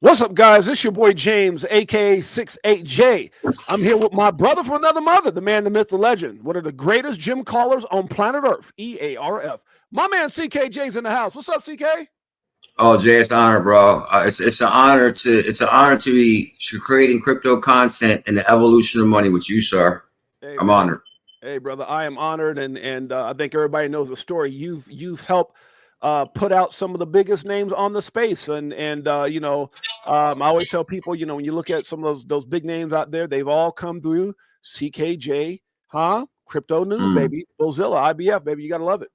What's up, guys? It's your boy James, aka Six8Jay. I'm here with my brother from another mother, the man, the myth, the legend, one of the greatest gym callers on planet Earth, EARF. My man CKJ's in the house. What's up, CK? Oh, Jay, it's an honor, bro. It's an honor to be creating crypto content and the evolution of money with you, sir. Hey, I'm man. honored. Hey, brother, I am honored, and I think everybody knows the story. You've helped put out some of the biggest names on the space, and I always tell people, when you look at some of those big names out there, they've all come through CKJ, Crypto News, baby, Bozilla, IBF, baby, you gotta love it.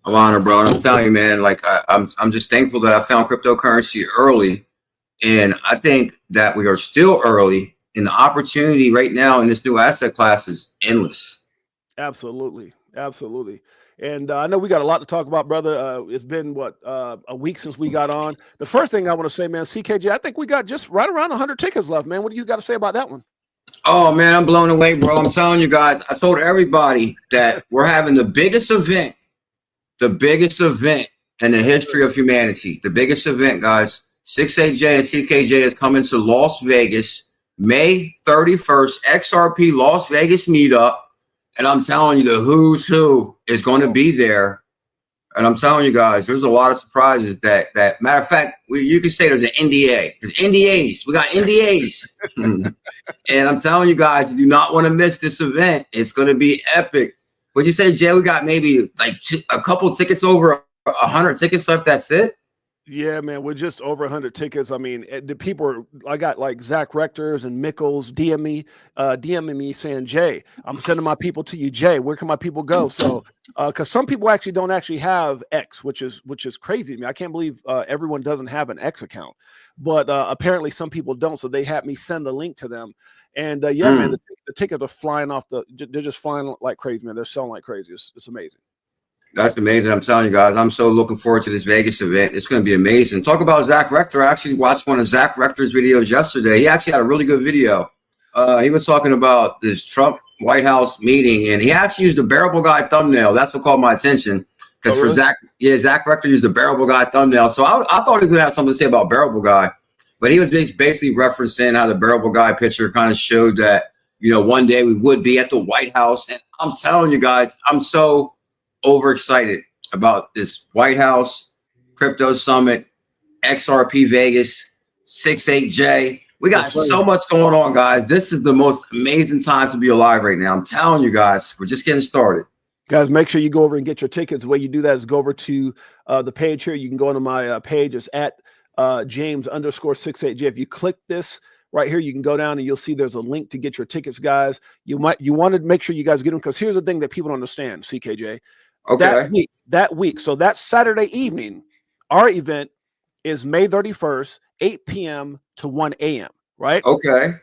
I'm honored, bro. And I'm telling you, man, like I'm just thankful that I found cryptocurrency early, and I think that we are still early, and the opportunity right now in this new asset class is endless. Absolutely. And I know we got a lot to talk about, brother. It's been a week since we got on. The first thing I want to say, man, CKJ, I think we got just right around 100 tickets left, man. What do you got to say about that one? Oh man, I'm blown away, bro. I'm telling you guys, I told everybody that we're having the biggest event in the history of humanity. The biggest event, guys. Six8Jay and CKJ is coming to Las Vegas, May 31st, XRP Las Vegas meetup. And I'm telling you, the who's who is going to be there. And I'm telling you guys, there's a lot of surprises that matter of fact, you can say there's an NDA. There's NDAs. We got NDAs. And I'm telling you guys, you do not want to miss this event. It's going to be epic. Would you say, Jay, we got maybe like a couple tickets, over 100 tickets left? That's it? Yeah, man, we're just over 100 tickets. I mean, the people I got like Zach Rectors and Mickles DMing me saying, Jay, I'm sending my people to you, Jay. Where can my people go? So, because some people actually don't have X, which is crazy to me. I can't believe everyone doesn't have an X account, but apparently some people don't. So they had me send the link to them, and man, the tickets are flying off they're just flying like crazy, man. They're selling like crazy. It's amazing. That's amazing. I'm telling you guys, I'm so looking forward to this Vegas event. It's going to be amazing. Talk about Zach Rector. I actually watched one of Zach Rector's videos yesterday. He actually had a really good video. He was talking about this Trump White House meeting, and he actually used a Bearable Guy thumbnail. That's what caught my attention. Because for Zach Rector used a Bearable Guy thumbnail. So I thought he was going to have something to say about Bearable Guy. But he was basically referencing how the Bearable Guy picture kind of showed that, one day we would be at the White House. And I'm telling you guys, I'm so overexcited about this White House Crypto Summit, XRP Vegas, Six8Jay. We got so much going on, guys. This is the most amazing time to be alive right now. I'm telling you guys, we're just getting started. Guys, make sure you go over and get your tickets. The way you do that is go over to the page here. You can go into my page. It's at James_Six8Jay. If you click this right here, you can go down and you'll see there's a link to get your tickets, guys. You want to make sure you guys get them, because here's the thing that people don't understand, CKJ. Okay. That week. So that Saturday evening, our event is May 31st, 8 p.m. to 1 a.m. Right? Okay.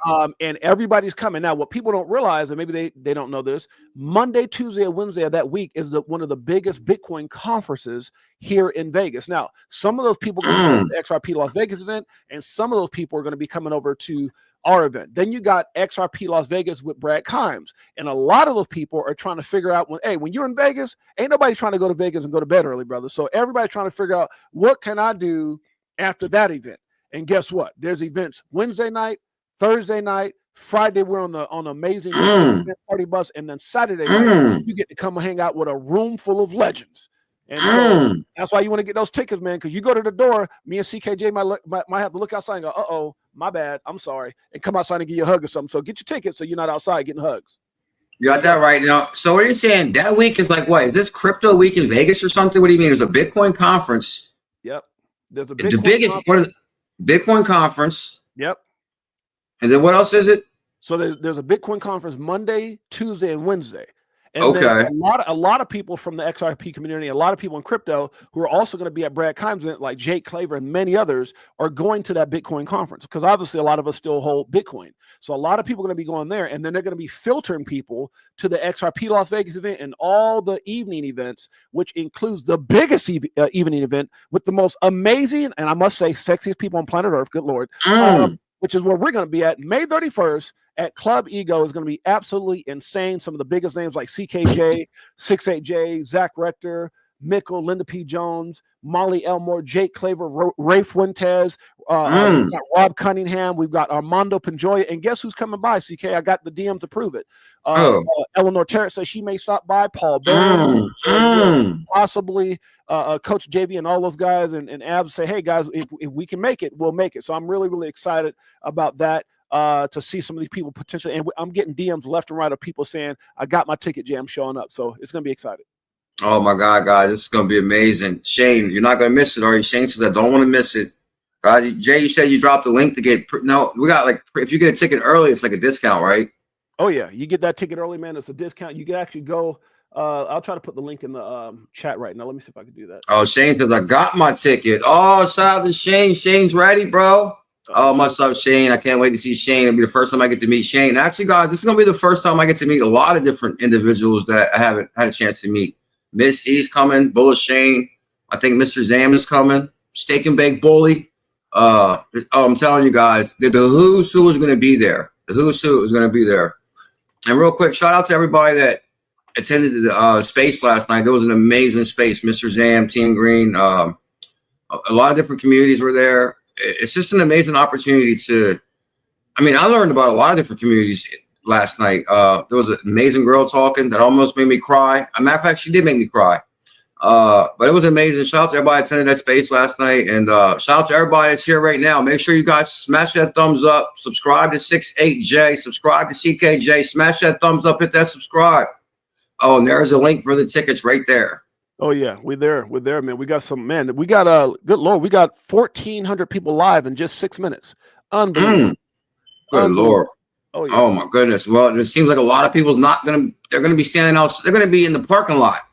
And everybody's coming. Now, what people don't realize, and maybe they don't know this, Monday, Tuesday, and Wednesday of that week is one of the biggest Bitcoin conferences here in Vegas. Now, some of those people are going to go to the XRP Las Vegas event, and some of those people are going to be coming over to our event. Then you got XRP Las Vegas with Brad Kimes. And a lot of those people are trying to figure out, when you're in Vegas, ain't nobody trying to go to Vegas and go to bed early, brother. So everybody's trying to figure out, what can I do after that event? And guess what? There's events Wednesday night, Thursday night, Friday we're on the amazing party bus, and then Saturday night you get to come hang out with a room full of legends. And so that's why you want to get those tickets, man, because you go to the door, me and CKJ might have to look outside and go, uh-oh, my bad, I'm sorry, and come outside and give you a hug or something. So get your tickets so you're not outside getting hugs. You got that right. Now, so what are you saying? That week is like what? Is this crypto week in Vegas or something? What do you mean? There's a Bitcoin conference. There's a Bitcoin conference. Yep. And then what else is it? So there's a Bitcoin conference Monday, Tuesday, and Wednesday. And okay. A lot of people from the XRP community, a lot of people in crypto who are also going to be at Brad Kimes' event, like Jake Claver and many others, are going to that Bitcoin conference, because obviously a lot of us still hold Bitcoin. So a lot of people are going to be going there, and then they're going to be filtering people to the XRP Las Vegas event and all the evening events, which includes the biggest evening event with the most amazing, and I must say, sexiest people on planet Earth. Good Lord. Which is where we're going to be at May 31st at Club Ego. Is going to be absolutely insane. Some of the biggest names like CKJ, Six8Jay, Zach Rector, Mickle, Linda P. Jones, Molly Elmore, Jake Claver, Ray Fuentes, we've got Rob Cunningham, we've got Armando Panjoya, and guess who's coming by, CK? I got the DM to prove it. Eleanor Terrence says she may stop by, Paul Barron, possibly Coach JV and all those guys, and Abs say, hey, guys, if we can make it, we'll make it. So I'm really, really excited about that. To see some of these people potentially, and I'm getting DMs left and right of people saying, I got my ticket, jam showing up. So it's going to be exciting. Oh my God, guys, this is going to be amazing. Shane, you're not going to miss it, are you? Shane says, I don't want to miss it. Guys, Jay, you said you dropped the link to get, no, we got like, if you get a ticket early, it's like a discount, right? Oh yeah. You get that ticket early, man. It's a discount. You can actually go, I'll try to put the link in the chat right now. Let me see if I can do that. Oh, Shane says, I got my ticket. Oh, shout out to Shane. Shane's ready, bro. Oh, much love, Shane. I can't wait to see Shane. It'll be the first time I get to meet Shane. Actually, guys, this is going to be the first time I get to meet a lot of different individuals that I haven't had a chance to meet. Miss C's coming. Bullish Shane. I think Mr. Zam is coming. Steak and Bake Bully. I'm telling you guys, the who's who is going to be there. The who's who is going to be there. And real quick, shout out to everybody that attended the space last night. There was an amazing space. Mr. Zam, Team Green. A lot of different communities were there. It's just an amazing opportunity to, I mean, I learned about a lot of different communities last night. There was an amazing girl talking that almost made me cry. As a matter of fact, she did make me cry. But it was amazing. Shout out to everybody that attended that space last night. And shout out to everybody that's here right now. Make sure you guys smash that thumbs up. Subscribe to Six8Jay. Subscribe to CKJ. Smash that thumbs up. Hit that subscribe. Oh, and there's a link for the tickets right there. Oh yeah, we're there, man. We got some, man. We got good Lord, we got 1,400 people live in just 6 minutes. Unbelievable. Good Lord. Oh yeah. Oh my goodness. Well, it seems like a lot of people they're gonna be standing out. They're gonna be in the parking lot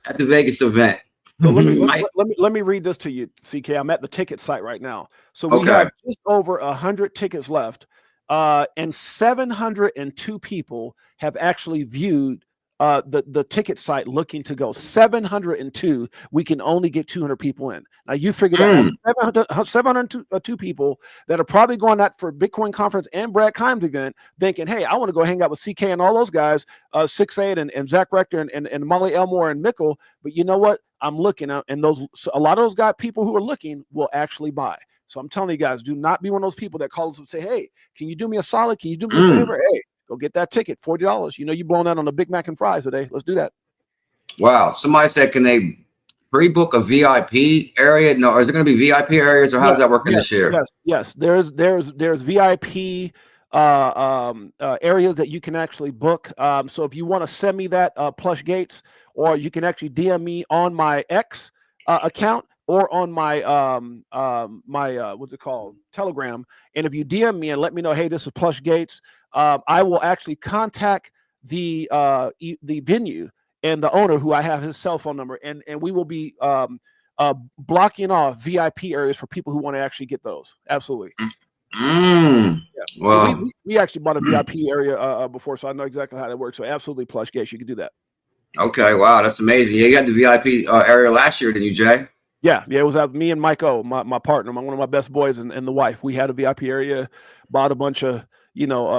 at the Vegas event. So let me read this to you, CK. I'm at the ticket site right now. So we have just over 100 tickets left, and 702 people have actually viewed the ticket site looking to go. 702. We can only get 200 people in. Now you figure that 702 people that are probably going out for Bitcoin conference and Brad Kimes event thinking, hey, I want to go hang out with CK and all those guys, 6-8 and Zach Rector and Molly Elmore and Mickle. But you know what? I'm looking out, and a lot of those guys, people who are looking, will actually buy. So I'm telling you guys, do not be one of those people that calls and say, hey, can you do me a solid? Can you do me a favor? Hey, go get that ticket, $40. You know you blowing out on a Big Mac and fries today. Let's do that. Wow. Somebody said, can they pre-book a VIP area? No, is it going to be VIP areas, or how's that working this year? Yes. There's VIP areas that you can actually book. So if you want to send me that plush gates, or you can actually DM me on my X account or on my what's it called, Telegram. And if you DM me and let me know, hey, this is plush gates, I will actually contact the venue and the owner, who I have his cell phone number, and we will be blocking off VIP areas for people who want to actually get those. Absolutely. Yeah. Well, so we actually bought a VIP area before, so I know exactly how that works. So absolutely, plush gates, you can do that. Okay, wow, that's amazing. Yeah, you got the VIP area last year, didn't you, Jay? Yeah, it was me and Mike O, my partner, one of my best boys, and the wife. We had a VIP area, bought a bunch of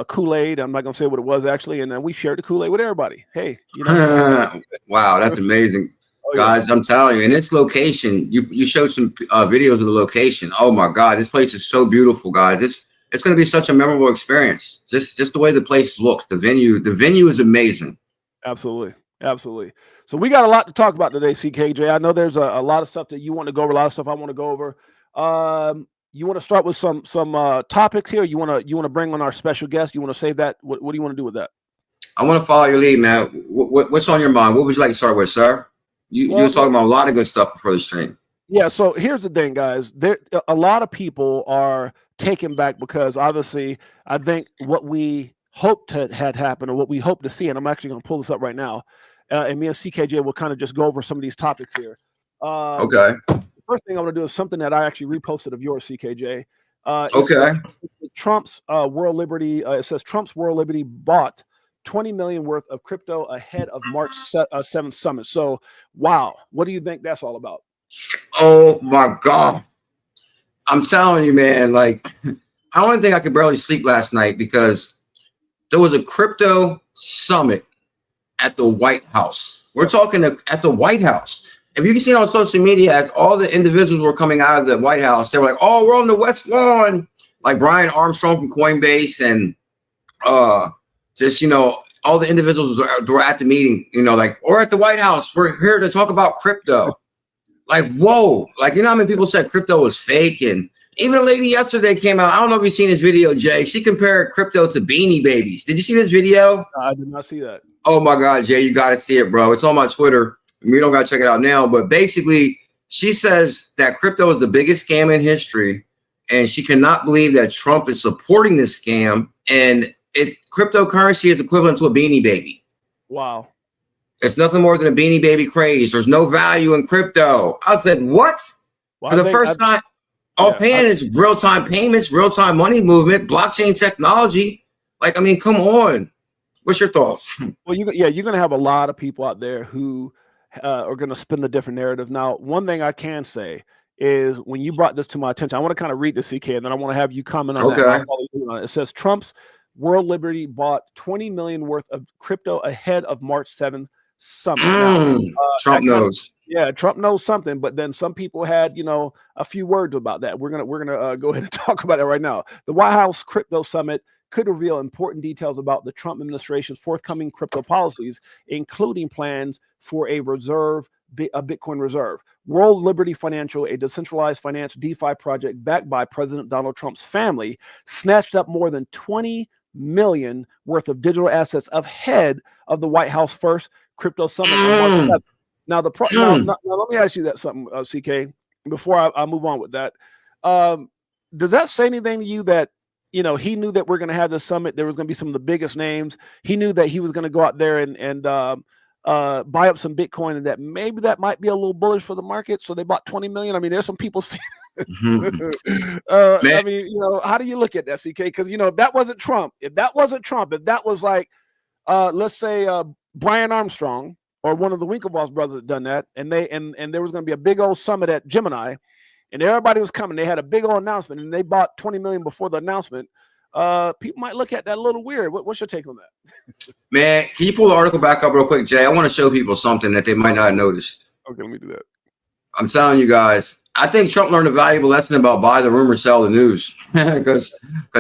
Kool-Aid. I'm not gonna say what it was actually, and then we shared the Kool-Aid with everybody. Hey, wow, that's amazing. Oh, guys, yeah. I'm telling you, in its location, you showed some videos of the location. Oh my God, this place is so beautiful, guys. It's going to be such a memorable experience. Just the way the place looks, the venue is amazing. Absolutely. So we got a lot to talk about today, CKJ. I know there's a lot of stuff that you want to go over, a lot of stuff I want to go over. You want to start with some topics here? You want to bring on our special guest? You want to save that? What do you want to do with that? I want to follow your lead, man. What's on your mind? What would you like to start with, sir? You were talking about a lot of good stuff before the stream. Yeah, so here's the thing, guys. A lot of people are taken back because obviously I think what we hoped had happened, or what we hope to see, and I'm actually going to pull this up right now, and me and CKJ will kind of just go over some of these topics here. Okay. The first thing I want to do is something that I actually reposted of yours, CKJ. Okay. Trump's World Liberty. It says Trump's World Liberty bought 20 million worth of crypto ahead of March 7th summit. So, wow, what do you think that's all about? Oh my God, I'm telling you, man. Like, I don't think I could barely sleep last night because there was a crypto summit at the White House. We're talking at the White House. if you can see it on social media, as all the individuals were coming out of the White House, they were like, "Oh, we're on the West Lawn," like Brian Armstrong from Coinbase, and just all the individuals were at the meeting. Like, or at the White House, we're here to talk about crypto. Like, whoa, like how many people said crypto was fake, and even a lady yesterday came out. I don't know if you've seen this video, Jay. She compared crypto to Beanie Babies. Did you see this video? I did not see that. Oh my God, Jay, you got to see it, bro. It's on my Twitter. We don't got to check it out now, but basically she says that crypto is the biggest scam in history, and she cannot believe that Trump is supporting this scam, and cryptocurrency is equivalent to a Beanie Baby. Wow. It's nothing more than a Beanie Baby craze. There's no value in crypto. I said, what? Well, for the first time, offhand is real-time payments, real-time money movement, blockchain technology. Like, I mean, come on. What's your thoughts? Well, you're going to have a lot of people out there who are going to spin the different narrative. Now, one thing I can say is when you brought this to my attention, I want to kind of read the CK, and then I want to have you comment on that. It says Trump's World Liberty bought 20 million worth of crypto ahead of March 7th summit. Now, Trump knows. Trump knows something, but then some people had, a few words about that. We're gonna go ahead and talk about it right now. The White House Crypto Summit could reveal important details about the Trump administration's forthcoming crypto policies, including plans for a Bitcoin reserve. World Liberty Financial, a decentralized finance DeFi project backed by President Donald Trump's family, snatched up more than 20 million worth of digital assets ahead of the White House first crypto summit. Now, now, let me ask you that something, CK, before I move on with that. Does that say anything to you that, he knew that we're going to have this summit? There was going to be some of the biggest names. He knew that he was going to go out there and buy up some Bitcoin, and that maybe that might be a little bullish for the market. So they bought 20 million. I mean, there's some people saying, I mean, how do you look at that, CK? Because, if that wasn't Trump, if that was like, let's say Brian Armstrong or one of the Winklevoss brothers had done that, and there was going to be a big old summit at Gemini, and everybody was coming. They had a big old announcement, and they bought 20 million before the announcement. People might look at that a little weird. What's your take on that? Man, can you pull the article back up real quick, Jay? I want to show people something that they might not have noticed. Okay, let me do that. I'm telling you guys, I think Trump learned a valuable lesson about buy the rumor, sell the news. Because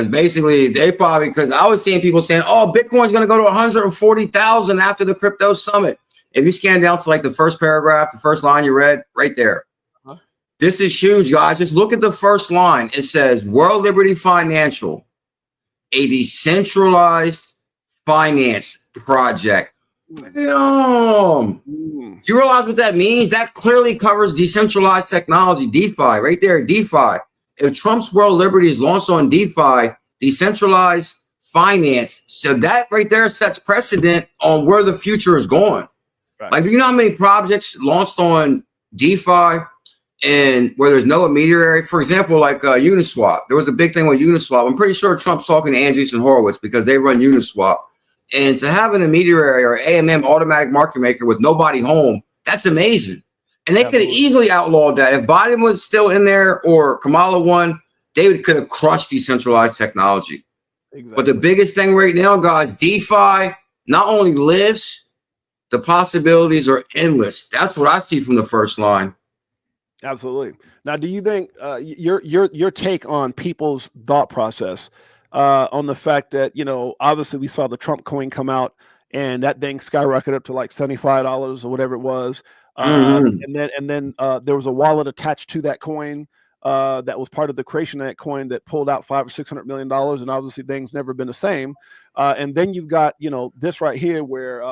basically because I was seeing people saying, oh, Bitcoin's going to go to 140,000 after the crypto summit. If you scan down to like the first paragraph, the first line you read right there. This is huge, guys. Just look at the first line. It says World Liberty Financial, a decentralized finance project. Damn. Do you realize what that means? That clearly covers decentralized technology, DeFi, right there, DeFi. If Trump's World Liberty is launched on DeFi, decentralized finance, so that right there sets precedent on where the future is going. Right. Like, do you know how many projects launched on DeFi and where there's no intermediary? For example, like Uniswap. There was a big thing with Uniswap. I'm pretty sure Trump's talking to Andreessen Horowitz because they run Uniswap. And to have an intermediary or AMM, automatic market maker, with nobody home, that's amazing. And they could have easily outlawed that. If Biden was still in there or Kamala won, they could have crushed decentralized technology. Exactly. But the biggest thing right now, guys, DeFi not only lives, the possibilities are endless. That's what I see from the first line. Absolutely. Now, do you think your take on people's thought process on the fact that, obviously we saw the Trump coin come out and that thing skyrocketed up to like $75 or whatever it was. And then there was a wallet attached to that coin that was part of the creation of that coin that pulled out $500 or $600 million. And obviously things never been the same. And then you've got, this right here where,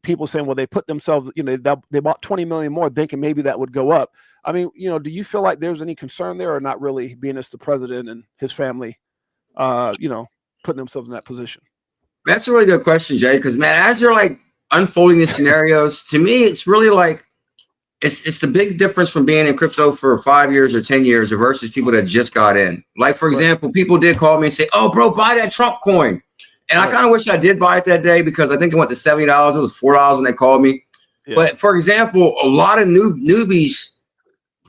people saying, well, they put themselves, they bought 20 million more thinking maybe that would go up. I mean, do you feel like there's any concern there or not really, being as the president and his family, putting themselves in that position? That's a really good question, Jay, because, man, as you're like unfolding these scenarios, to me, it's really like, it's the big difference from being in crypto for 5 years or 10 years versus people that just got in. Like, for example, people did call me and say, oh, bro, buy that Trump coin. And I kind of wish I did buy it that day because I think it went to $70. It was $4 when they called me. Yeah. But for example, a lot of newbies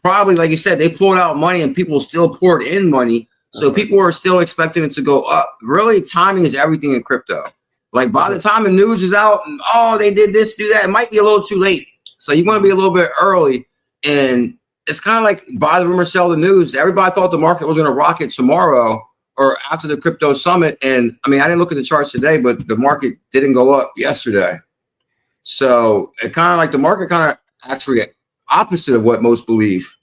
probably, like you said, they pulled out money and people still poured in money. So people are still expecting it to go up. Really, timing is everything in crypto. Like by the time the news is out and, oh, they did this, do that, it might be a little too late. So you want to be a little bit early, and it's kind of like buy the rumor, sell the news. Everybody thought the market was going to rocket tomorrow or after the crypto summit. And I mean, I didn't look at the charts today, but the market didn't go up yesterday. So it kind of like the market kind of actually opposite of what most believe.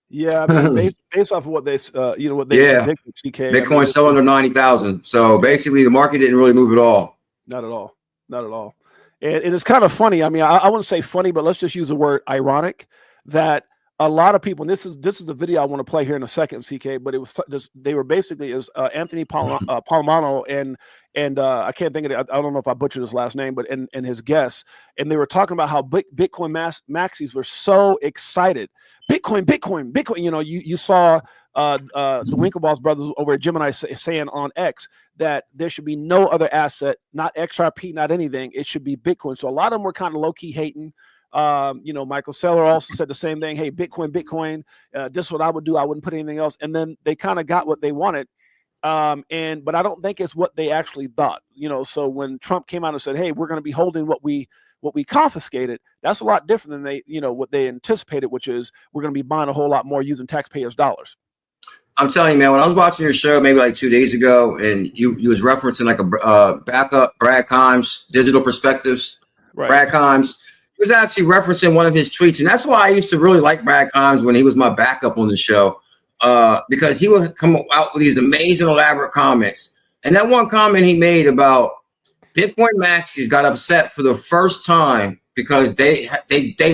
Yeah, I mean, based off of what they, what they predicted, CK. Bitcoin still under 90,000. So basically, the market didn't really move at all. Not at all. Not at all. And it's kind of funny. I mean, I wouldn't say funny, but let's just use the word ironic. That a lot of people, and this is the video I want to play here in a second, CK. But it was they were basically Anthony Palomano and I can't think of it. I don't know if I butchered his last name, but and his guests, and they were talking about how Bitcoin maxis were so excited. Bitcoin. You know, you saw the Winklevoss brothers over at Gemini saying on X that there should be no other asset, not XRP, not anything. It should be Bitcoin. So a lot of them were kind of low key hating. Michael Saylor also said the same thing. Hey, Bitcoin. This is what I would do. I wouldn't put anything else. And then they kind of got what they wanted. But I don't think it's what they actually thought. So when Trump came out and said, hey, we're going to be holding what we confiscated, that's a lot different than what they anticipated, which is we're going to be buying a whole lot more using taxpayers' dollars. I'm telling you, man, when I was watching your show maybe like 2 days ago, and you was referencing like a backup, Brad Kimes, Digital Perspectives, right. Brad Kimes, he was actually referencing one of his tweets. And that's why I used to really like Brad Kimes when he was my backup on the show, because he would come out with these amazing, elaborate comments. And that one comment he made about Bitcoin maxis got upset for the first time because they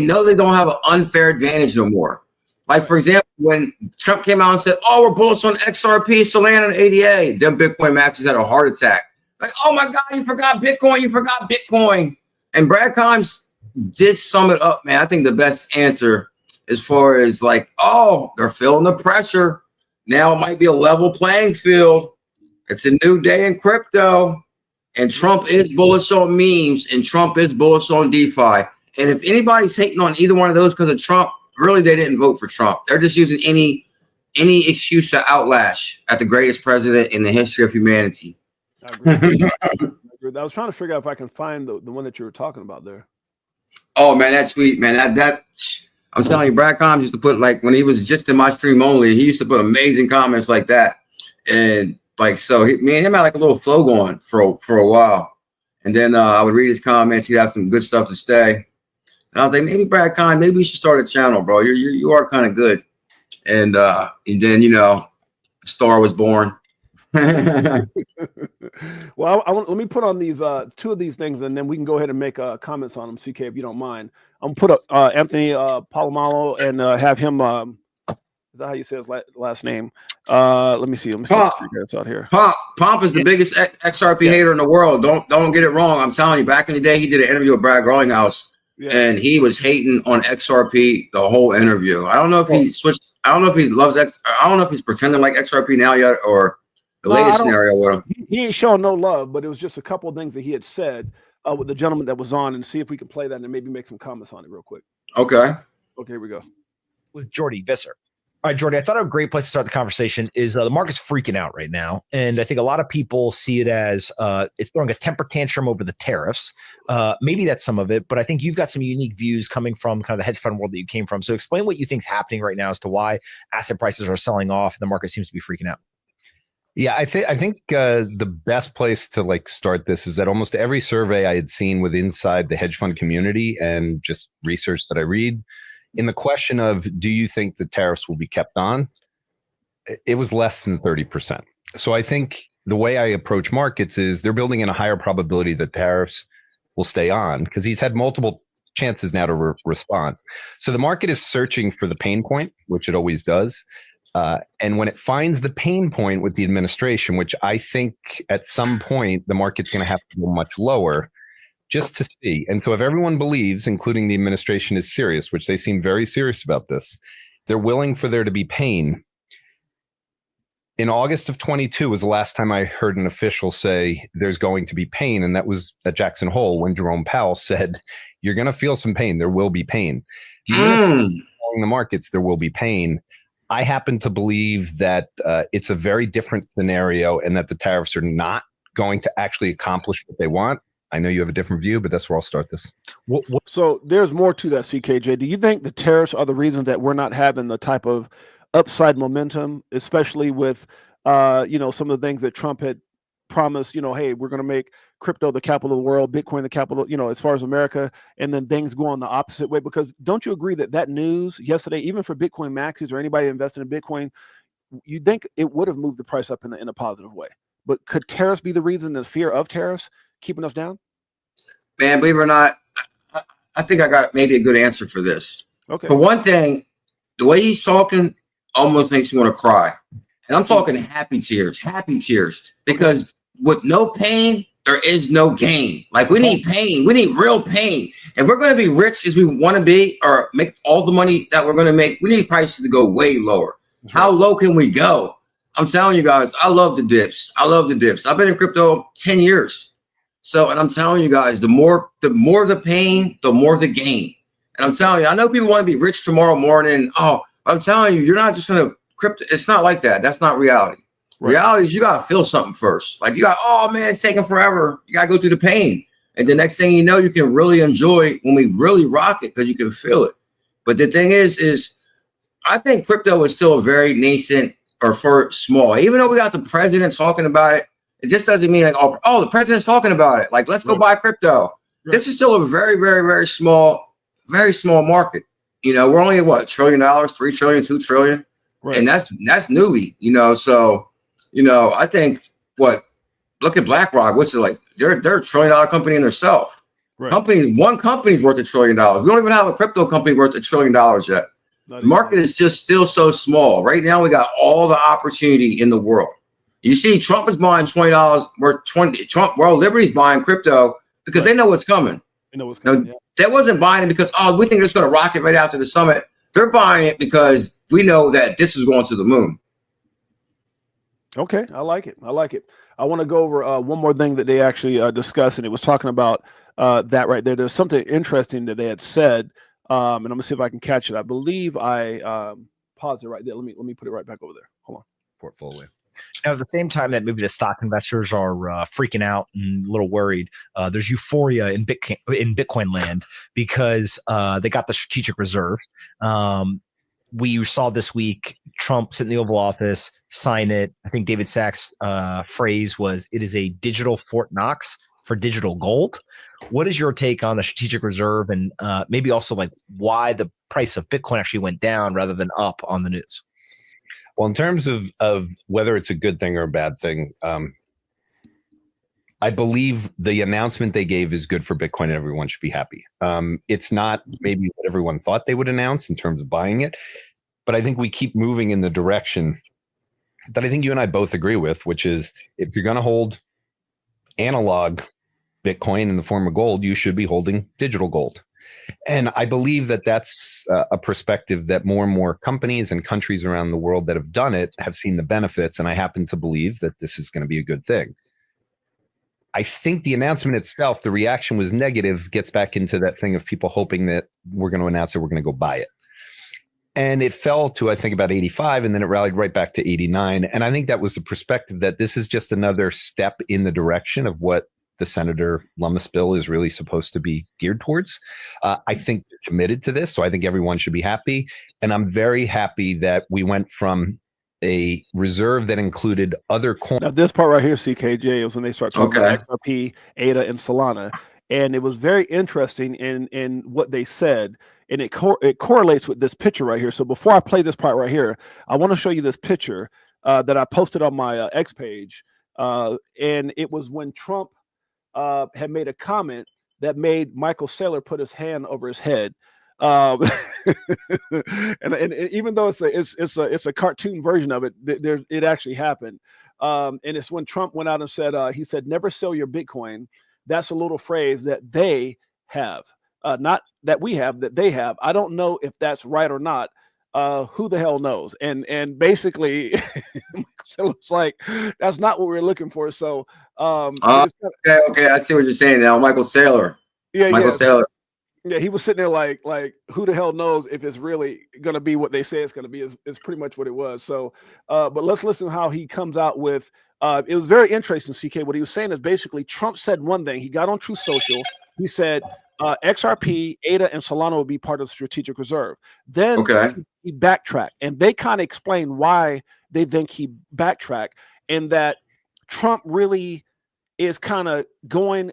know they don't have an unfair advantage no more. Like, for example, when Trump came out and said, oh, we're bullish on XRP, Solana, and ADA, them Bitcoin maxis had a heart attack. Like, oh, my God, you forgot Bitcoin. And Brad Kimes did sum it up, man. I think the best answer as far as like, oh, they're feeling the pressure. Now it might be a level playing field. It's a new day in crypto. And Trump is bullish on memes, and Trump is bullish on DeFi. And if anybody's hating on either one of those because of Trump, really, they didn't vote for Trump. They're just using any excuse to outlash at the greatest president in the history of humanity. I agree. I was trying to figure out if I can find the one that you were talking about there. Oh, man, that's sweet, man. That I'm telling you, Brad Kimes used to put, like, when he was just in my stream only, he used to put amazing comments like that. And like, so me and him had like a little flow going for a while. And then I would read his comments. He'd have some good stuff to say. And I was like, maybe Brad Kimes, maybe you should start a channel, bro. You are kind of good. And then, Star was born. Well, let me put on these two of these things, and then we can go ahead and make comments on them, CK, if you don't mind. I'm gonna put up Anthony Palomalo and have him. Is that how you say his last name? Let me see. Let me see if out here. Pomp is the biggest XRP hater in the world. Don't get it wrong. I'm telling you, back in the day, he did an interview with Brad Garlinghouse, and he was hating on XRP the whole interview. I don't know if he switched. I don't know if he loves X. I don't know if he's pretending like XRP now yet, or the latest scenario with him. He ain't showing no love, but it was just a couple of things that he had said with the gentleman that was on, and see if we can play that and maybe make some comments on it real quick. Okay, here we go. With Jordy Visser. All right, Jordy, I thought a great place to start the conversation is the market's freaking out right now. And I think a lot of people see it as it's throwing a temper tantrum over the tariffs. Maybe that's some of it, but I think you've got some unique views coming from kind of the hedge fund world that you came from. So explain what you think is happening right now as to why asset prices are selling off and the market seems to be freaking out. Yeah, I think the best place to start this is that almost every survey I had seen with inside the hedge fund community and just research that I read, in the question of, do you think the tariffs will be kept on? It was less than 30%. So I think the way I approach markets is they're building in a higher probability that tariffs will stay on because he's had multiple chances now to respond. So the market is searching for the pain point, which it always does. And when it finds the pain point with the administration, which I think at some point the market's going to have to go much lower, just to see. And so if everyone believes, including the administration, is serious, which they seem very serious about this, they're willing for there to be pain. In August of 22 was the last time I heard an official say there's going to be pain. And that was at Jackson Hole when Jerome Powell said, you're going to feel some pain. There will be pain. In the markets, there will be pain. I happen to believe that it's a very different scenario and that the tariffs are not going to actually accomplish what they want. I know you have a different view, but that's where I'll start this. So there's more to that, CKJ. Do you think the tariffs are the reason that we're not having the type of upside momentum, especially with, some of the things that Trump had promised, hey, we're going to make crypto the capital of the world, Bitcoin the capital, as far as America, and then things go on the opposite way? Because don't you agree that news yesterday, even for Bitcoin maxis or anybody invested in Bitcoin, you'd think it would have moved the price up in a positive way? But could tariffs be the reason, the fear of tariffs keeping us down? Man, believe it or not, I think I got maybe a good answer for this. Okay. For one thing, the way he's talking almost makes me want to cry. And I'm talking happy tears, because with no pain, there is no gain. Like, we need pain. We need real pain. If we're going to be rich as we want to be, or make all the money that we're going to make, we need prices to go way lower. How low can we go? I'm telling you guys, I love the dips. I've been in crypto 10 years. So, and I'm telling you guys, the more the pain, the more the gain. And I'm telling you, I know people want to be rich tomorrow morning. Oh, I'm telling you, you're not just going to crypto. It's not like that. That's not reality. Right. Reality is you got to feel something first. Like, oh man, it's taking forever. You got to go through the pain. And the next thing you know, you can really enjoy when we really rock it, because you can feel it. But the thing is I think crypto is still a very nascent, or for small. Even though we got the president talking about it, it just doesn't mean like, oh, the president's talking about it, like, let's go buy crypto. Right. This is still a very, very, very small market. We're only at what, $1 trillion, $3 trillion, $2 trillion. Right. And that's newly, so, I think look at BlackRock. What's it like? They're a $1 trillion company in themselves. Right. One company's worth $1 trillion. We don't even have a crypto company worth $1 trillion yet. The market is just still so small. Right now, we got all the opportunity in the world. You see, Trump is buying $20 worth 20. Liberty's buying crypto because they know what's coming. They know what's coming. Now, they wasn't buying it because, we think it's going to rocket right after the summit. They're buying it because we know that this is going to the moon. Okay, I like it. I want to go over one more thing that they actually discussed, and it was talking about that right there. There's something interesting that they had said, and I'm gonna see if I can catch it. I believe I paused it right there. Let me put it right back over there. Hold on. Portfolio. Now, at the same time that maybe the stock investors are freaking out and a little worried, there's euphoria in Bitcoin land because they got the strategic reserve. We saw this week Trump sit in the Oval Office, sign it. I think David Sachs' phrase was, "It is a digital Fort Knox for digital gold." What is your take on the strategic reserve, and maybe also like why the price of Bitcoin actually went down rather than up on the news? Well, in terms of whether it's a good thing or a bad thing, I believe the announcement they gave is good for Bitcoin and everyone should be happy. It's not maybe what everyone thought they would announce in terms of buying it, but I think we keep moving in the direction that I think you and I both agree with, which is if you're going to hold analog Bitcoin in the form of gold, you should be holding digital gold. And I believe that that's a perspective that more and more companies and countries around the world that have done it have seen the benefits. And I happen to believe that this is going to be a good thing. I think the announcement itself, the reaction was negative, gets back into that thing of people hoping that we're going to announce it, we're going to go buy it. And it fell to, I think, about 85, and then it rallied right back to 89. And I think that was the perspective that this is just another step in the direction of what the Senator Lummis bill is really supposed to be geared towards. I think they're committed to this, so I think everyone should be happy. And I'm very happy that we went from a reserve that included other coins. Now, this part right here, CKJ, is when they start talking about XRP, ADA, and Solana. And it was very interesting in what they said. And it correlates with this picture right here. So before I play this part right here, I want to show you this picture that I posted on my X page. And it was when Trump had made a comment that made Michael Saylor put his hand over his head. And even though it's a cartoon version of it, it actually happened. And it's when Trump went out and said, he said, "Never sell your Bitcoin." That's a little phrase that they have, not that we have, that they have. I don't know if that's right or not. Who the hell knows? And basically, it's like that's not what we're looking for. So, okay, I see what you're saying now, Michael Saylor. Yeah, Michael Saylor. Yeah, he was sitting there like who the hell knows if it's really going to be what they say it's going to be is pretty much what it was. So, but let's listen to how he comes out with. It was very interesting, CK. What he was saying is basically Trump said one thing. He got on Truth Social. He said XRP, ADA, and Solana will be part of the strategic reserve. Then he backtracked, and they kind of explained why they think he backtracked, and that Trump really is kind of going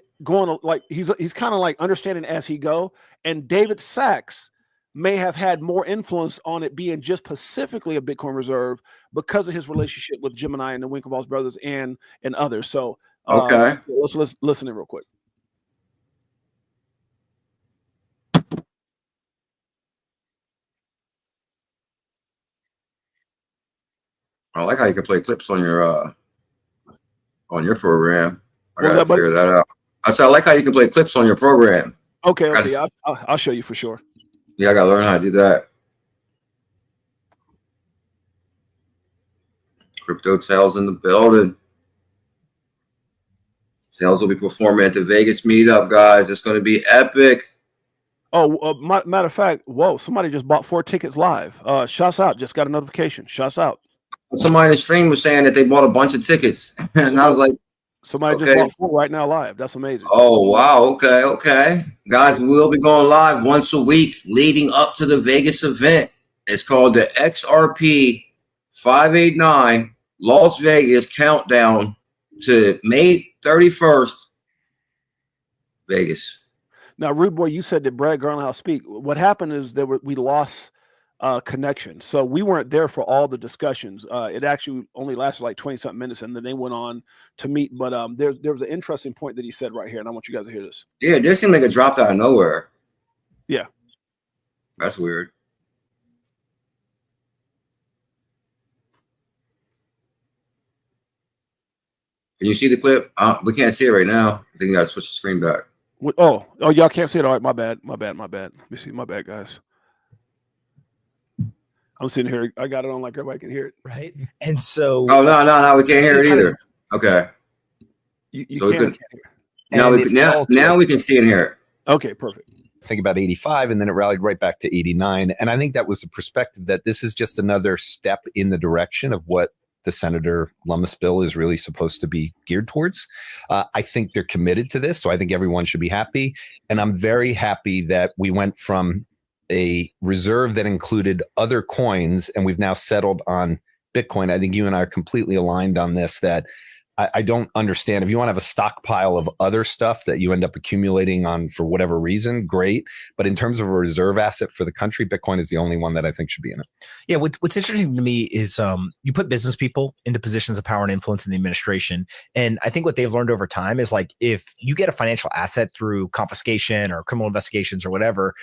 like he's kind of like understanding as he go. And David Sachs may have had more influence on it being just specifically a Bitcoin reserve because of his relationship with Gemini and the Winklevoss brothers and others. So let's listen in real quick. I like how you can play clips on your program. I gotta figure that out. I said I like how you can play clips on your program. Okay, I'll show you for sure. Yeah, I gotta learn how to do that. Crypto Tales in the building. Sales will be performing at the Vegas meetup, guys. It's going to be epic. Oh, matter of fact, whoa! Somebody just bought 4 tickets live. Shouts out! Just got a notification. Shouts out! Somebody in the stream was saying that they bought a bunch of tickets, and I was like, somebody just bought 4 right now live. That's amazing. Oh wow! Okay, guys, we will be going live once a week leading up to the Vegas event. It's called the XRP 589 Las Vegas Countdown to May 31st, Vegas. Now, Rude Boy, you said that Brad Garlinghouse speak. What happened is that we lost connection, so we weren't there for all the discussions. It actually only lasted like 20-something minutes, and then they went on to meet. But there was an interesting point that he said right here, and I want you guys to hear this. Yeah, this seemed like it dropped out of nowhere. Yeah, that's weird. Can you see the clip? We can't see it right now. I think you gotta switch the screen back. Oh, y'all can't see it. All right, my bad. Let me see. My bad, guys. I'm sitting here. I got it on like everybody can hear it. Right. And so. Oh, no. We can't hear it either. Okay. So we could. Now we can see and hear it. Okay, perfect. Think about 85, and then it rallied right back to 89. And I think that was the perspective that this is just another step in the direction of what the Senator Lummis bill is really supposed to be geared towards. I think they're committed to this, so I think everyone should be happy. And I'm very happy that we went from a reserve that included other coins, and we've now settled on Bitcoin. I think you and I are completely aligned on this, that I don't understand. If you want to have a stockpile of other stuff that you end up accumulating on for whatever reason, great. But in terms of a reserve asset for the country, Bitcoin is the only one that I think should be in it. Yeah, what's interesting to me is you put business people into positions of power and influence in the administration. And I think what they've learned over time is, like, if you get a financial asset through confiscation or criminal investigations or whatever,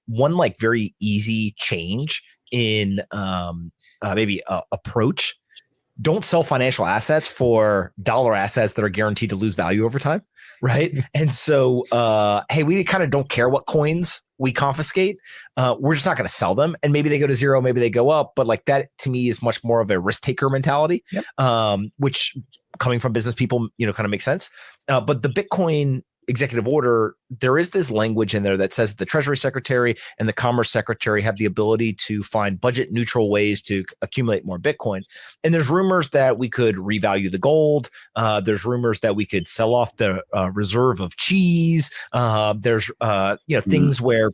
one like very easy change in maybe approach. Don't sell financial assets for dollar assets that are guaranteed to lose value over time, right? And so, hey, we kind of don't care what coins we confiscate. We're just not going to sell them. And maybe they go to zero, maybe they go up. But like that, to me, is much more of a risk taker mentality, which coming from business people, kind of makes sense. But the Bitcoin executive order, there is this language in there that says that the Treasury Secretary and the Commerce Secretary have the ability to find budget neutral ways to accumulate more Bitcoin. And there's rumors that we could revalue the gold. There's rumors that we could sell off the reserve of cheese. There's things where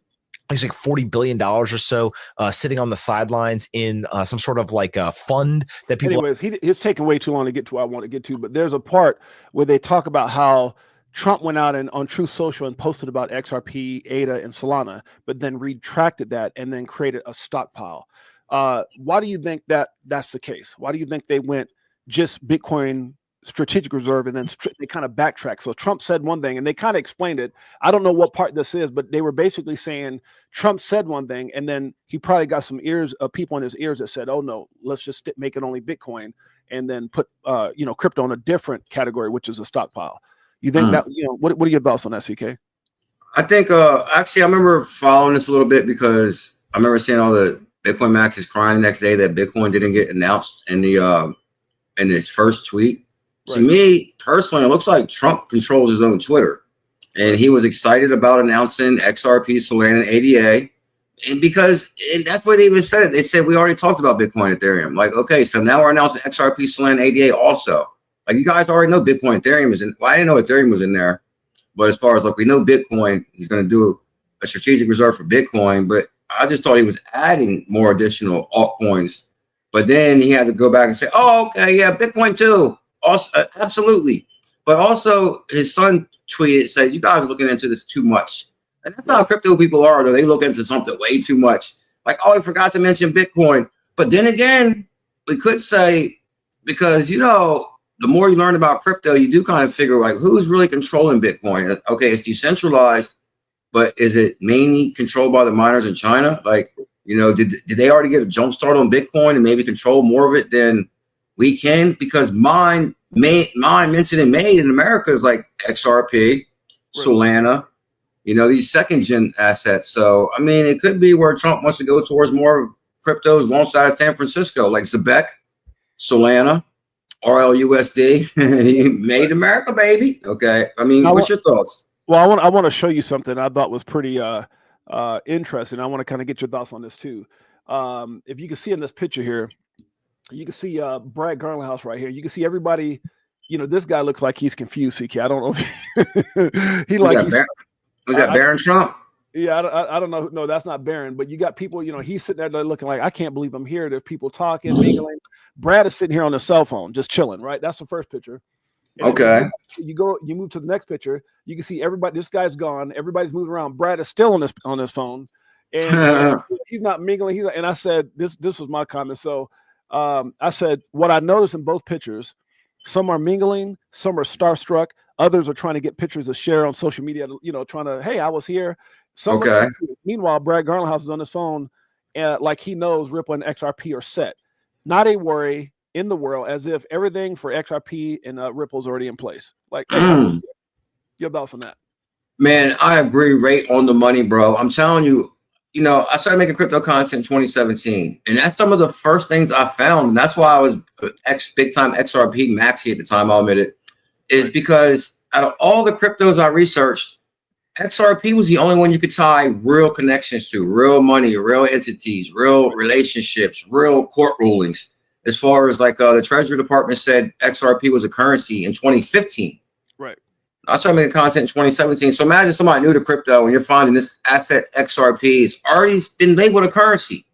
there's like $40 billion or so sitting on the sidelines in some sort of like a fund that people. Anyways, it's taking way too long to get to what I want to get to, but there's a part where they talk about how Trump went out and on Truth Social and posted about XRP, ADA, and Solana, but then retracted that and then created a stockpile. Why do you think that that's the case? Why do you think they went just Bitcoin strategic reserve and then they kind of backtracked? So Trump said one thing and they kind of explained it. I don't know what part this is, but they were basically saying Trump said one thing and then he probably got some people in his ears that said, oh no, let's just make it only Bitcoin and then put crypto in a different category, which is a stockpile. You think that, what are your thoughts on that, CK? I think, actually, I remember following this a little bit because I remember seeing all the Bitcoin maxes crying the next day that Bitcoin didn't get announced in his first tweet. Right. To me, personally, it looks like Trump controls his own Twitter. and he was excited about announcing XRP, Solana, and ADA. And that's what they even said it. They said, we already talked about Bitcoin, Ethereum. Like, okay, so now we're announcing XRP, Solana, ADA also. Like, you guys already know Bitcoin, Ethereum is in. Well, I didn't know Ethereum was in there. But as far as like, we know Bitcoin, he's going to do a strategic reserve for Bitcoin. But I just thought he was adding more additional altcoins. But then he had to go back and say, oh, okay, yeah, Bitcoin too. Also, absolutely. But also his son tweeted, said, you guys are looking into this too much. And that's how crypto people are, though. They look into something way too much. Like, oh, I forgot to mention Bitcoin. But then again, we could say, because, you know, the more you learn about crypto, you do kind of figure, like, who's really controlling Bitcoin? Okay, it's decentralized, but is it mainly controlled by the miners in China? Like, you know, did they already get a jump start on Bitcoin and maybe control more of it than we can? Because mine minted and made in America is like XRP, Solana, you know, these second gen assets. So, I mean, it could be where Trump wants to go towards more cryptos alongside San Francisco, like Zebek, Solana, RLUSD. He made America, baby. Okay. I mean, what's your thoughts? Well, I want to show you something I thought was pretty interesting. I want to kind of get your thoughts on this too. If you can see in this picture here, you can see Brad Garlinghouse right here. You can see everybody. You know, this guy looks like he's confused. CK, I don't know. He like was that Barron Trump? Yeah, I don't know. No, that's not Barron. But you got people. You know, he's sitting there looking like, I can't believe I'm here. There's people talking, mingling. Brad is sitting here on his cell phone, just chilling. Right. That's the first picture. And okay. You move to the next picture. You can see everybody. This guy's gone. Everybody's moving around. Brad is still on his phone, and he's not mingling. And I said, this was my comment. So I said, what I noticed in both pictures, some are mingling, some are starstruck, others are trying to get pictures to share on social media. You know, trying to, hey, I was here. Okay. Meanwhile, Brad Garlinghouse is on his phone, like he knows Ripple and XRP are set. Not a worry in the world, as if everything for XRP and Ripple is already in place. Like, your thoughts on that? Man, I agree. Right on the money, bro. I'm telling you, you know, I started making crypto content in 2017, and that's some of the first things I found. And that's why I was big time XRP maxi at the time. I'll admit it, is because out of all the cryptos I researched, XRP was the only one you could tie real connections to, real money, real entities, real relationships, real court rulings. As far as like the Treasury Department said XRP was a currency in 2015. Right. I started making content in 2017. So imagine somebody new to crypto and you're finding this asset XRP has already been labeled a currency.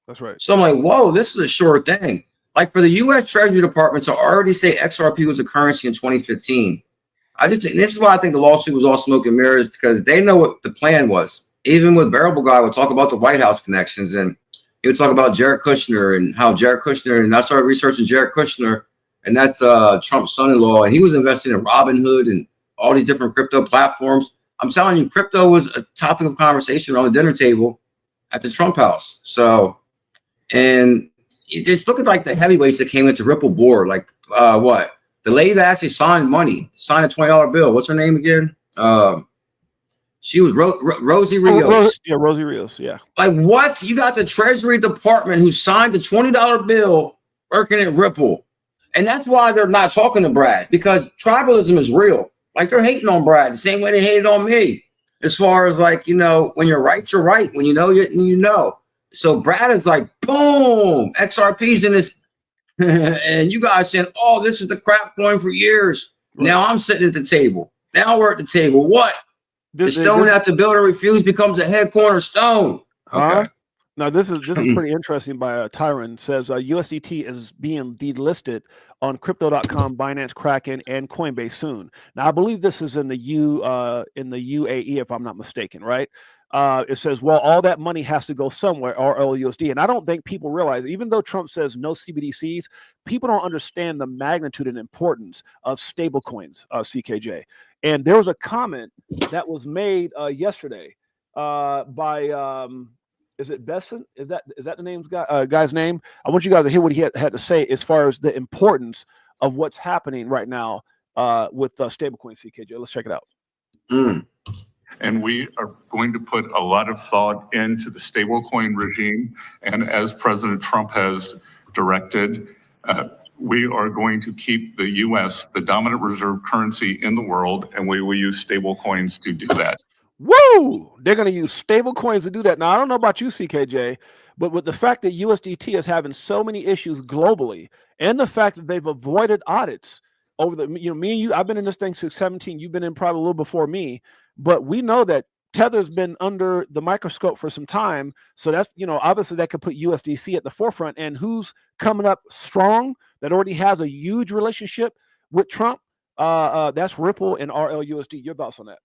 That's right. So I'm like, whoa, this is a sure thing. Like for the U.S. Treasury Department to already say XRP was a currency in 2015. This is why I think the lawsuit was all smoke and mirrors, because they know what the plan was. Even with Bearable Guy would talk about the White House connections, and he would talk about Jared Kushner and how Jared Kushner, and I started researching Jared Kushner, and that's Trump's son-in-law, and he was investing in Robinhood and all these different crypto platforms. I'm telling you, crypto was a topic of conversation around the dinner table at the Trump house. So, and just look at like the heavyweights that came into Ripple board, like what? The lady that actually signed signed a $20 bill. What's her name again? She was Rosie Rios. Rosie Rios. Yeah. Like what? You got the Treasury Department who signed the $20 bill working at Ripple. And that's why they're not talking to Brad, because tribalism is real. Like they're hating on Brad the same way they hated on me. As far as like, you know, when you're right, you're right. When you know, you know. So Brad is like, boom, XRP's in this. And you guys saying, oh, this is the crap coin for years. Right. Now I'm sitting at the table. Now we're at the table. What? The stone that the builder refused becomes a head cornerstone. Okay. Now this is pretty interesting. By Tyron says USDT is being delisted on Crypto.com, Binance, Kraken, and Coinbase soon. Now I believe this is in the UAE, if I'm not mistaken, right? It says, well, all that money has to go somewhere, or LUSD. And I don't think people realize, even though Trump says no CBDCs, people don't understand the magnitude and importance of stable coins, CKJ. And there was a comment that was made yesterday by, is it Besson? Is that the guy's name? I want you guys to hear what he had to say as far as the importance of what's happening right now with stablecoin, CKJ. Let's check it out. And we are going to put a lot of thought into the stablecoin regime. And as President Trump has directed, we are going to keep the U.S. the dominant reserve currency in the world, and we will use stable coins to do that. Woo! They're going to use stable coins to do that. Now, I don't know about you, CKJ, but with the fact that USDT is having so many issues globally, and the fact that they've avoided audits over the, me and you, I've been in this thing since 17. You've been in probably a little before me, but we know that Tether's been under the microscope for some time. So that's, obviously that could put USDC at the forefront. And who's coming up strong that already has a huge relationship with Trump? That's Ripple and RLUSD. Your thoughts on that?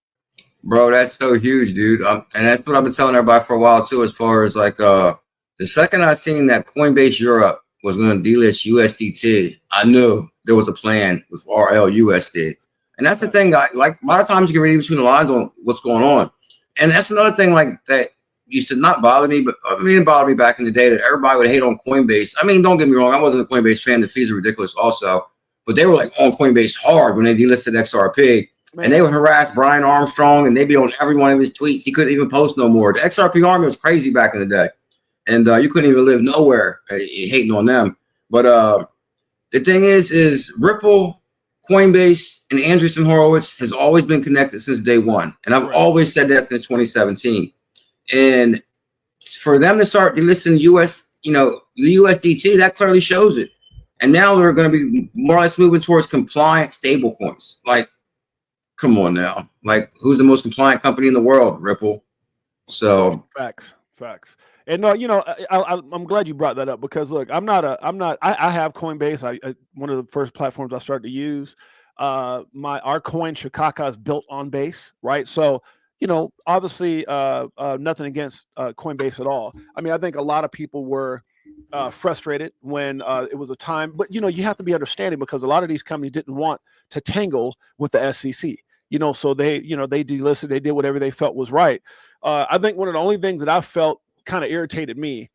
Bro, that's so huge, dude. And that's what I've been telling everybody for a while too, as far as like the second I seen that Coinbase Europe was going to delist USDT, I knew there was a plan with RLUSD. And that's the thing, like a lot of times you can read between the lines on what's going on. And that's another thing like that used to not bother me, but I mean, it bothered me back in the day that everybody would hate on Coinbase. I mean, don't get me wrong, I wasn't a Coinbase fan. The fees are ridiculous also, but they were like on Coinbase hard when they delisted XRP. Man. And they would harass Brian Armstrong, and they'd be on every one of his tweets. He couldn't even post no more. The XRP army was crazy back in the day, and you couldn't even live nowhere hating on them. But the thing is Ripple, Coinbase, and Andreessen Horowitz has always been connected since day one, and I've always said that since 2017. And for them to start delisting the USDT, that clearly shows it. And now they're going to be more or less moving towards compliant stable coins. Like, come on now. Like, who's the most compliant company in the world? Ripple. So facts. And no, I'm glad you brought that up because look, I have Coinbase. One of the first platforms I started to use. Our coin Shikaka is built on Base, right? So, obviously, nothing against Coinbase at all. I mean, I think a lot of people were frustrated when it was a time, but you have to be understanding because a lot of these companies didn't want to tangle with the SEC. So they delisted, they did whatever they felt was right. I think one of the only things that I felt kind of irritated me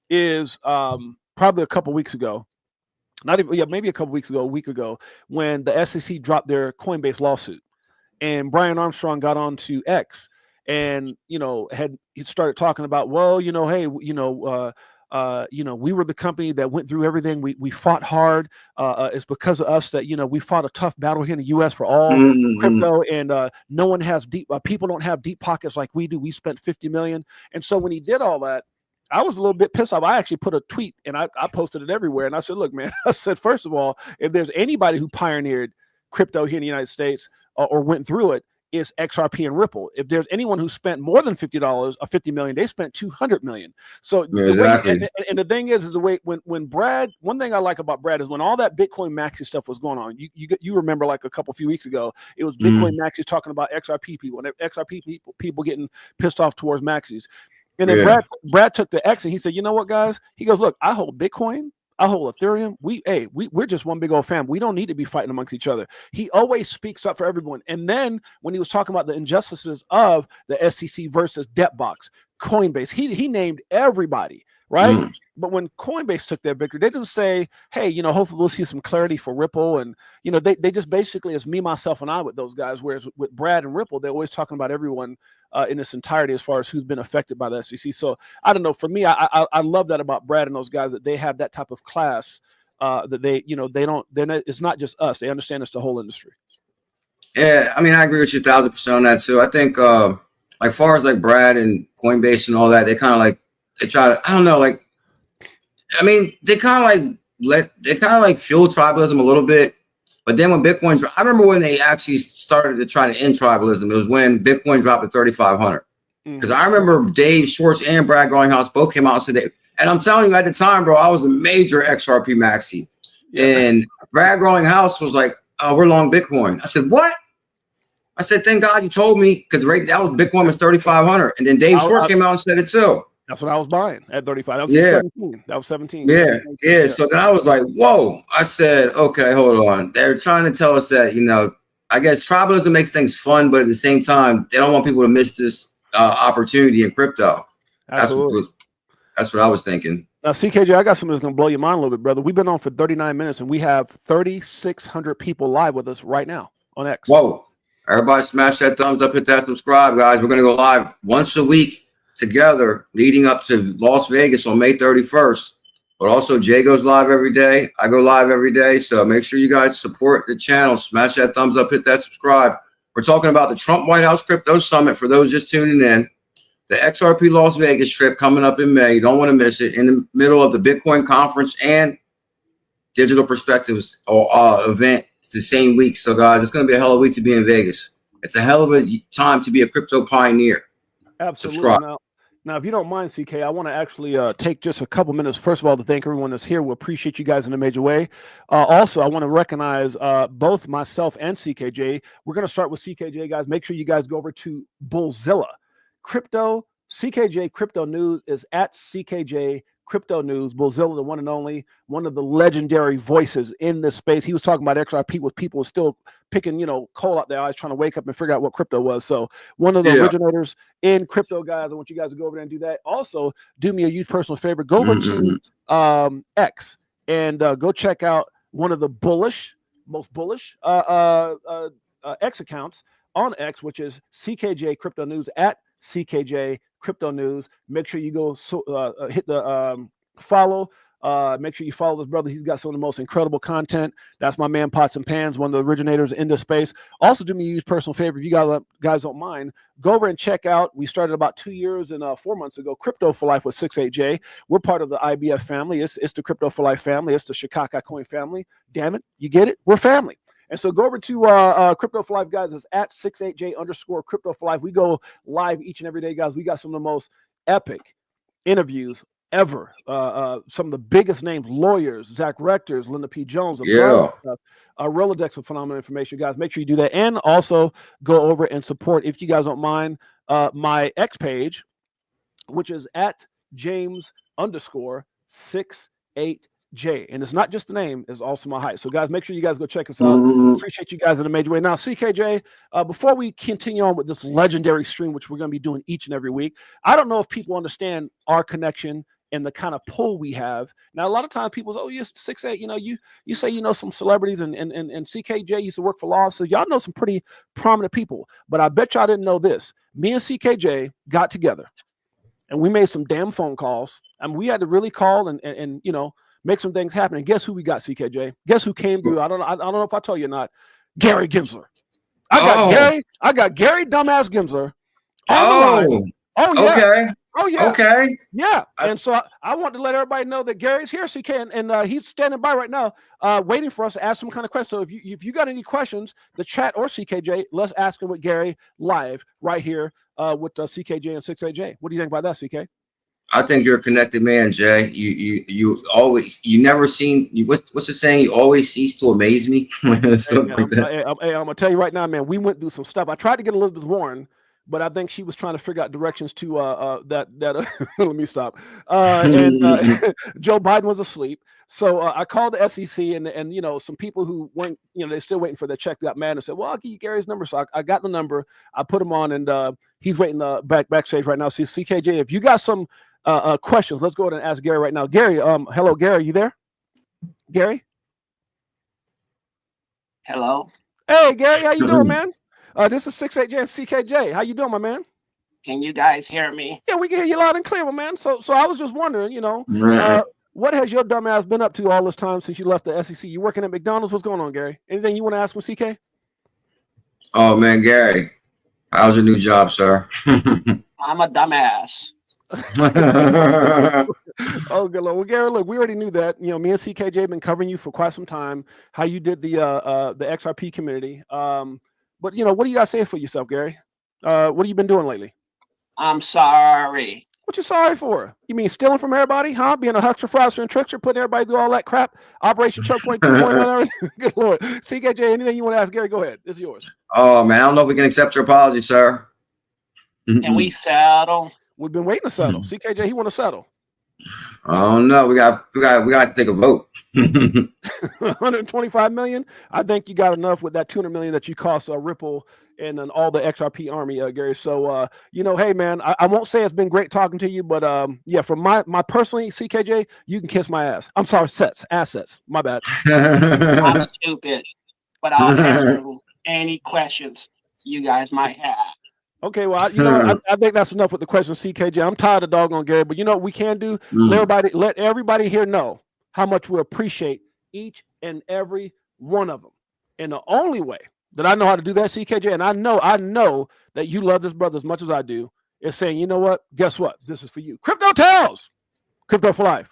is probably a couple weeks ago, maybe a week ago, when the SEC dropped their Coinbase lawsuit, and Brian Armstrong got on to X, and he started talking about, well, hey, we were the company that went through everything. We fought hard. It's because of us that, we fought a tough battle here in the U.S. for all crypto, and no one has people don't have deep pockets like we do. We spent $50 million. And so when he did all that, I was a little bit pissed off. I actually put a tweet and I posted it everywhere. And I said, look, man, I said, first of all, if there's anybody who pioneered crypto here in the United States or went through it, is XRP and Ripple. If there's anyone who spent more than $50 or $50 million, they spent $200 million. So exactly. And the thing is the way when Brad, one thing I like about Brad is when all that Bitcoin Maxi stuff was going on, you remember like a few weeks ago, it was Bitcoin Maxis talking about XRP people and XRP people getting pissed off towards Maxis. And then Brad took the X and he said, you know what, guys? He goes, look, I hold Bitcoin. I hold Ethereum. We're just one big old family. We don't need to be fighting amongst each other. He always speaks up for everyone. And then when he was talking about the injustices of the SEC versus Debtbox, Coinbase, he named everybody, right? But when Coinbase took their victory, they didn't say, hey, hopefully we'll see some clarity for Ripple. And, they just basically, it's me, myself, and I with those guys. Whereas with Brad and Ripple, they're always talking about everyone in its entirety as far as who's been affected by the SEC. So I don't know. For me, I love that about Brad and those guys, that they have that type of class that it's not just us. They understand it's the whole industry. Yeah, I mean, I agree with you 1,000% on that too. I think like far as like Brad and Coinbase and all that, they kind of like, they try to, I don't know, like, I mean, they kind of like fuel tribalism a little bit. But then when Bitcoin, I remember when they actually started to try to end tribalism, it was when Bitcoin dropped to 3,500. Because I remember Dave Schwartz and Brad Garlinghouse both came out and said that. And I'm telling you, at the time, bro, I was a major XRP maxi. And Brad Garlinghouse was like, oh, we're long Bitcoin. I said, what? I said, thank God you told me, because that was Bitcoin was 3,500. And then Dave Schwartz came out and said it too. That's what I was buying at 35. That was 17. That was 17. Yeah. So then I was like, whoa. I said, okay, hold on. They're trying to tell us that, I guess tribalism makes things fun, but at the same time, they don't want people to miss this opportunity in crypto. Absolutely. That's what I was thinking. Now, CKJ, I got something that's going to blow your mind a little bit, brother. We've been on for 39 minutes, and we have 3,600 people live with us right now on X. Whoa. Everybody smash that thumbs up, hit that subscribe, guys. We're going to go live once a week together leading up to Las Vegas on May 31st. But also Jay goes live every day. I go live every day. So make sure you guys support the channel. Smash that thumbs up, hit that subscribe. We're talking about the Trump White House Crypto Summit for those just tuning in. The XRP Las Vegas trip coming up in May. You don't want to miss it. In the middle of the Bitcoin conference and Digital Perspectives event the same week. So guys, it's going to be a hell of a week to be in Vegas. It's a hell of a time to be a crypto pioneer. Absolutely. Subscribe. Now, if you don't mind, CK, I want to actually take just a couple minutes, first of all, to thank everyone that's here. We appreciate you guys in a major way. Also, I want to recognize both myself and CKJ. We're going to start with CKJ, guys. Make sure you guys go over to Bullzilla. CKJ Crypto News is at CKJ Crypto News. Bullzilla, the one and only, one of the legendary voices in this space. He was talking about XRP with people still picking, coal out their eyes, trying to wake up and figure out what crypto was. So one of the originators in crypto, guys. I want you guys to go over there and do that. Also, do me a huge personal favor. Go over to X and go check out one of the most bullish X accounts on X, which is CKJ Crypto News at CKJ Crypto News. Make sure you go hit the follow. Make sure you follow this brother. He's got some of the most incredible content. That's my man Pots and Pans, one of the originators in this space. Also, do me a huge personal favor. If you guys don't mind, go over and check out. We started about 2 years and 4 months ago, Crypto4Life with Six8Jay. We're part of the IBF family. It's the Crypto4Life family. It's the Chicago Coin family. Damn it, you get it? We're family. And so go over to Crypto4Life, guys. It's at 68J _ Crypto4Life. We go live each and every day, guys. We got some of the most epic interviews ever. Some of the biggest names, lawyers, Zach Rectors, Linda P. Jones, a Rolodex of phenomenal information, guys. Make sure you do that. And also go over and support, if you guys don't mind, my X page, which is at James _ 68Jay. And it's not just the name, it's also my height. So guys, make sure you guys go check us out. Appreciate you guys in a major way. Now, CKJ, before we continue on with this legendary stream, which we're going to be doing each and every week, I don't know if people understand our connection and the kind of pull we have. Now, a lot of times people say, oh, you're 6'8", you say some celebrities and CKJ used to work for law. So y'all know some pretty prominent people. But I bet y'all didn't know this. Me and CKJ got together and we made some damn phone calls. I mean, we had to really call and make some things happen. And guess who we got, CKJ? Guess who came through? I don't know if I told you or not. Gary Gensler. I got Gary dumbass Gensler on the line. Oh yeah. Okay. Oh yeah. Okay. Yeah. And so I want to let everybody know that Gary's here, CK, and he's standing by right now, waiting for us to ask some kind of question. So if you got any questions, the chat or CKJ, let's ask him with Gary live right here with CKJ and 68Jay. What do you think about that, CK? I think you're a connected man, Jay. You never seen what's the saying? You always cease to amaze me. I'm gonna tell you right now, man. We went through some stuff. I tried to get Elizabeth Warren, but I think she was trying to figure out directions to that. Let me stop. And Joe Biden was asleep, so I called the SEC, and some people who weren't, they're still waiting for their check got mad and said, "Well, I'll give you Gary's number." So I got the number. I put him on, and he's waiting backstage right now. See, CKJ, if you got some questions, let's go ahead and ask Gary right now. Gary, hello, Gary, you there? Gary? Hello. Hey, Gary, how you doing, man? This is 68Jay and CKJ. How you doing, my man? Can you guys hear me? Yeah, we can hear you loud and clear, my man. So I was just wondering, what has your dumb ass been up to all this time since you left the SEC? You working at McDonald's? What's going on, Gary? Anything you want to ask with CK? Oh man, Gary, how's your new job, sir? I'm a dumbass. Oh, good Lord. Well, Gary, look, we already knew that. Me and CKJ have been covering you for quite some time. How you did the XRP community. But what do you got to say for yourself, Gary? What have you been doing lately? I'm sorry. What you sorry for? You mean stealing from everybody, huh? Being a huckster, fraudster, and trickster, putting everybody through all that crap? Operation Choke Point 2.1. Good Lord. CKJ, anything you want to ask Gary? Go ahead. It's yours. Oh man, I don't know if we can accept your apology, sir. Can we settle? We've been waiting to settle. CKJ, he want to settle. Oh no, we got to take a vote. 125 million. I think you got enough with that 200 million that you cost Ripple and then all the XRP army, Gary. So hey man, I won't say it's been great talking to you, but yeah, from my personally, CKJ, you can kiss my ass. I'm sorry, assets. My bad. I'm stupid, but I'll answer any questions you guys might have. Okay, well, you know, I think that's enough with the question, CKJ. I'm tired of doggone Gary, but you know what we can do? Let everybody here know how much we appreciate each and every one of them. And the only way that I know how to do that, CKJ, and I know that you love this brother as much as I do, is saying, you know what? Guess what? This is for you. Crypto Tales, Crypto4Life,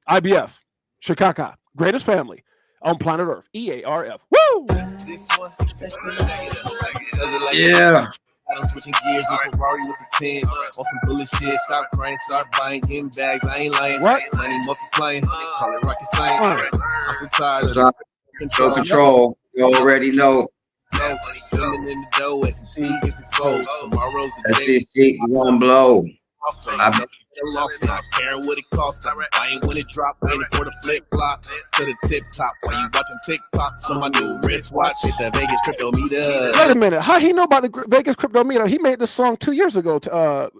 IBF, Chicago, greatest family on planet Earth, EARF. Woo! Yeah. I'm switching gears with Ferrari with the tens. On some bullshit, stop crying, start buying, getting bags. I ain't lying. What? Money multiplying, call it rocket science. I'm so tired of Control, control. You already know. Swimming in the dough, SEC gets exposed. Tomorrow's the day. SEC, you gonna blow. Lost, not caring what it costs. I ain't when it drop, waiting for the flip flop to the tip top. While you watching TikTok, so my new wristwatch hit the Vegas crypto meter. Wait a minute, how he know about the Vegas crypto meter? He made this song 2 years ago. Oh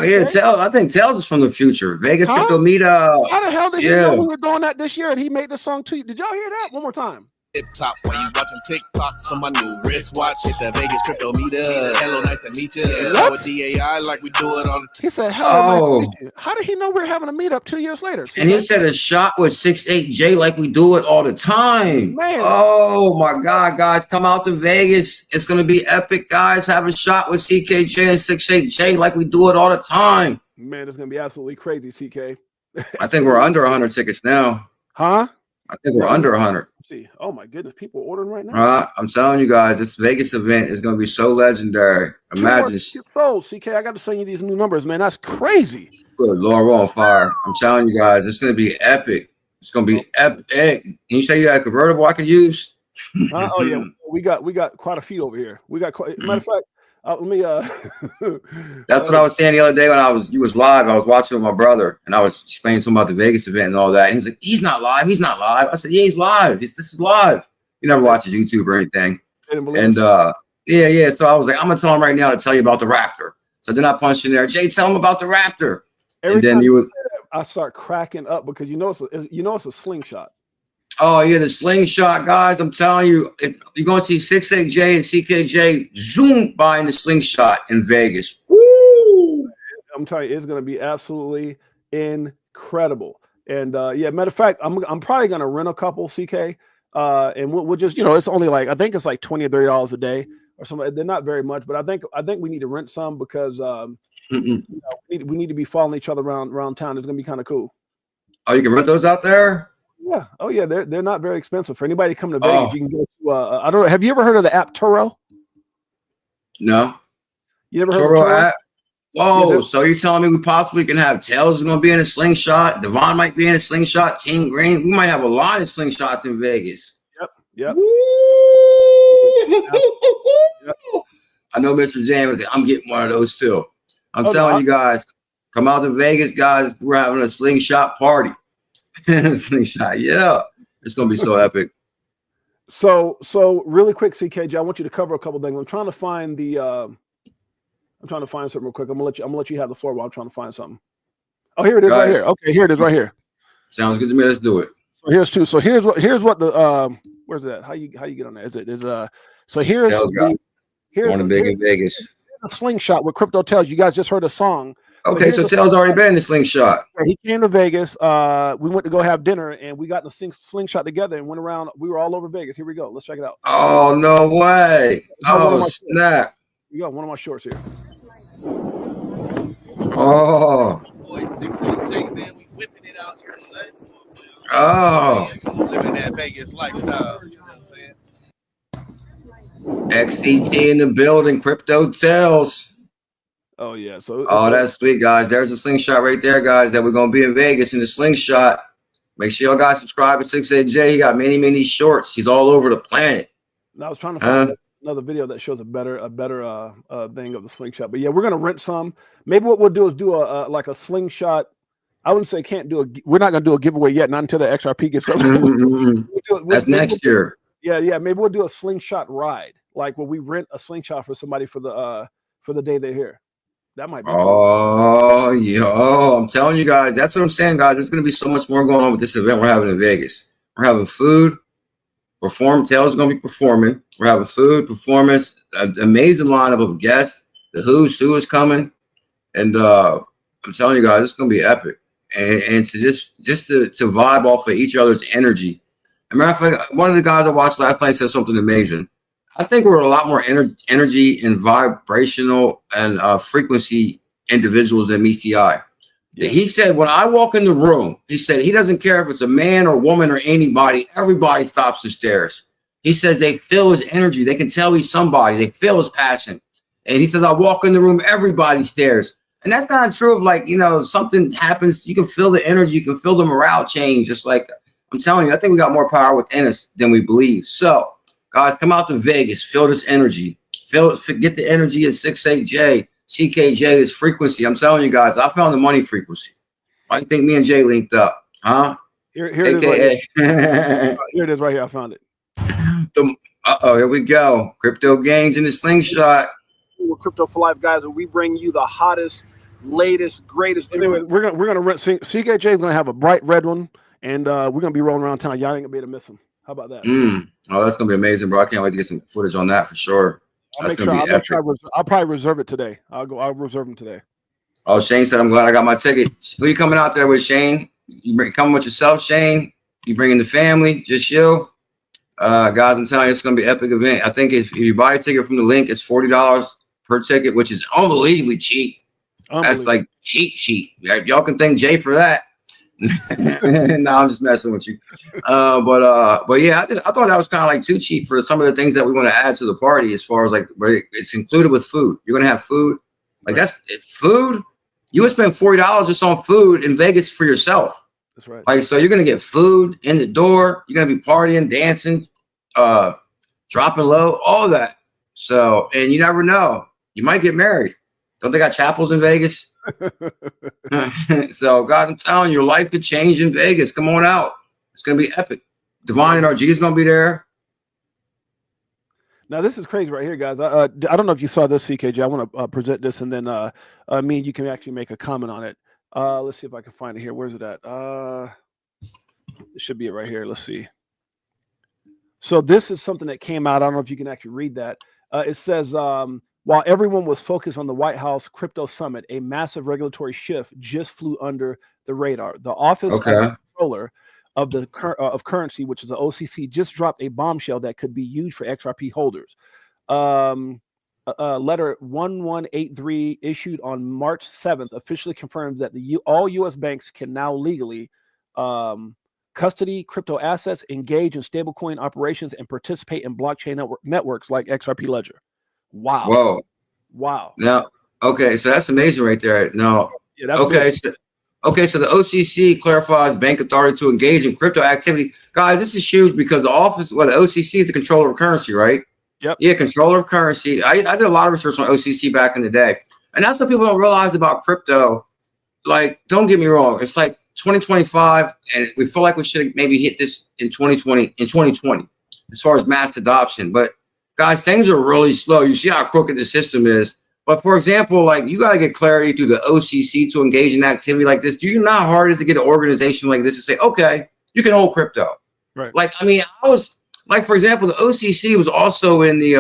yeah, I think Tales is from the future. Vegas crypto meter. How the hell did he know we were doing that this year? And he made the song too. Did y'all hear that? One more time. Tip top while you watching TikTok, so my new wristwatch hit the Vegas crypto meter. Hello, nice to meet you. So with DAI, like we do it on the. He said, "Hello, nice to meet you." How did he know we were having a meetup 2 years later? See, and he said a shot with 6-8Jay like we do it all the time. Man. Oh my God, guys, come out to Vegas. It's gonna be epic, guys. Have a shot with CKJ and 6-8Jay like we do it all the time. Man, it's gonna be absolutely crazy, CK. I think we're under 100 tickets now. Huh? I think we're under 100. See, oh my goodness, people ordering right now. I'm telling you guys, this Vegas event is going to be so legendary. Imagine this. So, CK, I got to send you these new numbers, man. That's crazy. Good Lord, we're on fire. I'm telling you guys, it's going to be epic. It's going to be epic. Can you say you got a convertible I can use? Oh yeah, we got quite a few over here. We got quite. Matter of fact, let me. That's what I was saying the other day when you was live. I was watching with my brother, and I was explaining to him about the Vegas event and all that. And he's like, "He's not live. He's not live." I said, "Yeah, he's live. This is live." He never watches YouTube or anything. And yeah. So I was like, "I'm gonna tell him right now to tell you about the Raptor." So then I punched in there, "Jay, tell him about the Raptor." And then I start cracking up because you know it's a slingshot. Oh yeah, the slingshot, guys. I'm telling you, you're going to see 6-8Jay and CKJ zoom buying the slingshot in Vegas. Woo! I'm telling you, it's going to be absolutely incredible. And yeah, matter of fact, I'm probably going to rent a couple, CK, and we'll just, you know, it's only like, I think it's like $20 or $30 a day or something. They're not very much, but I think we need to rent some because you know, we need to be following each other around town. It's going to be kind of cool. Oh, you can rent those out there? Yeah. Oh, yeah. They're not very expensive. For anybody coming to Vegas, you can go to, I don't know. Have you ever heard of the app Turo? No. You never heard of Turo? App? Whoa. Yeah, so you're telling me we possibly can have Tails is going to be in a slingshot. Devon might be in a slingshot. Team Green. We might have a line of slingshots in Vegas. Yep. I know Mr. James. I'm getting one of those too. I'm telling you guys, come out to Vegas, guys. We're having a slingshot party. Slingshot, yeah, it's gonna be so epic. So really quick, CKJ, I want you to cover a couple things. I'm trying to find something real quick. I'm gonna let you have the floor while I'm trying to find something. Oh, here it is, right here. Okay, here it is, right here. Sounds good to me. Let's do it. So here's two. So here's what the where's that? How you get on that? So here's going to big in Vegas. A slingshot with Crypto Tales. You guys just heard a song. Okay, so Tails already been in the slingshot. He came to Vegas. We went to go have dinner, and we got in the slingshot together and went around. We were all over Vegas. Here we go. Let's check it out. Oh, no way. Oh, snap. You got one of my shorts here. Oh. Boy, 6-8Jay, man, we whipping it out here, son. Oh. Living that Vegas lifestyle. You know what I'm saying? XCT in the building. Crypto Tales. Oh yeah, so that's sweet, guys. There's a slingshot right there, guys. That we're gonna be in Vegas in the slingshot. Make sure y'all guys subscribe to 6-8Jay. He got many shorts. He's all over the planet. And I was trying to find another video that shows a better thing of the slingshot. But yeah, we're gonna rent some. Maybe what we'll do is do like a slingshot. I wouldn't say we're not gonna do a giveaway yet, not until the XRP gets up. That's next year. Yeah. Maybe we'll do a slingshot ride, like where we rent a slingshot for somebody for the day they're here. That might be. Oh, yo, I'm telling you guys, that's what I'm saying, guys. There's going to be so much more going on with this event we're having in Vegas. We're having food, Tails is going to be performing. We're having food, performance, an amazing lineup of guests. The who's who is coming, and I'm telling you guys, it's gonna be epic. And to just to vibe off of each other's energy. As a matter of fact, one of the guys I watched last night said something amazing. I think we're a lot more energy and vibrational and frequency individuals than meets the eye. Yeah. He said, when I walk in the room, he said he doesn't care if it's a man or woman or anybody. Everybody stops and stares. He says they feel his energy. They can tell he's somebody. They feel his passion. And he says, I walk in the room, everybody stares. And that's not true of like, something happens. You can feel the energy. You can feel the morale change. It's like, I'm telling you, I think we got more power within us than we believe. So, guys, come out to Vegas. Feel this energy. Get the energy of 6-8-Jay, CKJ, this frequency. I'm telling you guys, I found the money frequency. I think me and Jay linked up. Huh? Here it is right here. Here it is right here. I found it. Here we go. Crypto gains in the slingshot. We're Crypto4Life guys, and we bring you the hottest, latest, greatest. Anyway, we're gonna rent. CKJ is gonna have a bright red one, and we're gonna be rolling around town. Y'all ain't gonna be able to miss him. How about that? Oh, that's gonna be amazing, bro. I can't wait to get some footage on that for sure. I'll probably reserve it today. I'll reserve them today. Oh, Shane said, I'm glad I got my ticket. Who you coming out there with, Shane? You coming with yourself, Shane? You bringing the family? Just you? Guys, I'm telling you, it's gonna be an epic event. I think if you buy a ticket from the link, it's $40 per ticket, which is unbelievably cheap. That's like cheap. Y'all can thank Jay for that. No, I'm just messing with you. But yeah, I thought that was kind of like too cheap for some of the things that we want to add to the party. As far as like, it's included with food. You're gonna have food. Like that's food. You would spend $40 just on food in Vegas for yourself. That's right. Like, so you're gonna get food in the door. You're gonna be partying, dancing, dropping low, all that. So, and you never know. You might get married. Don't they got chapels in Vegas? So, guys, I'm telling you, your life could change in Vegas. Come on out. It's going to be epic. Divine NRG is going to be there. Now, this is crazy right here, guys. I don't know if you saw this, CKJ. I want to present this, and then me and you can actually make a comment on it. Let's see if I can find it here. Where's it at? It should be it right here. Let's see. So this is something that came out. I don't know if you can actually read that. It says, while everyone was focused on the White House crypto summit, a massive regulatory shift just flew under the radar. The Office of the Controller of Currency, which is the OCC, just dropped a bombshell that could be used for XRP holders. Letter 1183 issued on March 7th officially confirms that all U.S. banks can now legally custody crypto assets, engage in stablecoin operations, and participate in blockchain networks like XRP Ledger. Wow. Whoa. Wow. Now, okay, so that's amazing right there. No. Yeah, that's okay. So the OCC clarifies bank authority to engage in crypto activity. Guys, this is huge because the OCC is the controller of currency, right? Yep. Yeah, controller of currency. I did a lot of research on OCC back in the day. And that's what people don't realize about crypto. Like, don't get me wrong. It's like 2025, and we feel like we should maybe hit this in 2020, as far as mass adoption. But guys, things are really slow. You see how crooked the system is. But for example, like you got to get clarity through the OCC to engage in activity like this. Do you know how hard it is to get an organization like this to say, okay, you can hold crypto? Right. Like, I mean, I was like, for example, the OCC was also in the,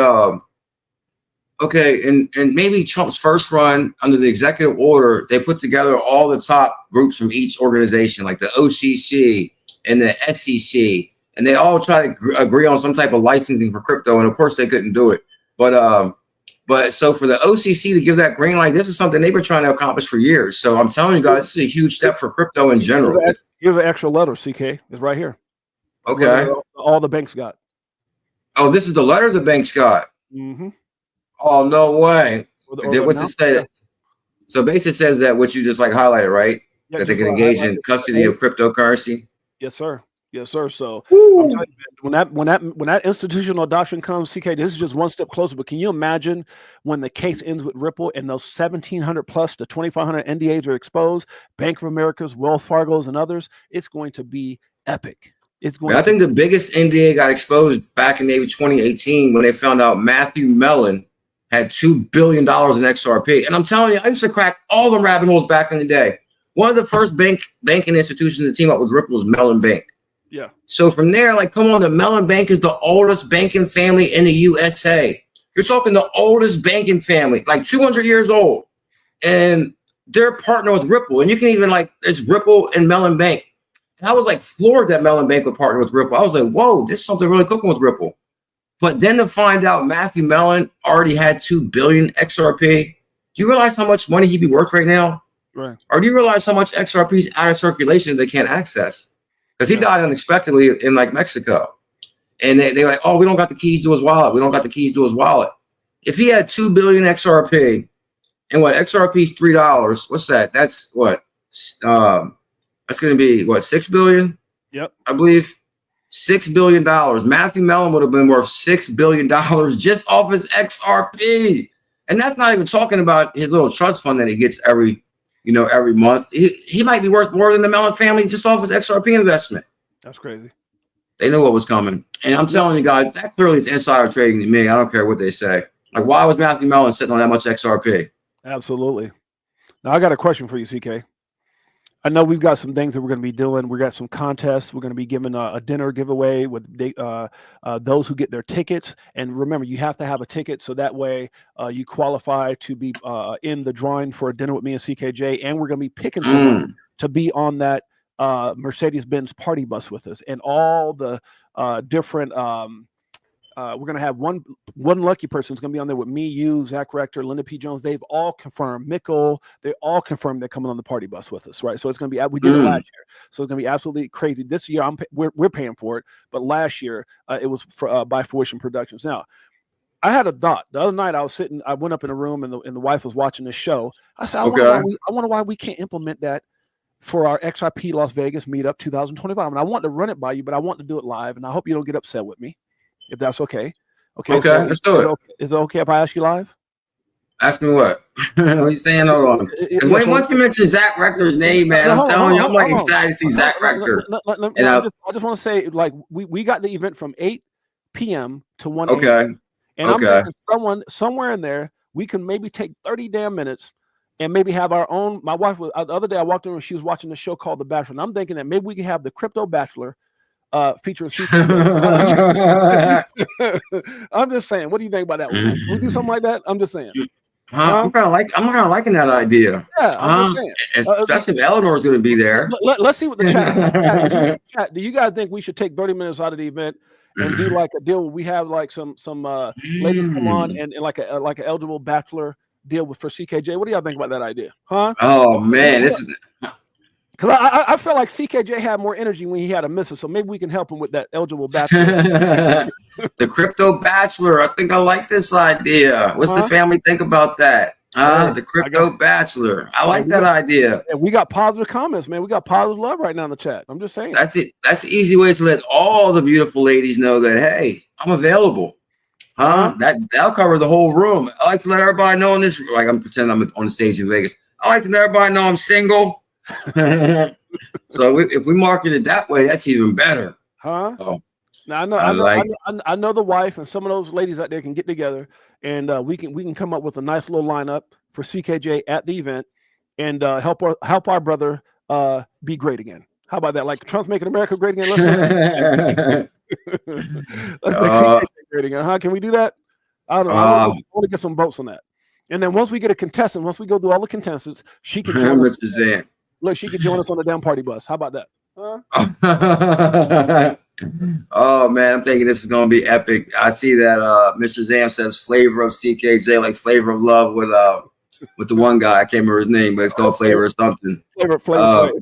and maybe Trump's first run under the executive order, they put together all the top groups from each organization, like the OCC and the SEC. And they all try to agree on some type of licensing for crypto, and of course they couldn't do it. But so for the OCC to give that green light, this is something they've been trying to accomplish for years. So I'm telling you guys, this is a huge step for crypto in general. Here's an extra letter, CK. It's right here. Okay. All the banks got. Oh, this is the letter the banks got. Mm-hmm. Oh, no way. What's it say? Yeah. So basically it says that what you just like highlighted, right? Yeah, that they can engage in custody of cryptocurrency. Yes, sir. Yes, sir. So I'm telling you, man, when that institutional adoption comes, CK, this is just one step closer. But can you imagine when the case ends with Ripple and those 1,700 plus to 2,500 NDAs are exposed, Bank of America's, Wells Fargo's, and others? It's going to be epic. It's going. I think the biggest NDA got exposed back in maybe 2018 when they found out Matthew Mellon had $2 billion in XRP. And I'm telling you, I used to crack all the rabbit holes back in the day. One of the first banking institutions to team up with Ripple was Mellon Bank. Yeah. So from there, like, come on, the Mellon Bank is the oldest banking family in the USA. You're talking the oldest banking family, like 200 years old, and they're partnered with Ripple. And you can even like, it's Ripple and Mellon Bank. And I was like floored that Mellon Bank would partner with Ripple. I was like, whoa, this is something really cooking with Ripple. But then to find out Matthew Mellon already had 2 billion XRP, do you realize how much money he'd be worth right now? Right. Or do you realize how much XRP is out of circulation they can't access? Because he died unexpectedly in like Mexico. And they're like, oh, we don't got the keys to his wallet. We don't got the keys to his wallet. If he had 2 billion XRP, and what, XRP is $3, what's that? That's what? That's going to be, what, 6 billion? Yep. I believe. $6 billion. Matthew Mellon would have been worth $6 billion just off his XRP. And that's not even talking about his little trust fund that he gets every month. He might be worth more than the Mellon family just off his XRP investment. That's crazy. They knew what was coming. And I'm telling you guys, that clearly is insider trading to me. I don't care what they say. Like, why was Matthew Mellon sitting on that much XRP? Absolutely. Now, I got a question for you, CK. I know we've got some things that we're going to be doing. We got some contests. We're going to be giving a dinner giveaway with those who get their tickets. And remember, you have to have a ticket, so that way you qualify to be in the drawing for a dinner with me and CKJ. And we're going to be picking someone to be on that Mercedes-Benz party bus with us, and all the different. We're going to have one lucky person is going to be on there with me, you, Zach Rector, Linda P. Jones. They've all confirmed. Mickle, they all confirmed they're coming on the party bus with us, right? So it's going to be, we did it last year. So it's going to be absolutely crazy. This year, we're paying for it. But last year, it was for, by Fruition Productions. Now, I had a thought. The other night, I went up in a room, and the wife was watching this show. I said, I wonder why we can't implement that for our XRP Las Vegas meetup 2025. And I want to run it by you, but I want to do it live. And I hope you don't get upset with me, if that's okay. Okay, so let's do it. Is it okay if I ask you live? Ask me what? What are you saying? Hold on. Once you mention Zach Rector's name, man, I'm telling you, I'm like excited to see Zach Rector. I just want to say, like, we got the event from 8 p.m. to 1 a.m. Okay. And I'm thinking somewhere in there, we can maybe take 30 damn minutes and maybe have our own. My wife was, the other day I walked in and she was watching a show called The Bachelor. And I'm thinking that maybe we can have the Crypto Bachelor featuring CKJ. I'm just saying, what do you think about that one? Can we do something like that? I'm just saying. I'm kind of liking that idea. Yeah, I'm just saying. Especially if Eleanor's going to be there. Let's see what the chat. Do you guys think we should take 30 minutes out of the event and do like a deal where we have like some ladies come on and like an eligible bachelor deal for CKJ? What do y'all think about that idea? Huh? Oh man, this is. Because I felt like CKJ had more energy when he had a missus, so maybe we can help him with that eligible bachelor. The Crypto Bachelor. I think I like this idea. What's the family think about that? The Crypto Bachelor. I like that idea. And we got positive comments, man. We got positive love right now in the chat. I'm just saying. That's it. That's the easy way to let all the beautiful ladies know that, hey, I'm available. That'll cover the whole room. I like to let everybody know in this, like I'm pretending I'm on the stage in Vegas. I like to let everybody know I'm single. So if we market it that way, that's even better. Now I know the wife and some of those ladies out there can get together, and we can come up with a nice little lineup for CKJ at the event, and help our brother be great again. How about that? Like Trump's making America great again. Let's make CKJ great again. Huh? Can we do that? I don't know. I want to get some votes on that. And then once we get a contestant, once we go through all the contestants, she can join us. Look, she could join us on the damn party bus. How about that? Oh man, I'm thinking this is gonna be epic. I see that Mr. Zam says flavor of CKJ, like flavor of love with the one guy. I can't remember his name, but it's called flavor or something. Flavor.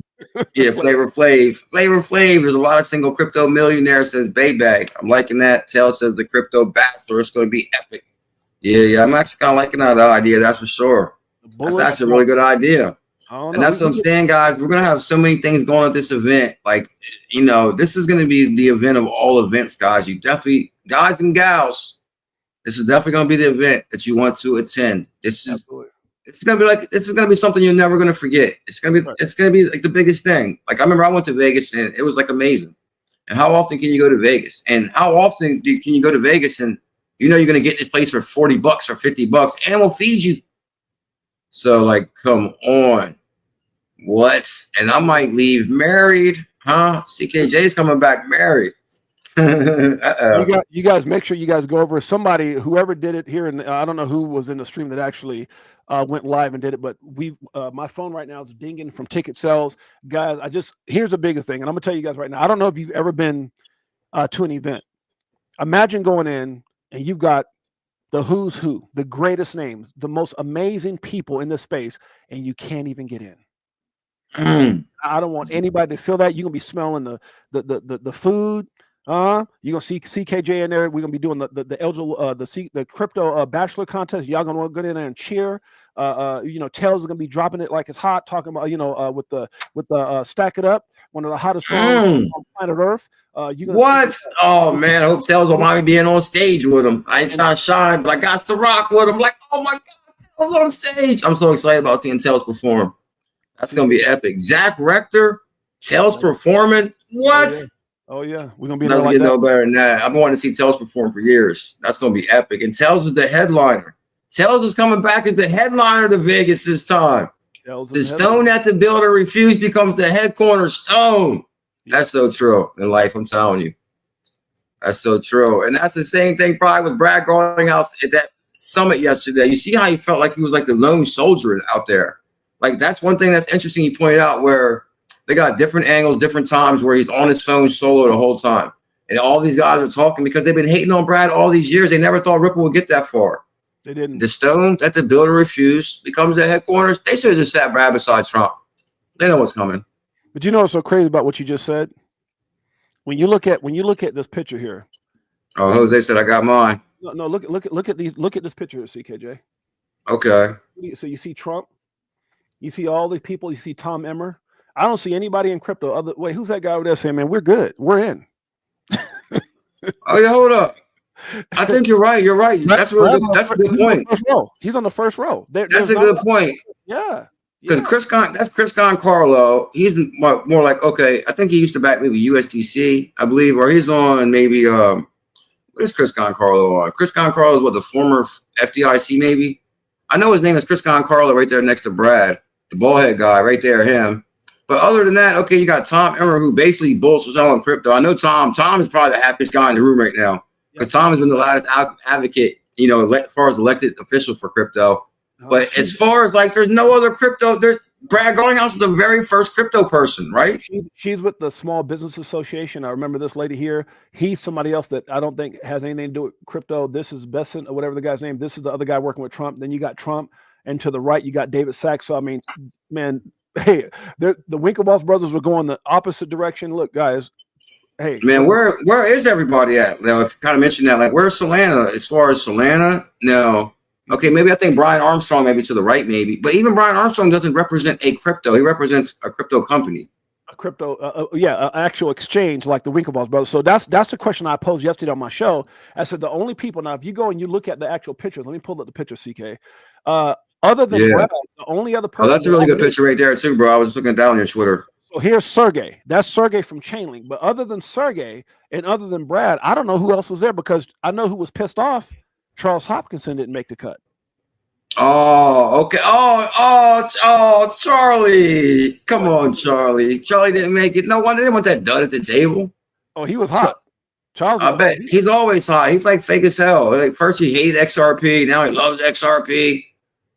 Yeah, Flavor Flav. There's a lot of single crypto millionaires, says Baybag. I'm liking that. Tail says the Crypto Bachelor. It's gonna be epic. Yeah, I'm actually kind of liking that idea. That's for sure. That's actually a really good idea. And that's what I'm saying, guys. We're going to have so many things going on at this event. Like, this is going to be the event of all events, guys. You definitely, guys and gals, this is definitely going to be the event that you want to attend. It's going to be something you're never going to forget. It's going to be like the biggest thing. Like, I remember I went to Vegas and it was like amazing. And how often can you go to Vegas? And how often can you go to Vegas and you're going to get this place for $40 or $50 and we'll feed you? So, like, come on. What? And I might leave married, huh? CKJ's coming back married. Uh-oh. You guys make sure you guys go over somebody, whoever did it here, and I don't know who was in the stream that actually went live and did it, but my phone right now is dinging from ticket sales. Guys, here's the biggest thing, and I'm gonna tell you guys right now. I don't know if you've ever been to an event. Imagine going in and you've got the who's who, the greatest names, the most amazing people in this space, and you can't even get in. I don't want anybody to feel that. You're gonna be smelling the food. You're gonna see CKJ in there. We're gonna be doing the crypto bachelor contest. Y'all gonna go in there and cheer. Tails is gonna be dropping it like it's hot, talking about with the Stack It Up, one of the hottest songs on planet Earth. What? Oh man, I hope Tails will mind me being on stage with him. I ain't trying to shine, but I got to rock with him. Like, oh my god, Tails on stage! I'm so excited about seeing Tails perform. That's gonna be epic. Zach Rector, Tails performing. What? Oh yeah, we're gonna be. Doesn't get no better than that. I've been wanting to see Tails perform for years. That's gonna be epic. And Tails is the headliner. Tails is coming back as the headliner to Vegas this time. The stone that the builder refused becomes the head cornerstone. That's so true in life. I'm telling you, that's so true. And that's the same thing probably with Brad Garlinghouse at that summit yesterday. You see how he felt like he was like the lone soldier out there. Like that's one thing that's interesting. You pointed out where they got different angles, different times where he's on his phone solo the whole time. And all these guys are talking because they've been hating on Brad all these years. They never thought Ripple would get that far. They didn't. The stone that the builder refused becomes the headquarters. They should have just sat Brad beside Trump. They know what's coming. But you know what's so crazy about what you just said? When you look at this picture here. Oh, Jose said I got mine. No, look at this picture here, CKJ. Okay. So you see Trump, you see all these people, you see Tom Emmer. I don't see anybody in crypto. Wait, who's that guy over there saying, man, we're good. We're in. Oh, yeah, hold up. I think you're right. You're right. That's a good point. He's on the first row. That's a good point. Yeah. Because Chris Carlo, he's more like, okay, I think he used to back maybe USDC, I believe, or he's on maybe, what is Chris Carlo on? Chris Carlo is what, the former FDIC maybe? I know his name is Chris Carlo right there next to Brad, the ballhead guy right there, him. But other than that, okay, you got Tom Emmer, who basically bulls on crypto. I know Tom is probably the happiest guy in the room right now because Tom has been the loudest advocate, as far as elected official for crypto. But as far as like, there's no other crypto. There's Brad Garlinghouse is the very first crypto person, right? She's with the Small Business Association. I remember this lady here. He's somebody else that I don't think has anything to do with crypto. This is Besson or whatever the guy's name. This is the other guy working with Trump. Then you got Trump, and to the right you got David Sachs. So I mean, man, hey, the Winklevoss brothers were going the opposite direction. Look, guys. Hey, man, where is everybody at? Now, if you kind of mentioned that, like, where's Solana? As far as Solana, no. Okay, maybe I think Brian Armstrong maybe to the right, maybe. But even Brian Armstrong doesn't represent a crypto. He represents a crypto company. A crypto, actual exchange like the Winklevoss brothers. So that's the question I posed yesterday on my show. I said the only people, now if you go and you look at the actual pictures, let me pull up the picture, CK. Other than Brad, the only other person. Oh, that's a really good picture right there too, bro. I was looking down on your Twitter. So here's Sergey. That's Sergey from Chainlink. But other than Sergey and other than Brad, I don't know who else was there because I know who was pissed off. Charles Hopkinson didn't make the cut. Oh, okay. Oh, Charlie. Come on, Charlie. Charlie didn't make it. No wonder they didn't want that dud at the table. Oh, he was hot. Charles, I bet he's always hot. He's like fake as hell. Like first he hated XRP, now he loves XRP.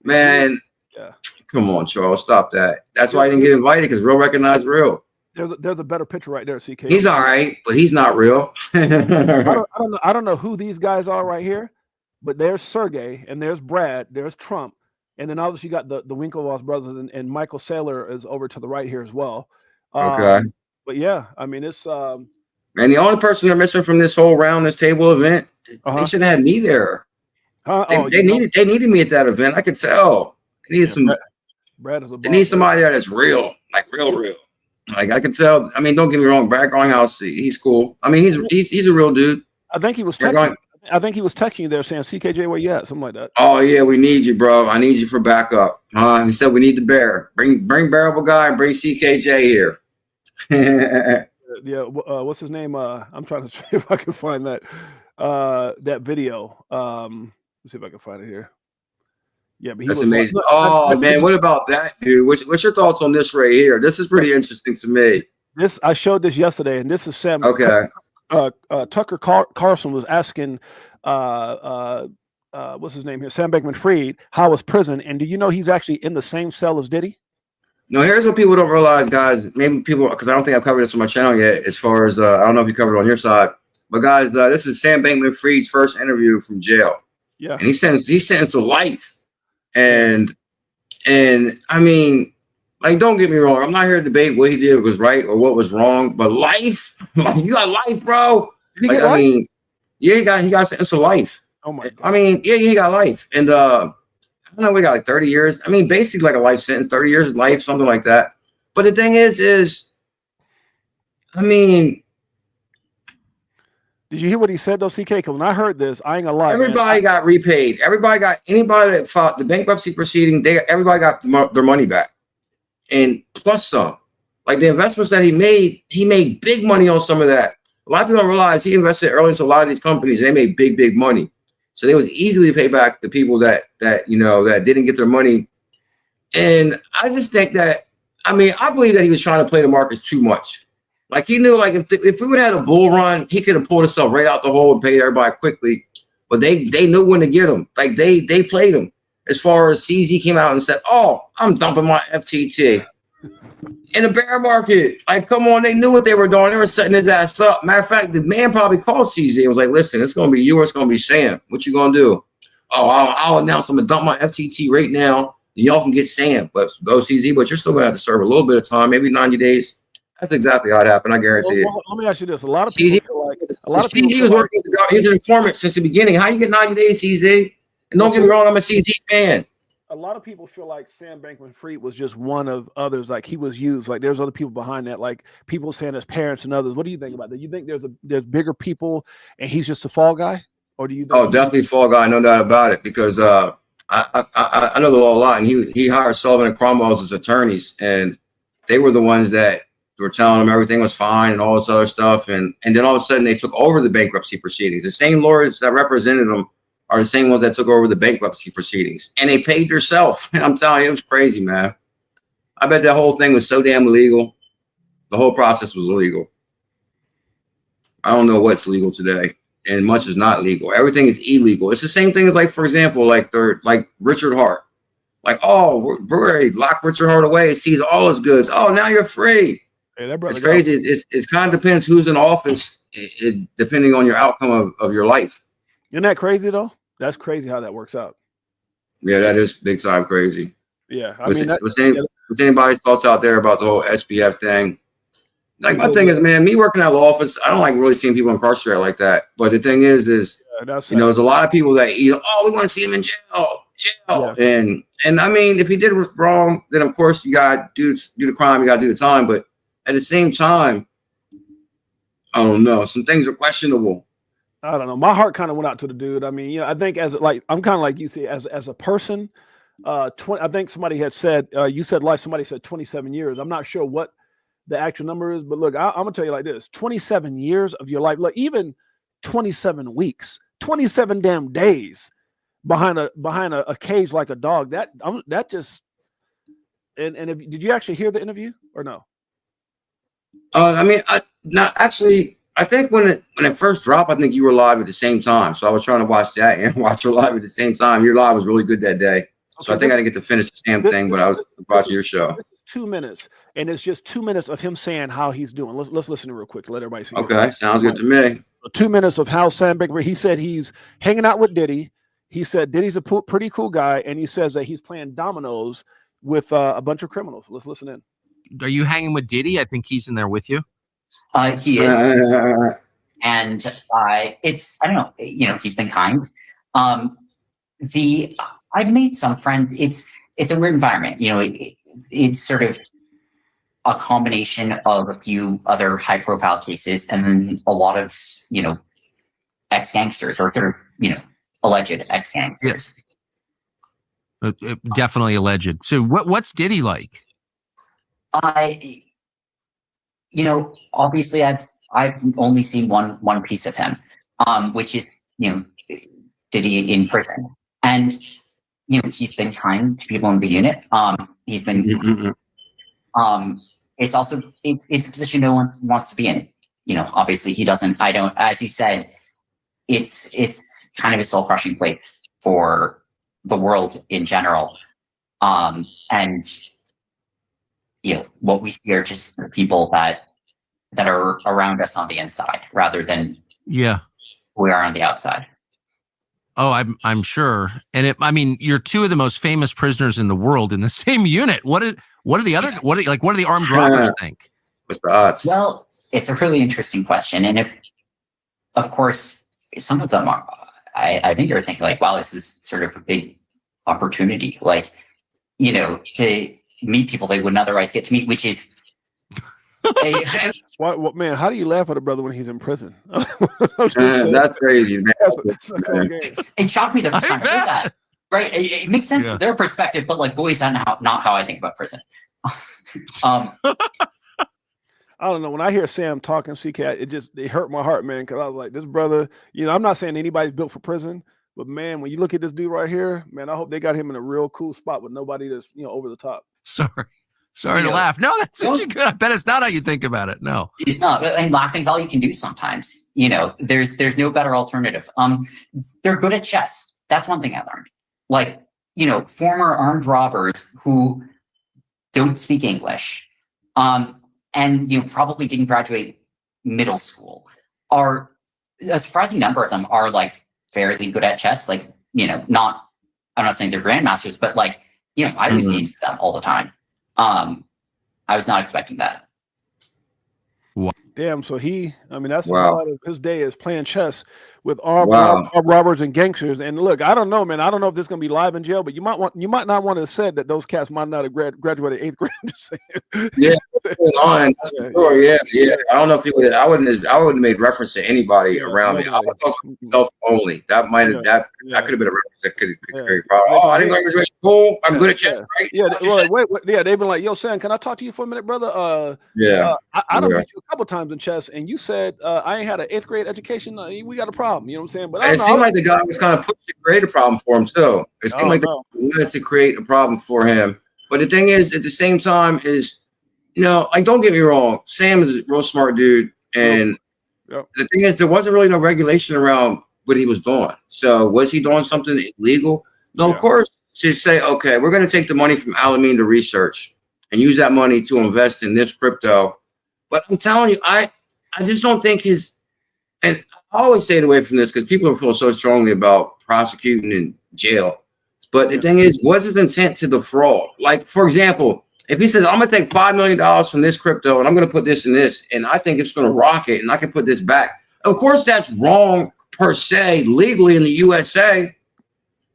Man, yeah. Come on, Charles, stop that. That's why he didn't get invited because real recognized real. There's a better picture right there, CK. He's all right, but he's not real. I don't know who these guys are right here. But there's Sergey, and there's Brad, there's Trump, and then obviously you got the Winklevoss brothers, and Michael Saylor is over to the right here as well. Okay. But yeah, I mean, it's and the only person they're missing from this whole round, this table event, they should have had me there. They needed me at that event. I could tell. They needed Brad is a boss. They need somebody there that's real, like real. Like I could tell. I mean, don't get me wrong, Brad Garlinghouse, he's cool. I mean, he's a real dude. I think he was texting you there saying, CKJ, where you at? Something like that. Oh, yeah, we need you, bro. I need you for backup. He said we need the bear. Bring Bearable Guy and bring CKJ here. Yeah, what's his name? I'm trying to see if I can find that video. Let's see if I can find it here. Yeah, but that's amazing. Man, what about that, dude? What's your thoughts on this right here? This is pretty interesting to me. I showed this yesterday, and this is Sam. Okay. Tucker Carlson was asking, what's his name here, Sam Bankman-Fried, how was prison, and do you know he's actually in the same cell as Diddy? No, here's what people don't realize, guys. Maybe people, because I don't think I've covered this on my channel yet. As far as I don't know if you covered it on your side, but guys, this is Sam Bankman-Fried's first interview from jail. Yeah, and he's sentenced to life, and I mean, like, don't get me wrong, I'm not here to debate what he did was right or what was wrong, but life, like, you got life, bro. Like, I mean, yeah, he got sentenced to life. Oh my God. I mean, yeah, he got life, and I don't know, we got like 30 years. I mean, basically like a life sentence, 30 years of life, something like that. But the thing is, I mean, did you hear what he said though, CK? Because when I heard this, I ain't gonna lie. Everybody got repaid. Anybody that filed the bankruptcy proceeding, everybody got their money back, and plus some. Like the investments that he made big money on some of that. A lot of people don't realize he invested early into a lot of these companies, and they made big money. So they was easily pay back the people that didn't get their money. And I just think that, I mean, I believe that he was trying to play the markets too much. Like he knew, like if we would have had a bull run, he could have pulled himself right out the hole and paid everybody quickly. But they knew when to get him. Like they played him. As far as CZ came out and said, "Oh, I'm dumping my FTT." In the bear market, like, come on, they knew what they were doing. They were setting his ass up. Matter of fact, the man probably called CZ and was like, "Listen, it's gonna be you or it's gonna be Sam. What you gonna do?" "Oh, I'll announce I'm gonna dump my FTT right now. Y'all can get Sam, but go CZ. But you're still gonna have to serve a little bit of time, maybe 90 days." That's exactly how it happened. I guarantee it. Let me ask you this: a lot of people feel like CZ was working. He's an informant since the beginning. How you get 90 days, CZ? And don't get me wrong, I'm a CZ fan. A lot of people feel like Sam Bankman-Fried was just one of others. Like he was used. Like there's other people behind that. Like people saying his parents and others. What do you think about that? You think there's bigger people, and he's just a fall guy, or do you? Think definitely fall guy, no doubt about it. Because I know the law a lot, and he hired Sullivan and Cromwell as his attorneys, and they were the ones that were telling him everything was fine and all this other stuff, and then all of a sudden they took over the bankruptcy proceedings. The same lawyers that represented them are the same ones that took over the bankruptcy proceedings, and they paid themselves. And I'm telling you, it was crazy, man. I bet that whole thing was so damn illegal. The whole process was illegal. I don't know what's legal today, and much is not legal. Everything is illegal. It's the same thing as, like, for example, like Richard Hart. Like, oh, we're ready to lock Richard Hart away. It sees all his goods. Oh, now you're free. Hey, it's crazy. It kind of depends who's in office, depending on your outcome of your life. Isn't that crazy though? That's crazy how that works out. Yeah, that is big time crazy. Yeah, was anybody's thoughts out there about the whole SBF thing? Like, my thing is, man, me working at law office, I don't like really seeing people incarcerated like that. But the thing is you know, there's a lot of people that we want to see him in jail. Yeah. And I mean, if he did wrong, then of course you got to do the crime, you got to do the time. But at the same time, I don't know, some things are questionable. I don't know. My heart kind of went out to the dude. I mean, I think I'm kind of like you see as a person. I think somebody had said somebody said 27 years. I'm not sure what the actual number is, but look, I'm gonna tell you like this: 27 years of your life, look, even 27 weeks, 27 damn days behind a cage like a dog. That just and did you actually hear the interview or no? I mean, I think when it first dropped, I think you were live at the same time. So I was trying to watch that and watch your live at the same time. Your live was really good that day. So I think I didn't get to finish the damn thing, but I was watching your show. 2 minutes, and it's just 2 minutes of him saying how he's doing. Let's listen to it real quick. Let everybody see. Okay, sounds good to me. 2 minutes of how Sam Bankman. He said he's hanging out with Diddy. He said Diddy's a pretty cool guy, and he says that he's playing dominoes with a bunch of criminals. Let's listen in. Are you hanging with Diddy? I think he's in there with you. He is, and it's, I don't know, he's been kind. I've made some friends. It's a weird environment. It's sort of a combination of a few other high profile cases and then a lot of ex-gangsters or sort of alleged ex-gangsters. Yes. Definitely alleged. So what's Diddy like? Obviously I've only seen one piece of him, which is, Diddy in prison. And, he's been kind to people in the unit. He's been, it's a position no one wants to be in. obviously he doesn't. I don't. As you said, it's kind of a soul crushing place for the world in general. And what we see are just the people that are around us on the inside rather than we are on the outside. Oh, I'm sure. And you're two of the most famous prisoners in the world in the same unit. What do the armed robbers think? What's the odds? Well, it's a really interesting question. And of course, some of them are, I think are thinking like, wow, this is sort of a big opportunity, like, to meet people they wouldn't otherwise get to meet, which is what man, how do you laugh at a brother when he's in prison? That's crazy, man. It shocked me the first time I heard that. Right? It makes sense from their perspective, but like, boy, is that not how I think about prison. I don't know. When I hear Sam talking CK, it hurt my heart, man, because I was like, this brother, I'm not saying anybody's built for prison, but man, when you look at this dude right here, man, I hope they got him in a real cool spot with nobody that's over the top. Sorry to laugh. No, that's such a good. I bet it's not how you think about it. No, it's not. And laughing's all you can do sometimes. There's no better alternative. They're good at chess. That's one thing I learned. Like, former armed robbers who don't speak English, and probably didn't graduate middle school, are a surprising number of them are like fairly good at chess. Like, I'm not saying they're grandmasters, but like, I lose games to them all the time. I was not expecting that. Damn, so that's a wow. lot of his day is playing chess with armed robbers and gangsters. And look, I don't know, man. I don't know if this is gonna be live in jail, but you might not want to have said that those cats might not have graduated 8th grade. Just saying. Yeah, sure, yeah. I don't know if people. I wouldn't have made reference to anybody around me. I would talk to myself only. That might have that could have been a reference that could carry problem. Oh, I didn't graduate school. I'm good at chess, right? Yeah, wait, they've been like, yo, Sam, can I talk to you for a minute, brother? I done beat you a couple times in chess, and you said I ain't had an 8th grade education. We got a problem. You know what I'm saying? But it seemed like the guy was kind of pushing to create a problem for him too. It seemed like they wanted to create a problem for him. But the thing is, at the same time, is like, don't get me wrong, Sam is a real smart dude, and the thing is, there wasn't really no regulation around what he was doing. So was he doing something illegal? No, of course. To say, okay, we're going to take the money from Alameda Research and use that money to invest in this crypto. But I'm telling you, I just don't think and I always stayed away from this because people feel so strongly about prosecuting in jail. But the thing is, what's his intent to defraud? Like, for example, if he says, I'm going to take $5 million from this crypto and I'm going to put this in this, and I think it's going to rocket and I can put this back. Of course, that's wrong per se, legally in the USA.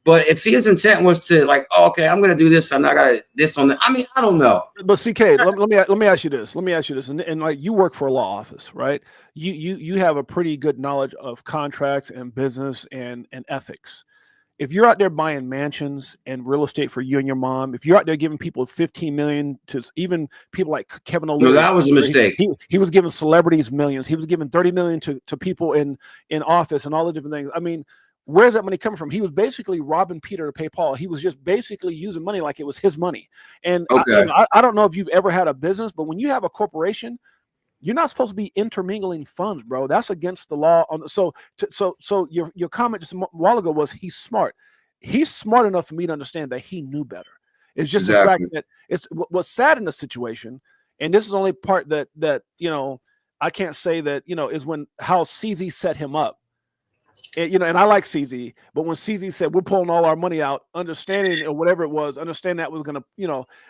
But if his intent was to like, oh, okay, I'm going to do this, I'm not going to this on that. I don't know. But CK, let me ask you this. And like, you work for a law office, right? You have a pretty good knowledge of contracts and business and ethics. If you're out there buying mansions and real estate for you and your mom, if you're out there giving people 15 million to even people like Kevin O'Leary, no, that was a mistake. He was giving celebrities millions. He was giving 30 million to people in office and all the different things. Where's that money coming from? He was basically robbing Peter to pay Paul. He was just basically using money like it was his money. And I don't know if you've ever had a business, but when you have a corporation, you're not supposed to be intermingling funds, bro. That's against the law. So your comment just a while ago was he's smart. He's smart enough for me to understand that he knew better. It's just the fact that it's what's sad in the situation, and this is the only part that I can't say that is when how CZ set him up. And I like CZ, but when CZ said we're pulling all our money out, understanding or whatever it was, understand that was gonna,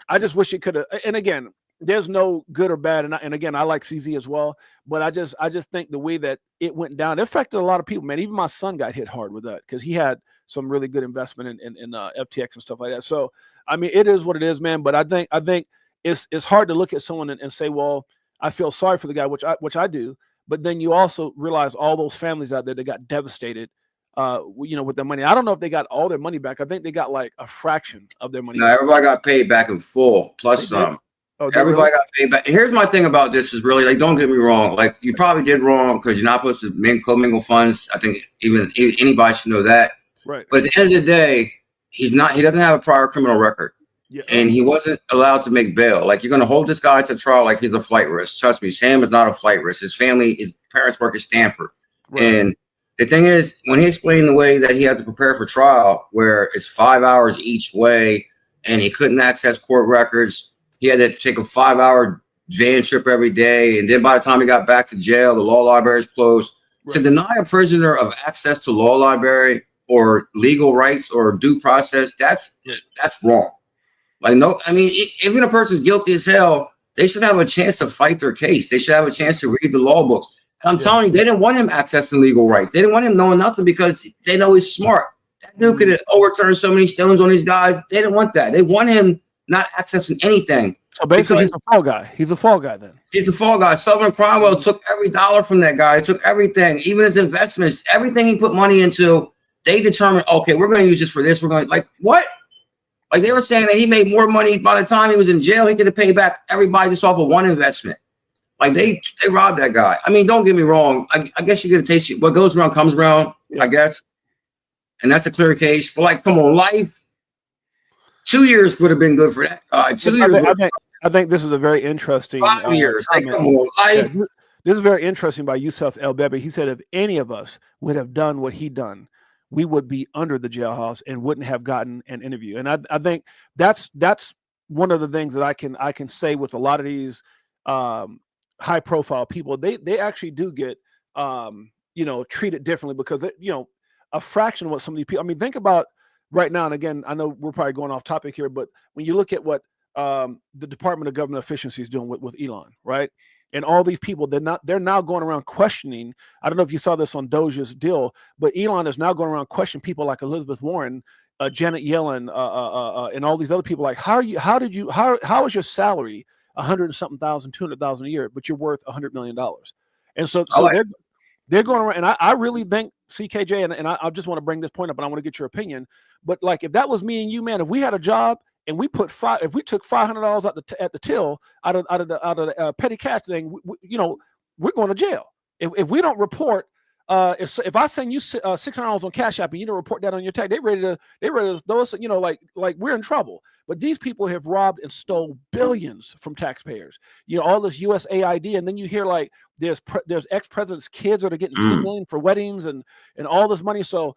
I just wish it could have. And again, there's no good or bad, and again, I like CZ as well, but I just think the way that it went down, it affected a lot of people, man. Even my son got hit hard with that because he had some really good investment in FTX and stuff like that. So it is what it is, man. But I think it's hard to look at someone and say, well, I feel sorry for the guy, which I do. But then you also realize all those families out there that got devastated, with their money. I don't know if they got all their money back. I think they got like a fraction of their money. No, everybody got paid back in full, plus some. Everybody got paid back. Here's my thing about this is really, like, don't get me wrong. Like, you probably did wrong because you're not supposed to commingle funds. I think even anybody should know that. Right. But at the end of the day, he doesn't have a prior criminal record. and he wasn't allowed to make bail. Like, you're going to hold this guy to trial like he's a flight risk. Trust me, Sam is not a flight risk. His parents work at Stanford. Right. And the thing is, when he explained the way that he had to prepare for trial, where it's 5 hours each way, and he couldn't access court records, he had to take a 5-hour van trip every day. And then by the time he got back to jail, the law library is closed. Right. To deny a prisoner of access to law library or legal rights or due process, that's wrong. Like, no, I mean, even a person's guilty as hell, they should have a chance to fight their case. They should have a chance to read the law books. And I'm telling you, they didn't want him accessing legal rights. They didn't want him knowing nothing because they know he's smart. That dude could overturn so many stones on these guys. They didn't want that. They want him not accessing anything. So basically, he's a fall guy. He's a fall guy then. He's the fall guy. Sullivan Cromwell took every dollar from that guy. He took everything, even his investments, everything he put money into. They determined, okay, we're going to use this for this. We're going to, like, what? Like, they were saying that he made more money by the time he was in jail. He could have paid back everybody just off of one investment. Like, they robbed that guy. I mean, don't get me wrong. I guess you get a taste. What goes around comes around, I guess. And that's a clear case. But, like, come on, life. 2 years would have been good for that guy. 2 years. I think this is a very interesting. 5 years. Like, come on, life. This is very interesting by Yusuf El Bebe. He said if any of us would have done what he done, we would be under the jailhouse and wouldn't have gotten an interview. And I think that's one of the things that I can say with a lot of these high profile people. They actually do get treated differently because a fraction of what some of these people. I mean, think about right now. And again, I know we're probably going off topic here, but when you look at what the Department of Government Efficiency is doing with Elon, right? And all these people, they're now going around questioning. I don't know if you saw this on Doge's deal, but Elon is now going around questioning people like Elizabeth Warren, Janet Yellen, and all these other people. Like, how is your salary $100,000, $200,000 a year, but you're worth $100 million? And so they're going around. And I really think CKJ, and I just want to bring this point up, and I want to get your opinion. But like, if that was me and you, man, if we had a job. And we took $500 at the till out of the petty cash thing, we're going to jail. If we don't report, if I send you $600 on Cash App and you don't report that on your tax, they ready to throw us, like we're in trouble. But these people have robbed and stole billions from taxpayers. All this USAID, and then you hear like there's ex-presidents' kids that are getting $2 million for weddings and all this money. So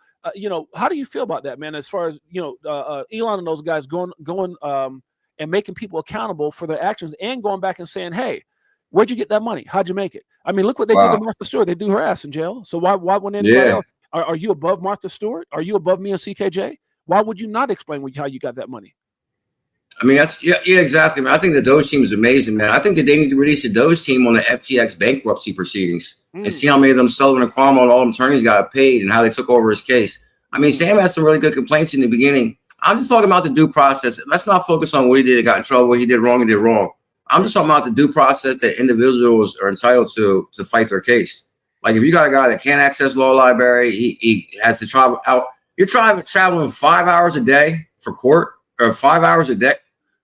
how do you feel about that, man? As far as Elon and those guys going and making people accountable for their actions and going back and saying, hey, where'd you get that money? How'd you make it? I mean, look what they did to Martha Stewart. They threw her ass in jail. So why wouldn't anybody else? Are you above Martha Stewart? Are you above me and CKJ? Why would you not explain how you got that money? I mean, that's exactly, man. I think the Doge team is amazing, man. I think that they need to release the Doge team on the FTX bankruptcy proceedings and see how many of them Sullivan and Cromwell and all them attorneys got paid and how they took over his case. I mean, Sam had some really good complaints in the beginning. I'm just talking about the due process. Let's not focus on what he did, got in trouble, what he did wrong, I'm just talking about the due process that individuals are entitled to fight their case. Like, if you got a guy that can't access law library, he has to travel out. You're traveling 5 hours a day for court, or 5 hours a day.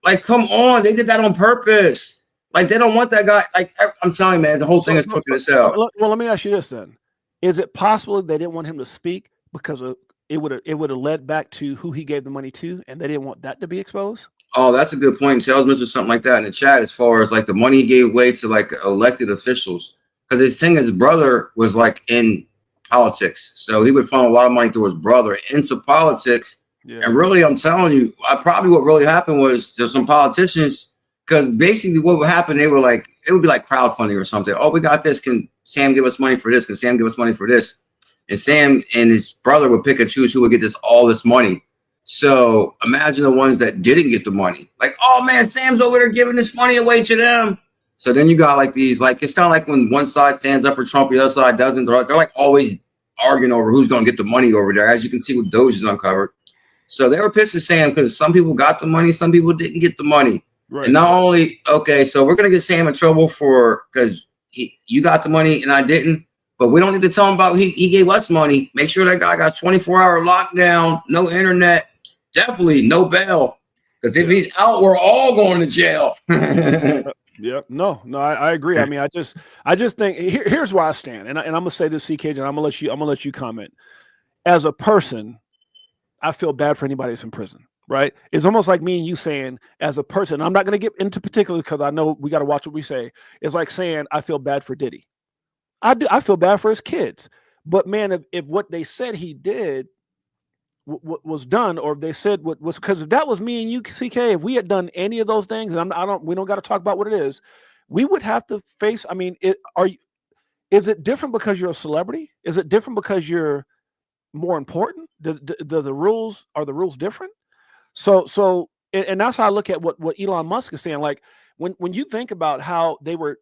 Like, come on, they did that on purpose. Like, they don't want that guy. Like, I'm telling you, man, the whole thing is crooked as hell. Well, let me ask you this then: is it possible they didn't want him to speak because it would have led back to who he gave the money to, and they didn't want that to be exposed? Oh, that's a good point. Tell us something like that in the chat as far as like the money he gave away to like elected officials. Because his brother was like in politics. So he would funnel a lot of money through his brother into politics. Yeah. And really, I'm telling you, probably what really happened was there's some politicians, because basically what would happen, they were like, it would be like crowdfunding or something. Oh, we got this. Can Sam give us money for this? Can Sam give us money for this? And Sam and his brother would pick and choose who would get all this money. So imagine the ones that didn't get the money. Like, oh man, Sam's over there giving this money away to them. So then you got like these, like, it's kind of like when one side stands up for Trump, the other side doesn't. They're like always arguing over who's going to get the money over there. As you can see with Doge is uncovered. So they were pissed at Sam because some people got the money, some people didn't get the money. Right. And not only, okay, so we're going to get Sam in trouble because you got the money and I didn't. But we don't need to tell him about he gave us money. Make sure that guy got 24-hour lockdown, no internet, definitely no bail. Because if he's out, we're all going to jail. Yeah, no, I agree. I mean, I just think here's where I stand, and I'm gonna say this, CKJ, and I'm gonna let you comment. As a person, I feel bad for anybody that's in prison. right? It's almost like me and you saying, as a person, I'm not going to get into particulars because I know we got to watch what we say. It's like saying, I feel bad for Diddy. I feel bad for his kids. But man, if what they said he did what was done, or if they said what was, because if that was me and you, CK, if we had done any of those things, and we don't got to talk about what it is, we would have to face. I mean, is it different because you're a celebrity? Is it different because you're more important? Are the rules different? So and that's how I look at what Elon Musk is saying. Like when you think about how they were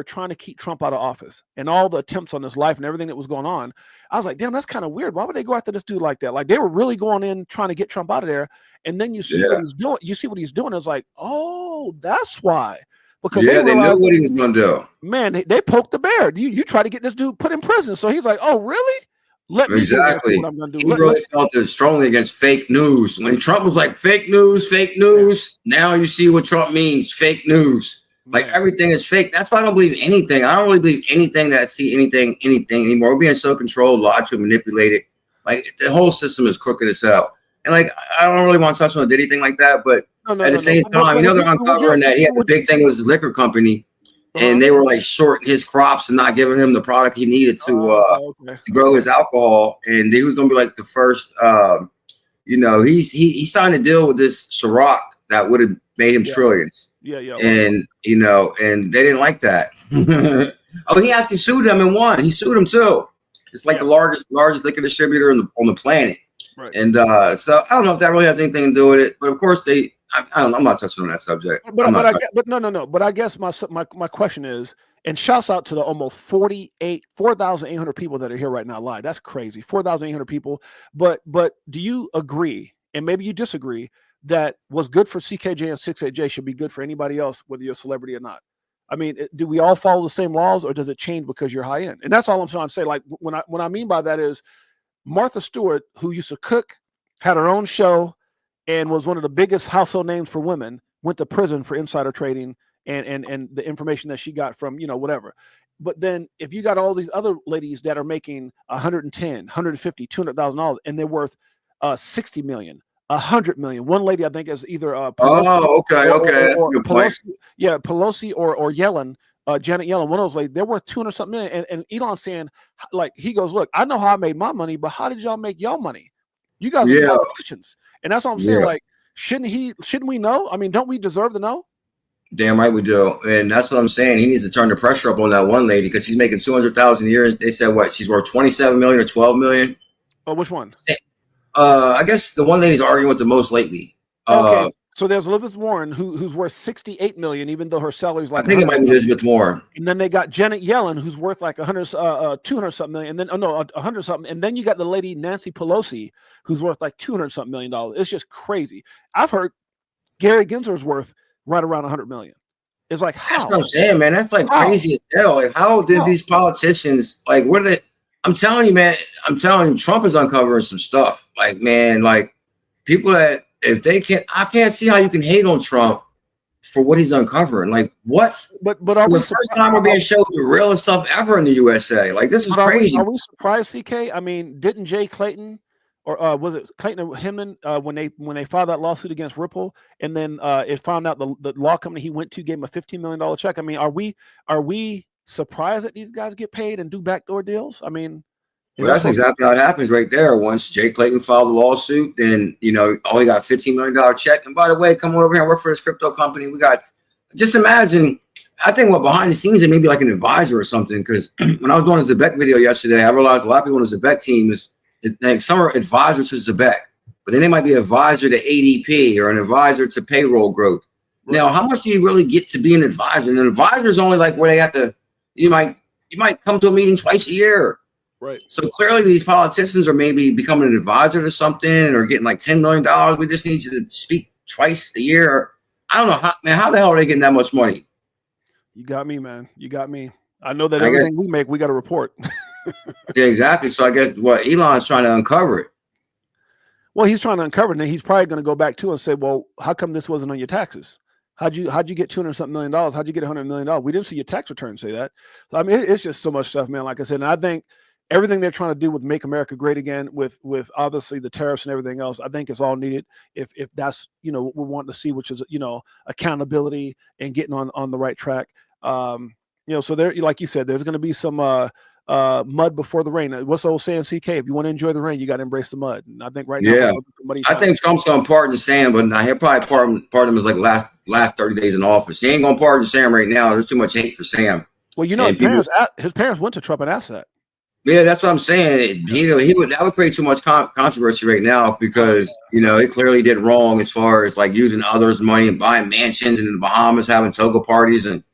trying to keep Trump out of office and all the attempts on his life and everything that was going on, I was like, damn, that's kind of weird. Why would they go after this dude like that? Like they were really going in trying to get Trump out of there. And then you see what he's doing. You see what he's doing. It's like, oh, that's why. Because they knew what he was going to do. Man, they poked the bear. You try to get this dude put in prison. So he's like, oh, really? Let me do what I'm going to do. He really felt it strongly against fake news. When Trump was like fake news, now you see what Trump means, fake news. Like everything is fake. That's why I don't believe anything. I don't really believe anything that I see anything anymore. We're being so controlled, lied to, manipulated. Like the whole system is crooked as hell. And like I don't really want to touch on anything like that, but at the same time, they're uncovering that he had the big thing with his liquor company. And they were like shorting his crops and not giving him the product he needed to grow his alcohol. And he was going to be like the first, he signed a deal with this Ciroc that would have made him trillions. And, and they didn't like that. He actually sued them and won. He sued them too. It's like the largest liquor distributor on the planet. Right. And so I don't know if that really has anything to do with it. But of course I don't know. I'm not touching on that subject. But I guess my question is, and shouts out to the almost 4,800 people that are here right now live. That's crazy. 4,800 people. But do you agree, and maybe you disagree, that what's good for CKJ and 6-8Jay should be good for anybody else, whether you're a celebrity or not? I mean, do we all follow the same laws, or does it change because you're high end? And that's all I'm trying to say. Like what I mean by that is Martha Stewart, who used to cook, had her own show, and was one of the biggest household names for women, went to prison for insider trading and the information that she got from, whatever. But then if you got all these other ladies that are making $110, $150, $200,000, and they're worth 60 million, 100 million. One lady, I think, is either Pelosi, Pelosi or Yellen, Janet Yellen, one of those ladies, they're worth 200-something million. And Elon's saying, like, he goes, look, I know how I made my money, but how did y'all make y'all money? You guys are politicians. And that's what I'm saying. Like, shouldn't we know? I mean, don't we deserve to know? Damn right we do. And that's what I'm saying. He needs to turn the pressure up on that one lady because she's making $200,000 a year. They said what? She's worth 27 million or 12 million. Oh, which one? I guess the one lady's arguing with the most lately. Okay. So there's Elizabeth Warren who's worth 68 million, even though her salary's like, I think it might be Elizabeth Warren. And then they got Janet Yellen, who's worth like 200 something million, and then 100 something. And then you got the lady Nancy Pelosi, who's worth like 200 something $1 million. It's just crazy. I've heard Gary Gensler's worth right around 100 million. It's like, how? That's what I'm saying, man. That's like crazy as hell. Like, how did these politicians, like, what are they? I'm telling you, man. Trump is uncovering some stuff. Like, man, like people that, if they can't, I can't see how you can hate on Trump for what he's uncovering. Like, what? But are we the first time we're being showed the realest stuff ever in the USA? Like, this is crazy. Are we surprised, CK? I mean, didn't Jay Clayton, or was it Clayton or Hinman, when they filed that lawsuit against Ripple, and then it found out the law company he went to gave him a $15 million check? I mean, are we surprised that these guys get paid and do backdoor deals? I mean. Well, that's exactly how it happens right there. Once Jay Clayton filed the lawsuit, then, he got a $15 million check. And by the way, come on over here and work for this crypto company. We got, just imagine, I think behind the scenes, it may be like an advisor or something. Because when I was doing a Zebek video yesterday, I realized a lot of people on the Zebek team like some are advisors to Zebek, but then they might be an advisor to ADP or an advisor to payroll growth. Right. Now, how much do you really get to be an advisor? And an advisor is only like where they have to, you might come to a meeting twice a year. Right. So clearly these politicians are maybe becoming an advisor to something or getting like $10 million. We just need you to speak twice a year. I don't know how the hell are they getting that much money? You got me, man. You got me. I know that everything we make, we got to report. Yeah, exactly. So I guess what Elon's trying to uncover it. Well, he's trying to uncover it, and he's probably going to go back to and say, well, how come this wasn't on your taxes? How'd you get $200-something million? How'd you get $100 million? We didn't see your tax return say that. So, I mean, it's just so much stuff, man. Like I said, and I think everything they're trying to do with Make America Great Again, with obviously the tariffs and everything else, I think is all needed. If that's what we're wanting to see, which is accountability and getting on the right track. So there, like you said, there's going to be some mud before the rain. What's the old saying, CK? If you want to enjoy the rain, you got to embrace the mud. And I think right now, I think Trump's going to pardon Sam, but now he'll probably pardon him as like last 30 days in office. He ain't going to pardon Sam right now. There's too much hate for Sam. Well, his parents went to Trump and asked that. Yeah, that's what I'm saying. That would create too much controversy right now because he clearly did wrong as far as like using others' money and buying mansions in the Bahamas, having toga parties, and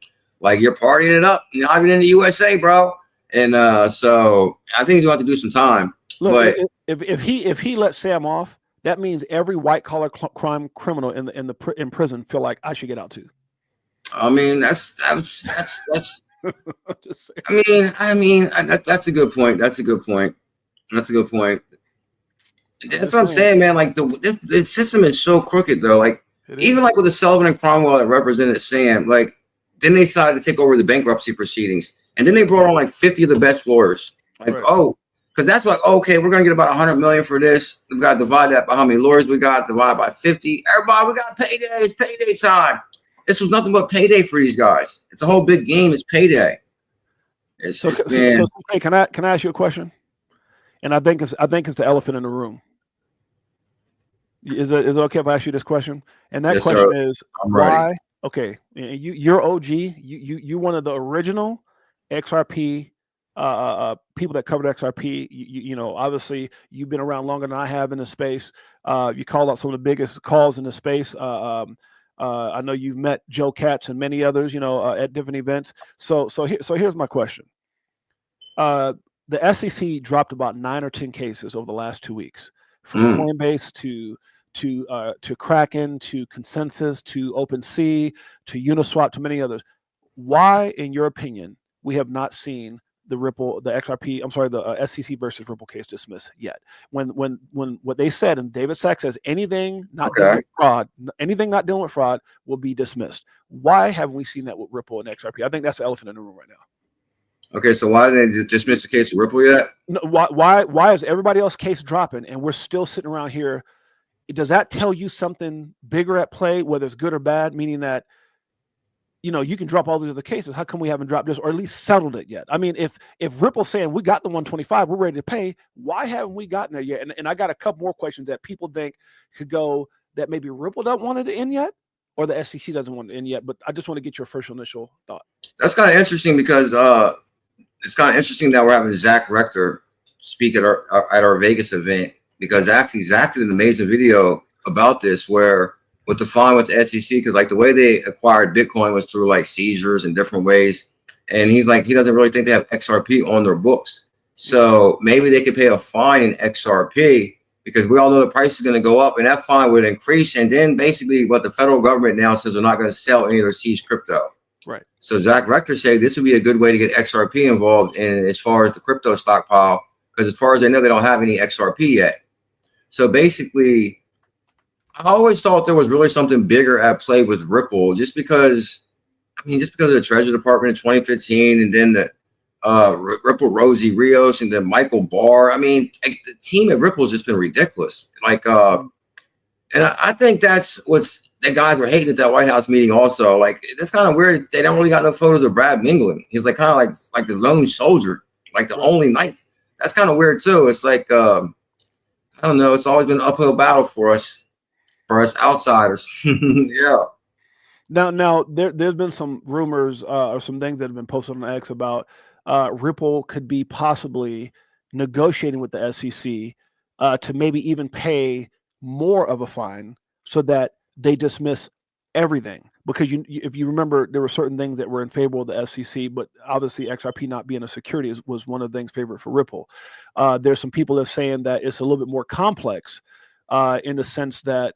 like you're partying it up, not even in the USA, bro. And so I think he's going to have to do some time. Look, but if he lets Sam off, that means every white collar crime criminal in prison feel like I should get out too. I mean, that's. I mean, that's a good point. That's a good point. That's what I'm saying, man. Like the system is so crooked, though. Like even like with the Sullivan and Cromwell that represented Sam, like then they decided to take over the bankruptcy proceedings, and then they brought on like 50 of the best lawyers. Like, because that's like, okay, we're gonna get about 100 million for this. We got to divide that by how many lawyers we got. Divide by 50. Everybody, we got payday. It's payday time. This was nothing but payday for these guys. It's a whole big game. It's payday. So hey, can I ask you a question? And I think it's the elephant in the room. Is it okay if I ask you this question? And that question is why? Okay, you're OG. You one of the original XRP people that covered XRP. Obviously you've been around longer than I have in the space. You called out some of the biggest calls in the space. I know you've met Joe Katz and many others, at different events. So here's my question. The SEC dropped about 9 or 10 cases over the last 2 weeks, from Coinbase to Kraken to Consensus to OpenSea to Uniswap to many others. Why, in your opinion, we have not seen the SEC versus Ripple case dismissed yet? When what they said, and David Sachs says anything not dealing with fraud will be dismissed. Why haven't we seen that with Ripple and XRP? I think that's the elephant in the room right now. Okay, so why didn't they dismiss the case of Ripple yet? No, why is everybody else's case dropping and we're still sitting around here? Does that tell you something bigger at play, whether it's good or bad? Meaning that you can drop all these other cases. How come we haven't dropped this or at least settled it yet? I mean, if Ripple's saying we got the 125, we're ready to pay, why haven't we gotten there yet? And I got a couple more questions that people think could go that maybe Ripple doesn't want it to end yet, or the SEC doesn't want it to end yet. But I just want to get your first initial thought. That's kind of interesting because it's kind of interesting that we're having Zach Rector speak at our Vegas event, because actually Zach did an amazing video about this where with the fine with the SEC, because like the way they acquired Bitcoin was through like seizures and different ways. And he's like, he doesn't really think they have XRP on their books. So maybe they could pay a fine in XRP because we all know the price is going to go up and that fine would increase. And then basically what the federal government now says they're not going to sell any of their seized crypto. Right. So Zach Rector said this would be a good way to get XRP involved in as far as the crypto stockpile, because as far as I know, they don't have any XRP yet. So basically, I always thought there was really something bigger at play with Ripple, just because of the Treasury Department in 2015, and then the Ripple Rosie Rios, and then Michael Barr. I mean, the team at Ripple has just been ridiculous. Like, and I think that's what's the guys were hating at that White House meeting. Also, like, that's kind of weird. They don't really got no photos of Brad mingling. He's like kind of like the lone soldier, like the only knight. That's kind of weird too. It's like I don't know. It's always been an uphill battle for us outsiders. Yeah. Now there's been some rumors or some things that have been posted on X about Ripple could be possibly negotiating with the SEC to maybe even pay more of a fine so that they dismiss everything. Because if you remember, there were certain things that were in favor of the SEC, but obviously XRP not being a security was one of the things favored for Ripple. There's some people that are saying that it's a little bit more complex in the sense that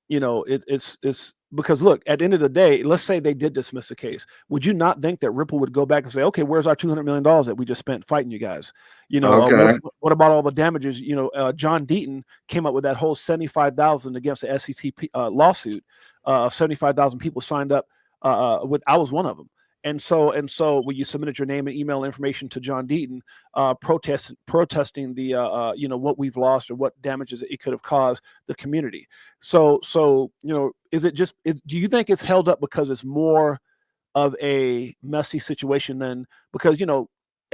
it's because look, at the end of the day, let's say they did dismiss the case. Would you not think that Ripple would go back and say, okay, where's our $200 million that we just spent fighting you guys? What about all the damages? John Deaton came up with that whole $75,000 against the SEC lawsuit. 75,000 people signed up I was one of them. And so when you submitted your name and email information to John Deaton, protesting the what we've lost or what damages it could have caused the community. So is it just do you think it's held up because it's more of a messy situation than because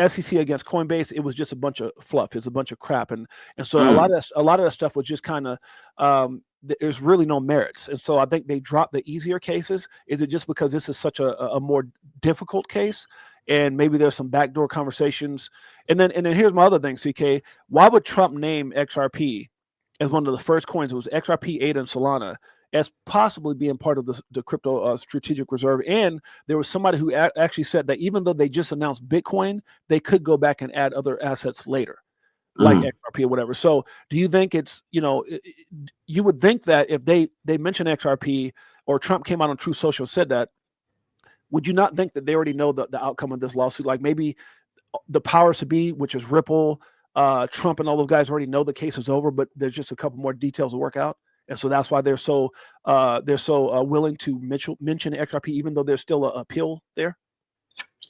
SEC against Coinbase, it was just a bunch of fluff. It's a bunch of crap, and so a lot of that stuff was just kind of there's really no merits, and so I think they dropped the easier cases. Is it just because this is such a more difficult case, and maybe there's some backdoor conversations? And then here's my other thing, CK. Why would Trump name XRP as one of the first coins? It was XRP, ADA, and Solana as possibly being part of the crypto strategic reserve. And there was somebody who actually said that even though they just announced Bitcoin, they could go back and add other assets later, like XRP or whatever. So do you think it's, you would think that if they mentioned XRP or Trump came out on Truth Social said that, would you not think that they already know the outcome of this lawsuit? Like maybe the powers to be, which is Ripple, Trump and all those guys already know the case is over, but there's just a couple more details to work out. And so that's why they're so willing to mention XRP, even though there's still an appeal there.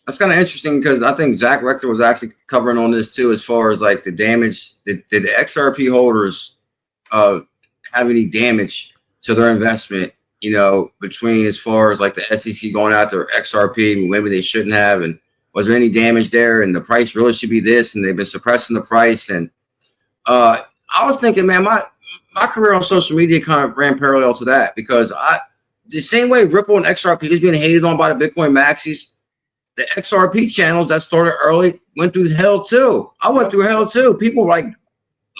That's kind of interesting because I think Zach Rector was actually covering on this too, as far as like the damage. Did the XRP holders have any damage to their investment? Between as far as like the SEC going after XRP, maybe they shouldn't have, and was there any damage there? And the price really should be this, and they've been suppressing the price. And I was thinking, man, my career on social media kind of ran parallel to that because the same way Ripple and XRP is being hated on by the Bitcoin maxis, the XRP channels that started early went through hell too. I went through hell too. People like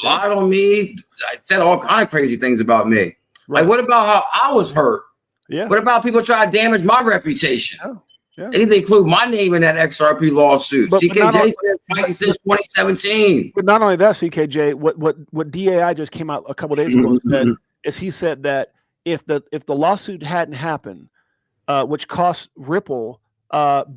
lied on me, said all kind of crazy things about me. Right. Like, what about how I was hurt? Yeah. What about people trying to damage my reputation? Oh, yeah. They include my name in that XRP lawsuit. CKJ's been fighting since 2017. But not only that, CKJ, what DAI just came out a couple of days ago he said that if the lawsuit hadn't happened, which cost Ripple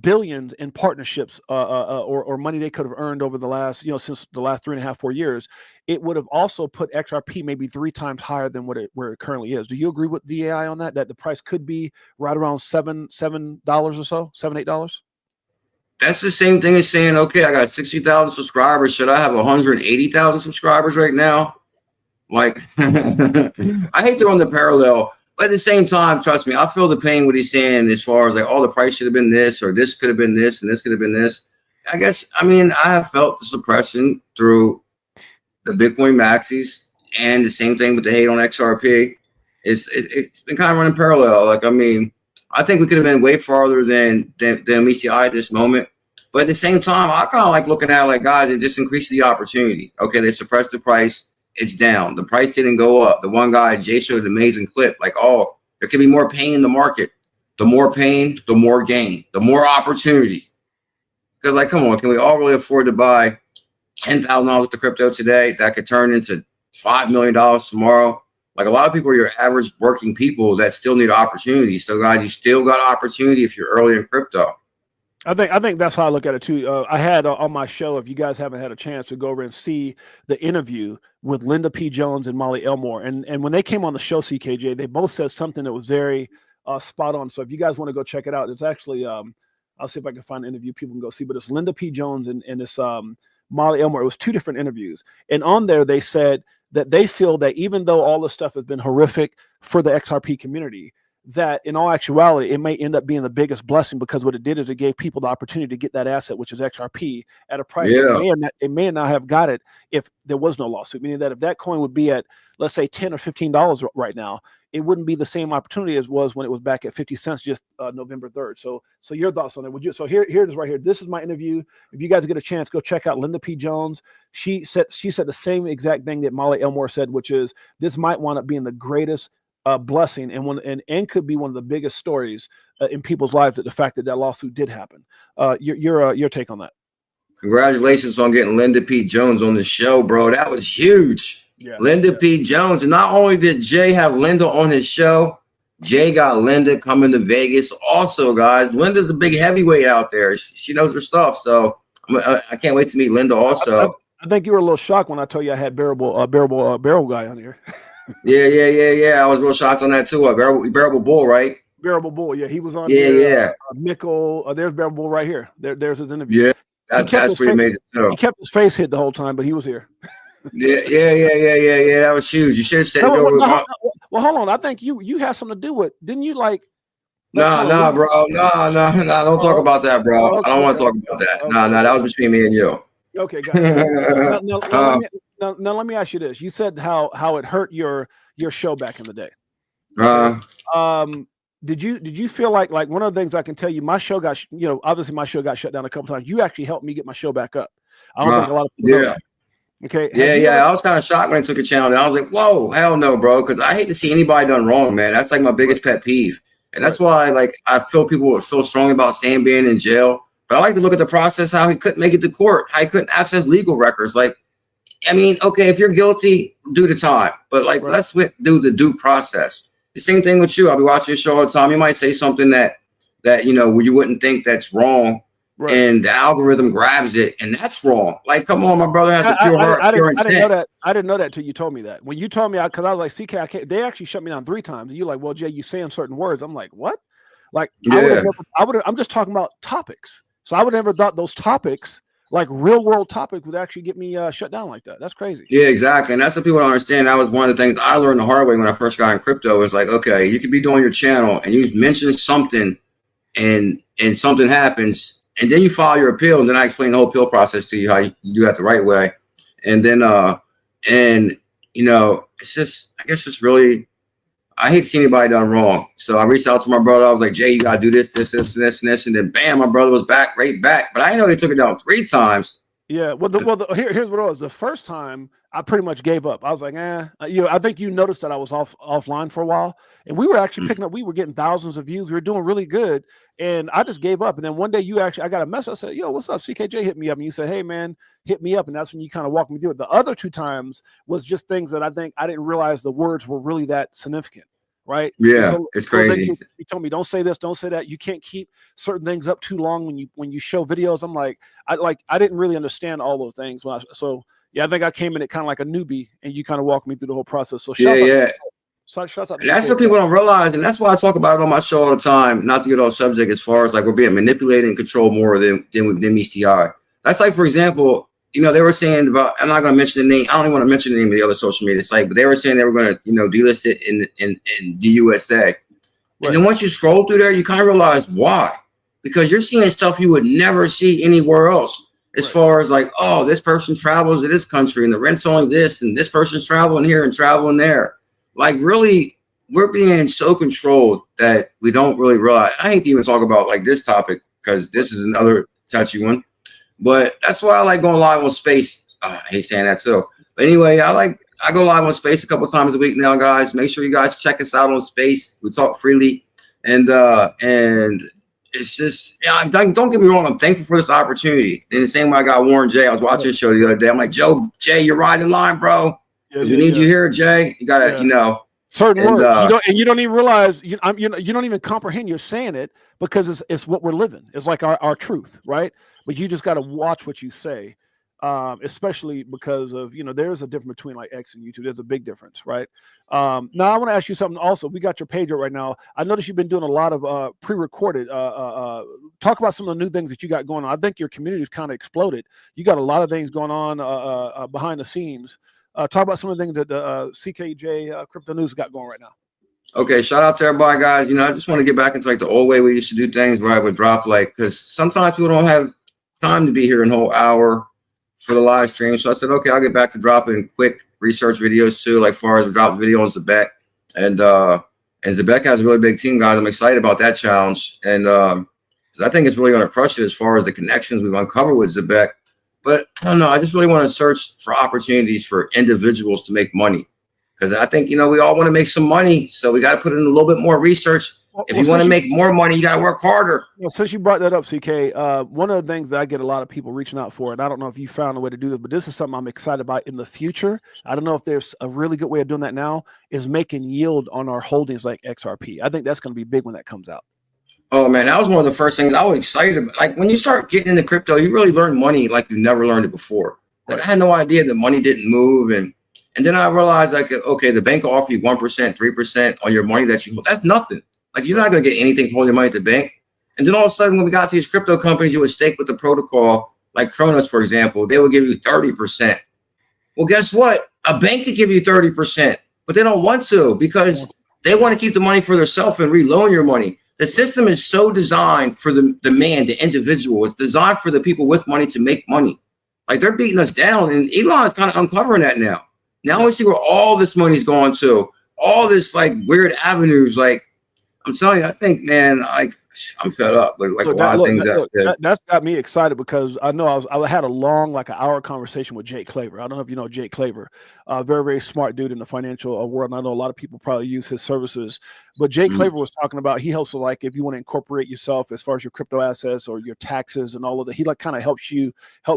billions in partnerships or money they could have earned over the last since the last 3.5-4 years, it would have also put XRP maybe 3 times higher than where it currently is. Do you agree with DAI on that the price could be right around $7 or so, $7-8? That's the same thing as saying, okay, I got 60,000 subscribers. Should I have 180,000 subscribers right now? Like, I hate to run the parallel. But at the same time, trust me, I feel the pain what he's saying as far as like, the price should have been this, or this could have been this, and this could have been this. I have felt the suppression through the Bitcoin maxis, and the same thing with the hate on XRP. It's been kind of running parallel. I think we could have been way farther than we see at this moment. But at the same time, I kind of like looking at it like, guys, it just increased the opportunity. Okay, they suppressed the price. It's down. The price didn't go up. The one guy, Jay, showed an amazing clip. Like, there could be more pain in the market. The more pain, the more gain, the more opportunity. Because, like, come on, can we all really afford to buy $10,000 worth of crypto today that could turn into $5 million tomorrow? Like, a lot of people are your average working people that still need opportunity. So, guys, you still got opportunity if you're early in crypto. I think that's how I look at it too. I had on my show, if you guys haven't had a chance to go over and see the interview with Linda P. Jones and Molly Elmore, and when they came on the show, CKJ, they both said something that was very spot on. So if you guys want to go check it out, it's actually I'll see if I can find an interview people can go see. But it's Linda P. Jones and it's Molly Elmore. It was 2 different interviews, and on there they said that they feel that even though all this stuff has been horrific for the XRP community, that in all actuality, it may end up being the biggest blessing because what it did is it gave people the opportunity to get that asset, which is XRP, at a price they may not have got it if there was no lawsuit. Meaning that if that coin would be at, let's say, $10 or $15 right now, it wouldn't be the same opportunity as was when it was back at 50 cents just November 3rd. So your thoughts on it? Would you? So here it is right here. This is my interview. If you guys get a chance, go check out Linda P. Jones. She said the same exact thing that Molly Elmore said, which is this might wind up being the greatest blessing and could be one of the biggest stories in people's lives, that the fact that lawsuit did happen. Your take on that? Congratulations on getting Linda P. Jones on the show, bro. That was huge. Yeah, Linda P. Jones. And not only did Jay have Linda on his show, Jay got Linda coming to Vegas also, guys. Linda's a big heavyweight out there. She knows her stuff. So I can't wait to meet Linda also. I think you were a little shocked when I told you I had Bearable guy on here. Yeah. I was real shocked on that too. Bearable Bull, right? Bearable Bull. Yeah, he was on. Yeah, there, yeah, Mickle. There's Bearable Bull right here. There's his interview. yeah. He kept That's his pretty face- amazing. So, He kept his face hid the whole time, but he was here. yeah. That was huge. You should have said No, no. well, hold on. I think you had something to do with. Didn't you like? Nah, bro. Nah. Don't talk about that, bro. I don't want to talk about that. Nah. That was between me and you. Okay, gotcha. Now, let me ask you this. You said how it hurt your show back in the day. Did you feel like one of the things I can tell you, my show got obviously my show got shut down a couple times. You actually helped me get my show back up. I don't think a lot of people know that. Okay. Yeah. I was kind of shocked when I took a channel, and I was like, "Whoa, hell no, bro!" Because I hate to see anybody done wrong, man. That's like my biggest pet peeve, and that's why I feel people would feel strong about Sam being in jail. But I like to look at the process, how he couldn't make it to court, how he couldn't access legal records. Like, I mean, okay, if you're guilty, do the time, but let's do the due process. The same thing with you. I'll be watching your show all the time. You might say something that you wouldn't think that's wrong. Right. And the algorithm grabs it, and that's wrong. Like, come on, my brother has a pure heart, pure intent. I didn't know that till you told me that. When you told me, because I was like, CK, they actually shut me down 3 times. And you're like, well, Jay, you saying certain words. I'm like, what? Like, yeah. I'm just talking about topics. So I would have never thought those topics, like real world topics, would actually get me shut down like that. That's crazy. Yeah, exactly. And that's what people don't understand. That was one of the things I learned the hard way when I first got in crypto. It's like, okay, you could be doing your channel and you mention something, and something happens. And then you file your appeal, and then I explain the whole appeal process to you, how you do that the right way. And then, it's just, I guess it's really, I hate to see anybody done wrong. So I reached out to my brother. I was like, Jay, you got to do this. And then bam, my brother was right back. But I didn't know they took it down 3 times. Yeah. Well, here's what it was. The first time I pretty much gave up. I was like, I think you noticed that I was offline for a while, and we were actually picking up, we were getting thousands of views. We were doing really good. And I just gave up. And then one day I got a message. I said, yo, what's up? CKJ hit me up. And you said, hey man, hit me up. And that's when you kind of walked me through it. The other 2 times was just things that I think I didn't realize the words were really that significant. Right. Yeah. It's crazy. You told me, don't say this, don't say that. You can't keep certain things up too long when you show videos. I'm like, I didn't really understand all those things. I think I came in it kind of like a newbie, and you kind of walked me through the whole process. So shouts out. And that's what people don't realize, and that's why I talk about it on my show all the time. Not to get off subject, as far as like we're being manipulated and controlled more than meets the eye. That's like, for example, they were saying about, I'm not going to mention the name. I don't even want to mention the name of the other social media site, but they were saying they were going to, delist it in the USA. Right. And then once you scroll through there, you kind of realize why, because you're seeing stuff you would never see anywhere else. As far as like, oh, this person travels to this country and the rent's only this, and this person's traveling here and traveling there. Like, really, we're being so controlled that we don't really realize. I hate to even talk about like this topic, because this is another touchy one. But that's why I like going live on Space. I hate saying that too. But anyway, I go live on Space a couple times a week now, guys. Make sure you guys check us out on Space. We talk freely, and it's just, don't get me wrong, I'm thankful for this opportunity. In the same way I got Warren Jay. I was watching a show the other day. I'm like, Jay, you're riding the line, bro. We need you here, Jay. You gotta, certain words. You don't even realize. You don't even comprehend you're saying it, because it's what we're living. It's like our truth, right? But you just got to watch what you say, especially because of there's a difference between like X and YouTube. There's a big difference, right? Now I want to ask you something. Also, we got your page up right now. I noticed you've been doing a lot of pre-recorded. Talk about some of the new things that you got going on. I think your community's kind of exploded. You got a lot of things going on behind the scenes. Talk about some of the things that CKJ Crypto News got going right now. Okay, shout out to everybody, guys. I just want to get back into like the old way we used to do things, where I would drop because sometimes people don't have time to be here in a whole hour for the live stream. So I said, okay, I'll get back to dropping quick research videos too, like far as dropping video on Zebek. And Zebek has a really big team, guys. I'm excited about that challenge. And I think it's really going to crush it as far as the connections we've uncovered with Zebek. But I don't know. I just really want to search for opportunities for individuals to make money, because I think, we all want to make some money. So we got to put in a little bit more research. If you want to make more money, you got to work harder. Well, since you brought that up, CK, one of the things that I get a lot of people reaching out for, and I don't know if you found a way to do this, but this is something I'm excited about in the future. I don't know if there's a really good way of doing that now, is making yield on our holdings like XRP. I think that's going to be big when that comes out. Oh, man, that was one of the first things I was excited about. Like, when you start getting into crypto, you really learn money like you never learned it before. Like, I had no idea that money didn't move. And then I realized, like, okay, the bank will offer you 1%, 3% on your money that you hold. That's nothing. Like, you're not going to get anything for all your money at the bank. And then all of a sudden, when we got to these crypto companies, you would stake with the protocol, like Kronos, for example, they would give you 30%. Well, guess what? A bank could give you 30%, but they don't want to because they want to keep the money for themselves and reloan your money. The system is so designed for the man, the individual. It's designed for the people with money to make money. Like, they're beating us down, and Elon is kind of uncovering that now. Now we see where all this money's going to, all this like weird avenues. Like, I'm telling you, I think, man, like, I'm fed up with like a lot of things. That's got me excited because I know I had a long, like an hour conversation with Jake Claver. I don't know if you know Jake Claver, very, very smart dude in the financial world. And I know a lot of people probably use his services, but Jake Claver was talking about, he helps with, like, if you want to incorporate yourself as far as your crypto assets or your taxes and all of that, he like kind of helps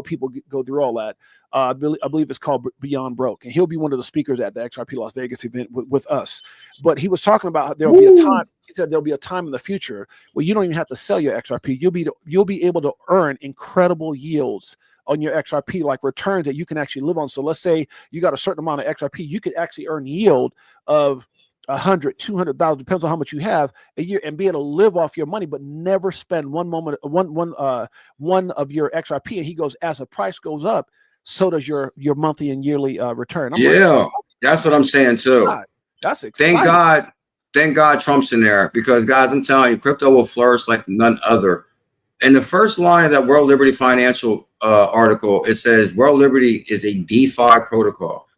people go through all that. I believe it's called Beyond Broke, and he'll be one of the speakers at the XRP Las Vegas event with us. But he was talking about there'll be a time. He said there'll be a time in the future where you don't even have to sell your XRP. You'll be able to earn incredible yields on your XRP, like returns that you can actually live on. So let's say you got a certain amount of XRP, you could actually earn yield of 100, 200,000, depends on how much you have a year, and be able to live off your money, but never spend one of your XRP. And he goes, as the price goes up, so does your monthly and yearly return. That's what I'm saying too. God, that's exciting. Thank God Trump's in there, because, guys, I'm telling you, crypto will flourish like none other. In the first line of that World Liberty Financial article, it says World Liberty is a DeFi protocol.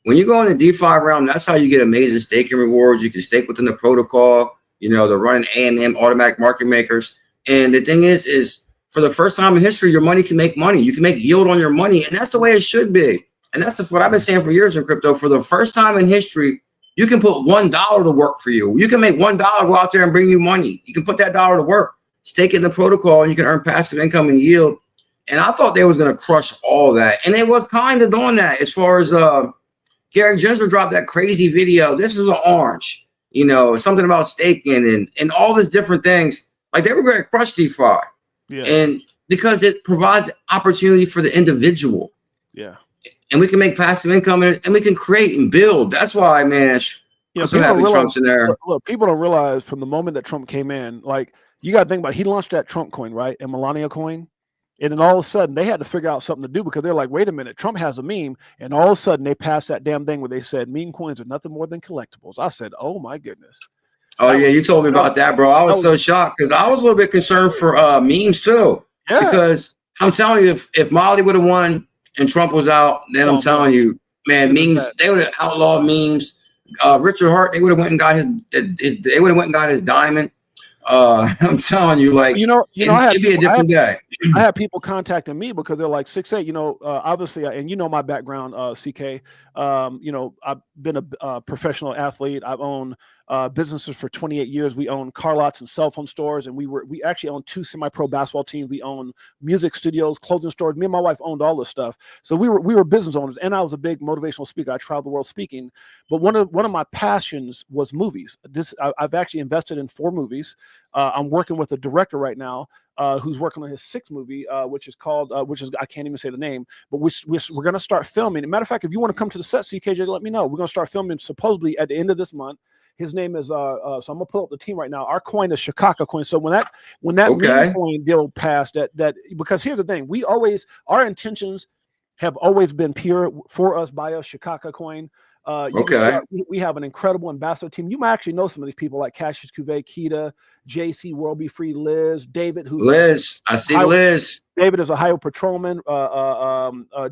When you go in the DeFi realm, that's how you get amazing staking rewards. You can stake within the protocol. You know, they're running AMM, automatic market makers. And the thing is for the first time in history, your money can make money. You can make yield on your money, and that's the way it should be. And that's what I've been saying for years in crypto. For the first time in history, you can put $1 to work for you. You can make $1 go out there and bring you money. You can put that dollar to work, stake it in the protocol, and you can earn passive income and yield. And I thought they was going to crush all that. And they was kind of doing that, as far as Gary Gensler dropped that crazy video. This is an orange, you know, something about staking and all these different things. Like, they were going to crush DeFi. Yeah. And because it provides opportunity for the individual. Yeah. And we can make passive income, and we can create and build. That's why, man, I'm so happy Trump's in there. Look, people don't realize from the moment that Trump came in, like, you got to think about it, he launched that Trump coin, right? And Melania coin. And then all of a sudden they had to figure out something to do, because they're like, wait a minute, Trump has a meme. And all of a sudden they passed that damn thing where they said meme coins are nothing more than collectibles. I said, oh my goodness. Oh, yeah, you told me about that, bro. I was so shocked, because I was a little bit concerned for memes too. Yeah. Because I'm telling you, if Molly would have won and Trump was out, then I'm telling you, man, memes, they would have outlawed memes. Richard Hart, they would have went and got his diamond. I'm telling you, like, it'd be a different day. I have people contacting me because they're like, 6-8, obviously, and my background, CK. I've been a professional athlete. I've owned businesses for 28 years. We own car lots and cell phone stores, and we actually own 2 semi-pro basketball teams. We own music studios, clothing stores. Me and my wife owned all this stuff. So we were business owners, and I was a big motivational speaker. I traveled the world speaking. But one of my passions was movies. I've actually invested in 4 movies. I'm working with a director right now who's working on his 6th movie, which is I can't even say the name, but we're going to start filming. As a matter of fact, if you want to come to the set, CKJ, let me know. We're going to start filming supposedly at the end of this month. His name is so I'm gonna pull up the team right now. Our coin is Chicago coin. So when that meme coin deal passed, that because here's the thing, our intentions have always been pure, for us, by us, Chicago coin. We have an incredible ambassador team. You might actually know some of these people, like Cassius Cuvée, Keita, JC, World Be Free, Liz, David, I see Liz. David is a Ohio patrolman.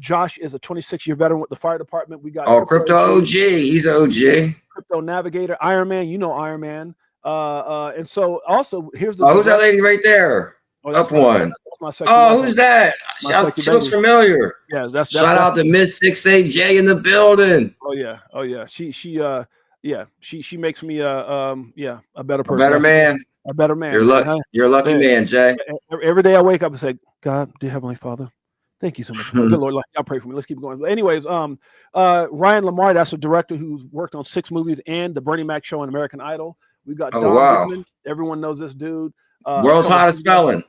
Josh is a 26-year veteran with the fire department. We got Crypto OG. He's OG. Crypto Navigator, Iron Man. Iron Man. And so also here's who's that lady right there? Up one. Who's that? She looks familiar. Yeah, that's shout out to Miss 6-8Jay in the building. Oh yeah. She makes me a better person. A better man. You're a lucky man, Jay. Every day I wake up and say, God, dear Heavenly Father, thank you so much. Good Lord, y'all pray for me. Let's keep going. But anyways, Ryan Lamar, that's a director who's worked on 6 movies and the Bernie Mac Show and American Idol. We got Don Goodman. Everyone knows this dude. World's hottest felon.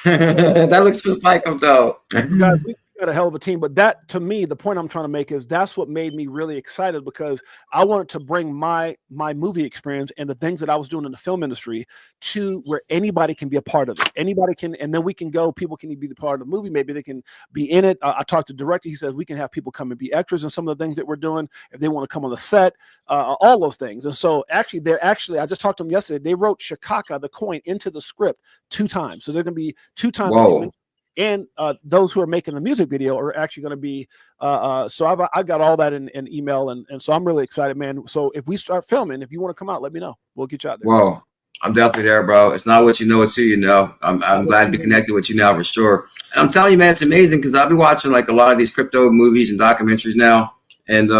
That looks just like him, though. Guys, got a hell of a team, but that, to me, the point I'm trying to make is that's what made me really excited, because I wanted to bring my movie experience and the things that I was doing in the film industry to where anybody can be a part of it. Anybody can, and then we can go, people can be the part of the movie. Maybe they can be in it. I talked to the director. He says we can have people come and be extras in some of the things that we're doing if they want to come on the set, all those things. And so actually, I just talked to them yesterday. They wrote Shikaka, the coin, into the script 2 times. So they're going to be 2 times. Whoa. And those who are making the music video are actually going to be so I've got all that in email, and so I'm really excited, man. So if we start filming, if you want to come out, let me know. We'll get you out there. Well, I'm definitely there, bro. It's not what you know, it's who you know. I'm glad to be connected with you now for sure. And I'm telling you, man, it's amazing, because I've been watching like a lot of these crypto movies and documentaries now, and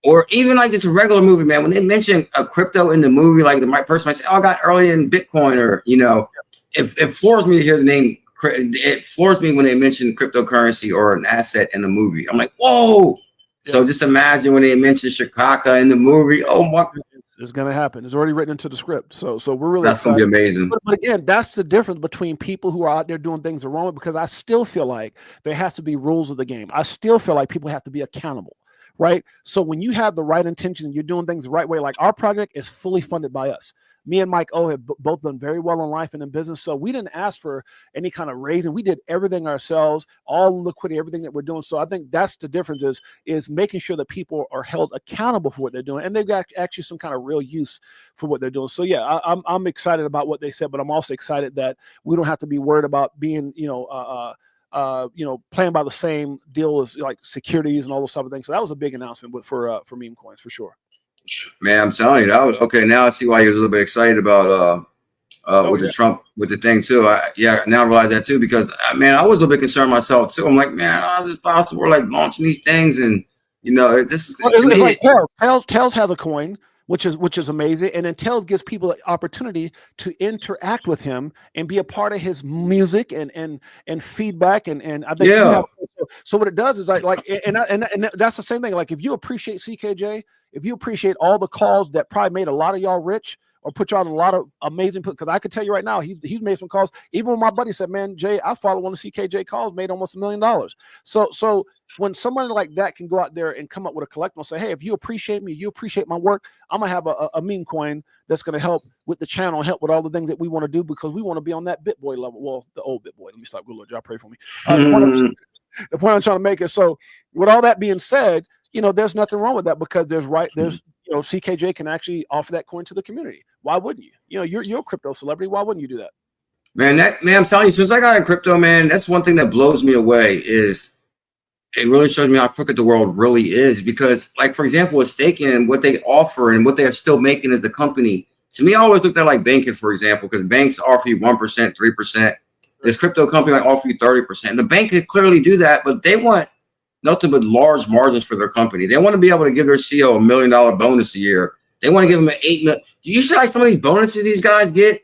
or even like just a regular movie, man. When they mention a crypto in the movie, like the right person might say, "Oh, I got early in Bitcoin," or it floors me to hear the name. It floors me when they mention cryptocurrency or an asset in the movie. I'm like, whoa. Yeah. So just imagine when they mention Shikaka in the movie. Oh my. It's going to happen. It's already written into the script. So we're really That's going to be amazing. But again, that's the difference between people who are out there doing things the wrong way, because I still feel like there has to be rules of the game. I still feel like people have to be accountable, right? So when you have the right intention and you're doing things the right way, like our project is fully funded by us. Me and Mike O have both done very well in life and in business. So we didn't ask for any kind of raising. We did everything ourselves, all liquidity, everything that we're doing. So I think that's the difference is making sure that people are held accountable for what they're doing, and they've got actually some kind of real use for what they're doing. So yeah, I'm excited about what they said, but I'm also excited that we don't have to be worried about being, playing by the same deal as like securities and all those type of things. So that was a big announcement for meme coins for sure. Man, I'm telling you, that was okay. Now I see why you're a little bit excited about the Trump with the thing too. Now I realize that too, because man, I was a little bit concerned myself too. I'm like, man, how is it possible we're like launching these things, and this is it's like Tails has a coin, which is amazing, and then Tails gives people the opportunity to interact with him and be a part of his music and feedback, and I think so what it does is and that's the same thing. Like if you appreciate CKJ, if you appreciate all the calls that probably made a lot of y'all rich or put you on a lot of amazing, because I could tell you right now, he's made some calls. Even when my buddy said, man, Jay, I followed one of CKJ calls, made almost $1 million. So when somebody like that can go out there and come up with a collectible and say, hey, if you appreciate me, you appreciate my work, I'm going to have a meme coin that's going to help with the channel, help with all the things that we want to do, because we want to be on that BitBoy level. Well, the old BitBoy. Let me stop. Good Lord, y'all pray for me. The point I'm trying to make is, so with all that being said, there's nothing wrong with that, because there's CKJ can actually offer that coin to the community. Why wouldn't you? You're a crypto celebrity. Why wouldn't you do that? Man, I'm telling you, since I got in crypto, man, that's one thing that blows me away is it really shows me how crooked the world really is. Because, like, for example, with staking and what they offer and what they are still making as the company, to me, I always looked at like banking, for example, because banks offer you 1%, 3%. This crypto company might offer you 30%. The bank could clearly do that, but they want nothing but large margins for their company. They want to be able to give their CEO $1 million bonus a year. They want to give them an $8 million. Do you see like some of these bonuses these guys get?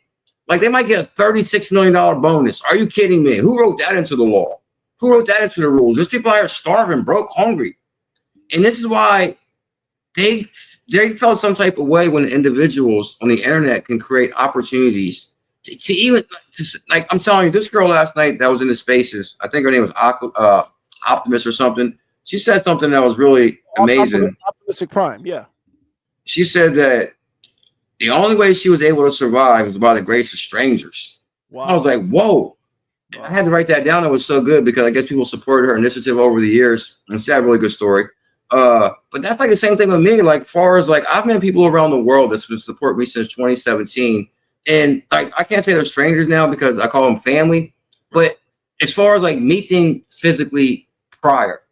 Like they might get a $36 million bonus. Are you kidding me? Who wrote that into the law? Who wrote that into the rules? There's people out here starving, broke, hungry. And this is why they felt some type of way when individuals on the internet can create opportunities to even, like I'm telling you, this girl last night that was in the spaces, I think her name was Optimist or something. She said something that was really amazing. Optimistic Prime, yeah. She said that the only way she was able to survive is by the grace of strangers. Wow. I was like, whoa. Wow. I had to write that down. It was so good because I guess people supported her initiative over the years. And she had a really good story. But that's like the same thing with me. Like, far as like, I've met people around the world that's been support me since 2017. And like, I can't say they're strangers now because I call them family. But as far as like meeting physically prior,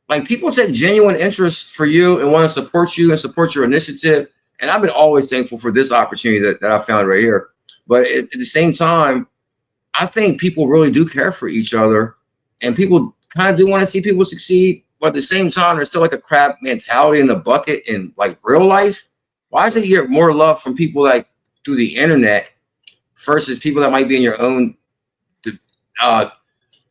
like people take genuine interest for you and want to support you and support your initiative. And I've been always thankful for this opportunity that I found right here. But at the same time, I think people really do care for each other and people kind of do want to see people succeed. But at the same time, there's still like a crab mentality in the bucket in like real life. Why is it you get more love from people like through the internet versus people that might be in your own?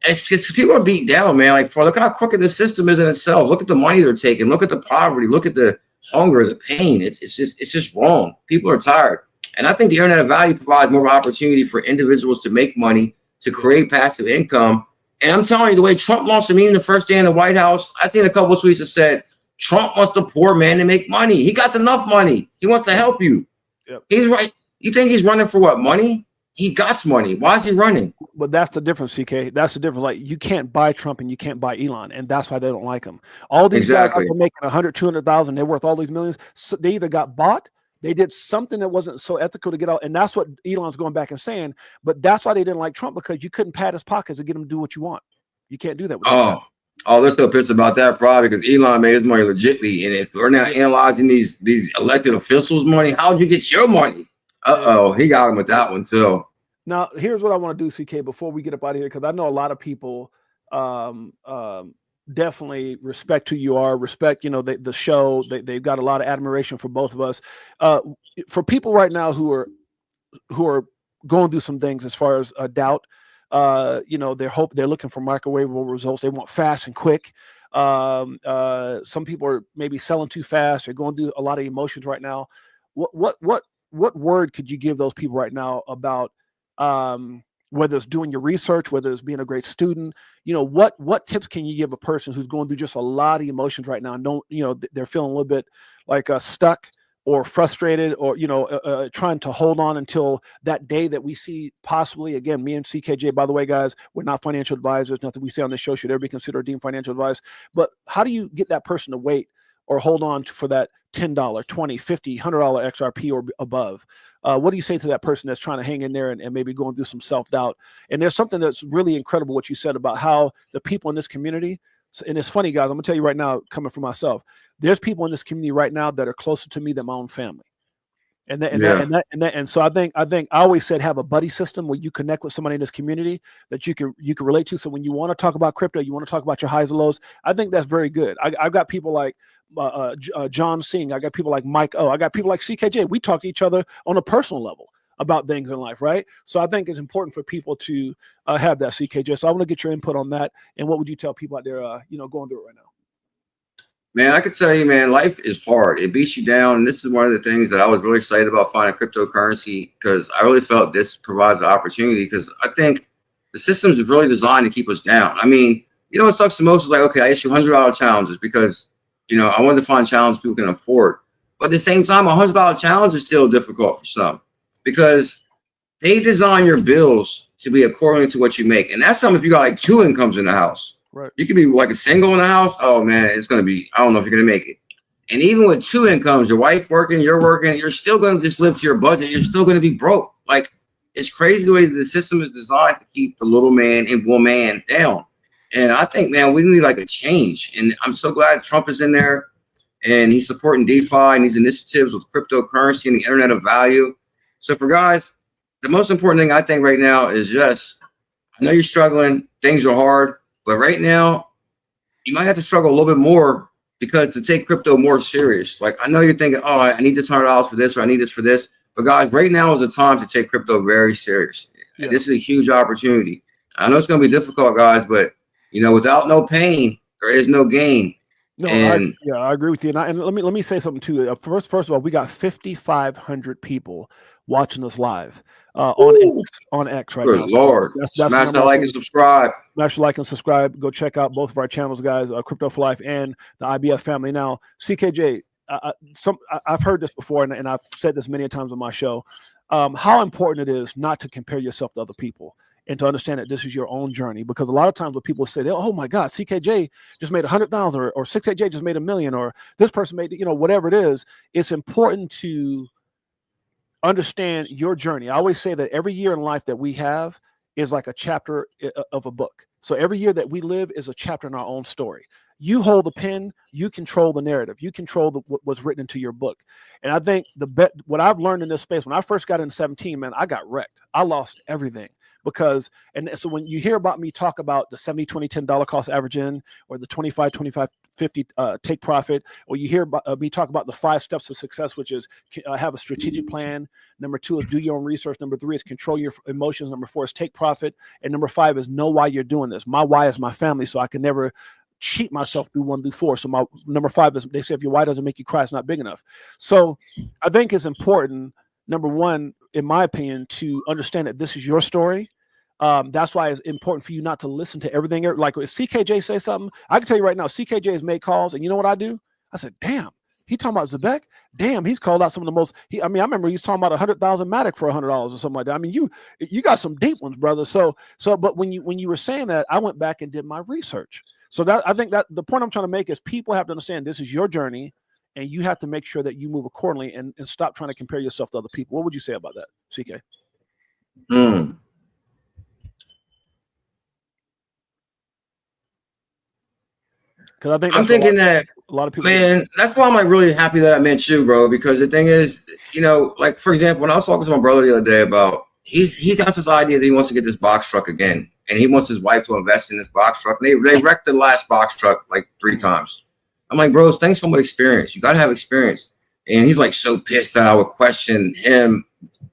It's because people are beat down, man. Like, look how crooked the system is in itself. Look at the money they're taking. Look at the poverty. Look at the hunger, the pain. It's just wrong. People are tired. And I think the internet of value provides more opportunity for individuals to make money, to create passive income, And I'm telling you, the way Trump launched the meme the first day in the White House, I think a couple of tweets that said, Trump wants the poor man to make money. He got enough money. He wants to help you. Yep. He's right. You think he's running for what? Money? He got money. Why is he running? But that's the difference, CK. That's the difference. Like, you can't buy Trump and you can't buy Elon, and that's why they don't like him. All these guys are making 100, 200,000. They're worth all these millions. So they either got bought, they did something that wasn't so ethical to get out, and that's what Elon's going back and saying. But that's why they didn't like Trump, because you couldn't pad his pockets to get him to do what you want. You can't do that with they're still pissed about that probably because Elon made his money legitly. And if we're not analyzing these elected officials' money, how'd you get your money? He got him with that one too. Now, here's what I want to do, CK, before we get up out of here, because I know a lot of people definitely respect who you are, respect, the show. They've got a lot of admiration for both of us. For people right now who are going through some things as far as doubt, they're looking for microwavable results. They want fast and quick. Some people are maybe selling too fast. They're going through a lot of emotions right now. What word could you give those people right now about whether it's doing your research, whether it's being a great student? What tips can you give a person who's going through just a lot of emotions right now and they're feeling a little bit like stuck or frustrated, or trying to hold on until that day that we see possibly? Again, me and CKJ, by the way, guys, we're not financial advisors. Nothing we say on this show should ever be considered or deemed financial advice. But how do you get that person to wait or hold on for that $10, $20, $50, $100 XRP or above? What do you say to that person that's trying to hang in there and maybe going through some self-doubt? And there's something that's really incredible what you said about how the people in this community, and it's funny, guys, I'm gonna tell you right now, coming from myself, there's people in this community right now that are closer to me than my own family. And so I think I always said, have a buddy system where you connect with somebody in this community that you can relate to. So when you want to talk about crypto, you want to talk about your highs and lows, I think that's very good. I've got people like John Singh. I got people like Mike O. I got people like CKJ. We talk to each other on a personal level about things in life, right? So I think it's important for people to have that, CKJ. So I want to get your input on that. And what would you tell people out there, going through it right now? Man, I could tell you, man, life is hard. It beats you down. And this is one of the things that I was really excited about finding cryptocurrency, because I really felt this provides the opportunity, because I think the system is really designed to keep us down. I mean, what sucks the most is like, okay, I issue $100 challenges because, I wanted to find challenges people can afford. But at the same time, a $100 challenge is still difficult for some, because they design your bills to be according to what you make. And that's something if you got like 2 incomes in the house. Right. You could be like a single in the house. Oh man, it's going to be, I don't know if you're going to make it. And even with 2 incomes, your wife working, you're working, you're still going to just live to your budget. You're still going to be broke. Like, it's crazy the way the system is designed to keep the little man and woman down. And I think, man, we need like a change. And I'm so glad Trump is in there and he's supporting DeFi and these initiatives with cryptocurrency and the internet of value. So for guys, the most important thing I think right now is just, I know you're struggling, things are hard, but right now you might have to struggle a little bit more, because to take crypto more serious, like I know you're thinking, oh, I need this $100 for this, or I need this for this. But guys, right now is the time to take crypto very serious. Yeah. This is a huge opportunity. I know it's going to be difficult, guys, but without no pain, there is no gain. No, I agree with you. And let me say something too. First of all, we got 5,500 people watching us live on X right now. Good Lord. Smash the like and subscribe. Smash the like and subscribe. Go check out both of our channels, guys, Crypto4Life and the IBF family. Now, CKJ, I've heard this before, and I've said this many times on my show, how important it is not to compare yourself to other people, and to understand that this is your own journey. Because a lot of times when people say, oh my God, CKJ just made 100,000, or Six8Jay just made $1 million, or this person made, whatever it is, it's important to understand your journey. I always say that every year in life that we have is like a chapter of a book. So every year that we live is a chapter in our own story. You hold the pen, you control the narrative, you control what's written into your book. And I think what I've learned in this space, when I first got in 17, man, I got wrecked. I lost everything. So when you hear about me talk about the 70, 20, $10 cost average in, or the 25, 25, 50 take profit, or you hear about me talk about the 5 steps to success, which is have a strategic plan. Number 2 is do your own research. Number 3 is control your emotions. Number 4 is take profit. And number 5 is know why you're doing this. My why is my family, so I can never cheat myself through 1 through 4. So my number 5 is, they say, if your why doesn't make you cry, it's not big enough. So I think it's important, number 1, in my opinion, to understand that this is your story. That's why it's important for you not to listen to everything. Like if CKJ say something, I can tell you right now, CKJ has made calls, and you know what I do? I said, damn, he talking about Zebek? Damn, he's called out some of the most. I remember he was talking about 100,000 Matic for $100 or something like that. I mean, you got some deep ones, brother. But when you were saying that, I went back and did my research. So I think that the point I'm trying to make is people have to understand this is your journey, and you have to make sure that you move accordingly and stop trying to compare yourself to other people. What would you say about that, CK? Because I think I'm thinking that a lot of people, man, that's why I'm like really happy that I met you, bro. Because the thing is, like for example, when I was talking to my brother the other day about he got this idea that he wants to get this box truck again, and he wants his wife to invest in this box truck. And they wrecked the last box truck like 3 times. I'm like, bro, things come with experience. You got to have experience. And he's like so pissed that I would question him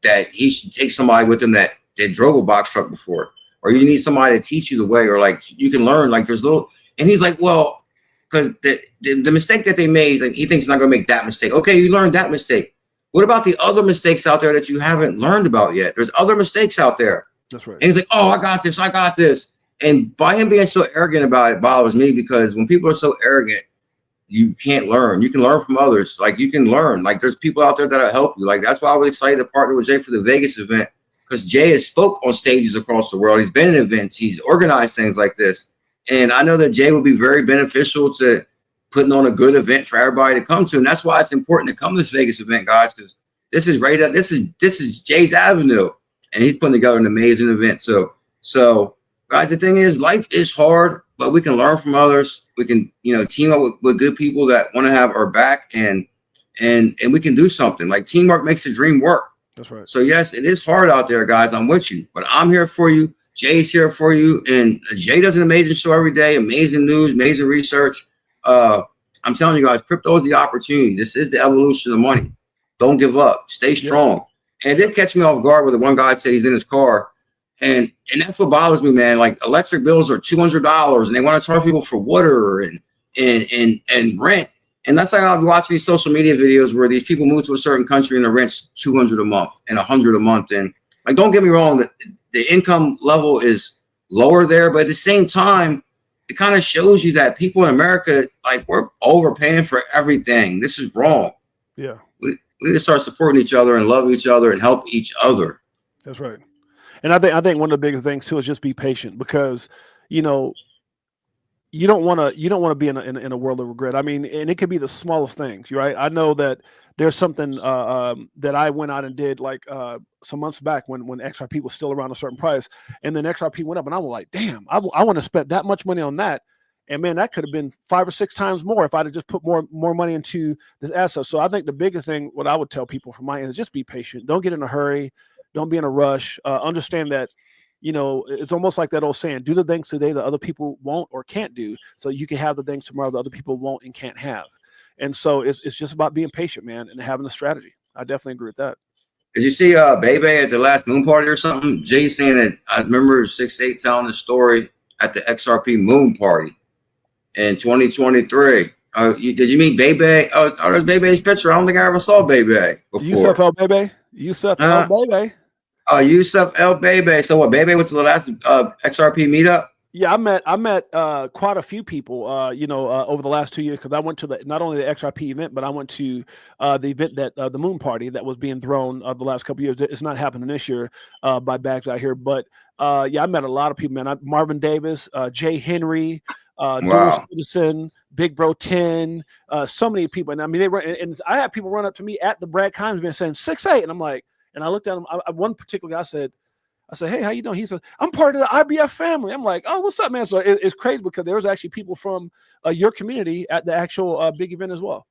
that he should take somebody with him that drove a box truck before, or you need somebody to teach you the way, or like you can learn. Like there's little, and he's like, well. Because the mistake that they made, like he thinks he's not going to make that mistake. Okay, you learned that mistake. What about the other mistakes out there that you haven't learned about yet? There's other mistakes out there. That's right. And he's like, oh, I got this. And by him being so arrogant about it bothers me, because when people are so arrogant, you can't learn. You can learn from others. Like you can learn. Like there's people out there that'll help you. Like that's why I was excited to partner with Jay for the Vegas event, because Jay has spoke on stages across the world. He's been in events. He's organized things like this. And I know that Jay will be very beneficial to putting on a good event for everybody to come to. And that's why it's important to come to this Vegas event, guys, because this is right up. This is Jay's avenue, and he's putting together an amazing event. So guys, the thing is, life is hard, but we can learn from others. We can, team up with good people that want to have our back, and we can do something. Like teamwork makes the dream work. That's right. So yes, it is hard out there, guys. I'm with you, but I'm here for you. Jay's here for you, and Jay does an amazing show every day, amazing news, amazing research. I'm telling you guys, crypto is the opportunity. This is the evolution of money. Don't give up. Stay strong. And it did catch me off guard where the one guy said he's in his car, and that's what bothers me, man. Like electric bills are $200, and they want to charge people for water and rent. And that's like I'll be watching these social media videos where these people move to a certain country and the rent's $200 a month and $100 a month. And like, don't get me wrong, the income level is lower there, but at the same time, it kind of shows you that people in America, like, we're overpaying for everything. This is wrong. Yeah. We need to start supporting each other and love each other and help each other. That's right. And I think one of the biggest things too is just be patient, because you don't want to be in a world of regret. I mean, and it could be the smallest things, right? I know that there's something that I went out and did like some months back when XRP was still around a certain price, and then XRP went up, and I was like, damn, I want to spend that much money on that. And man, that could have been 5 or 6 times more if I'd have just put more money into this asset. So I think the biggest thing, what I would tell people from my end, is just be patient. Don't get in a hurry. Don't be in a rush. Understand that, it's almost like that old saying, do the things today that other people won't or can't do, so you can have the things tomorrow that other people won't and can't have. And so it's just about being patient, man, and having a strategy. I definitely agree with that. Did you see Bebe at the last moon party or something? Jay saying that, I remember 6-8 telling the story at the XRP moon party in 2023. Did you meet Bebe? Oh, there's Bebe's picture. I don't think I ever saw Bebe before. Yusuf El Bebe. Yusuf El Bebe. Yusuf El Bebe. So what? Bebe went to the last XRP meetup? Yeah, I met quite a few people, over the last 2 years, because I went to not only the XRP event, but I went to the event that the moon party that was being thrown the last couple of years. It's not happening this year by Bags out here, but I met a lot of people, man. Marvin Davis, Jay Henry, Dual Citizen, Big Bro 10, so many people. And I mean, and I had people run up to me at the Brad Kimes event saying 6-8, and I'm like, and I looked at him. One particular guy said, hey, how you doing? He said, I'm part of the IBF family. I'm like, oh, what's up, man? So it's crazy because there was actually people from your community at the actual big event as well.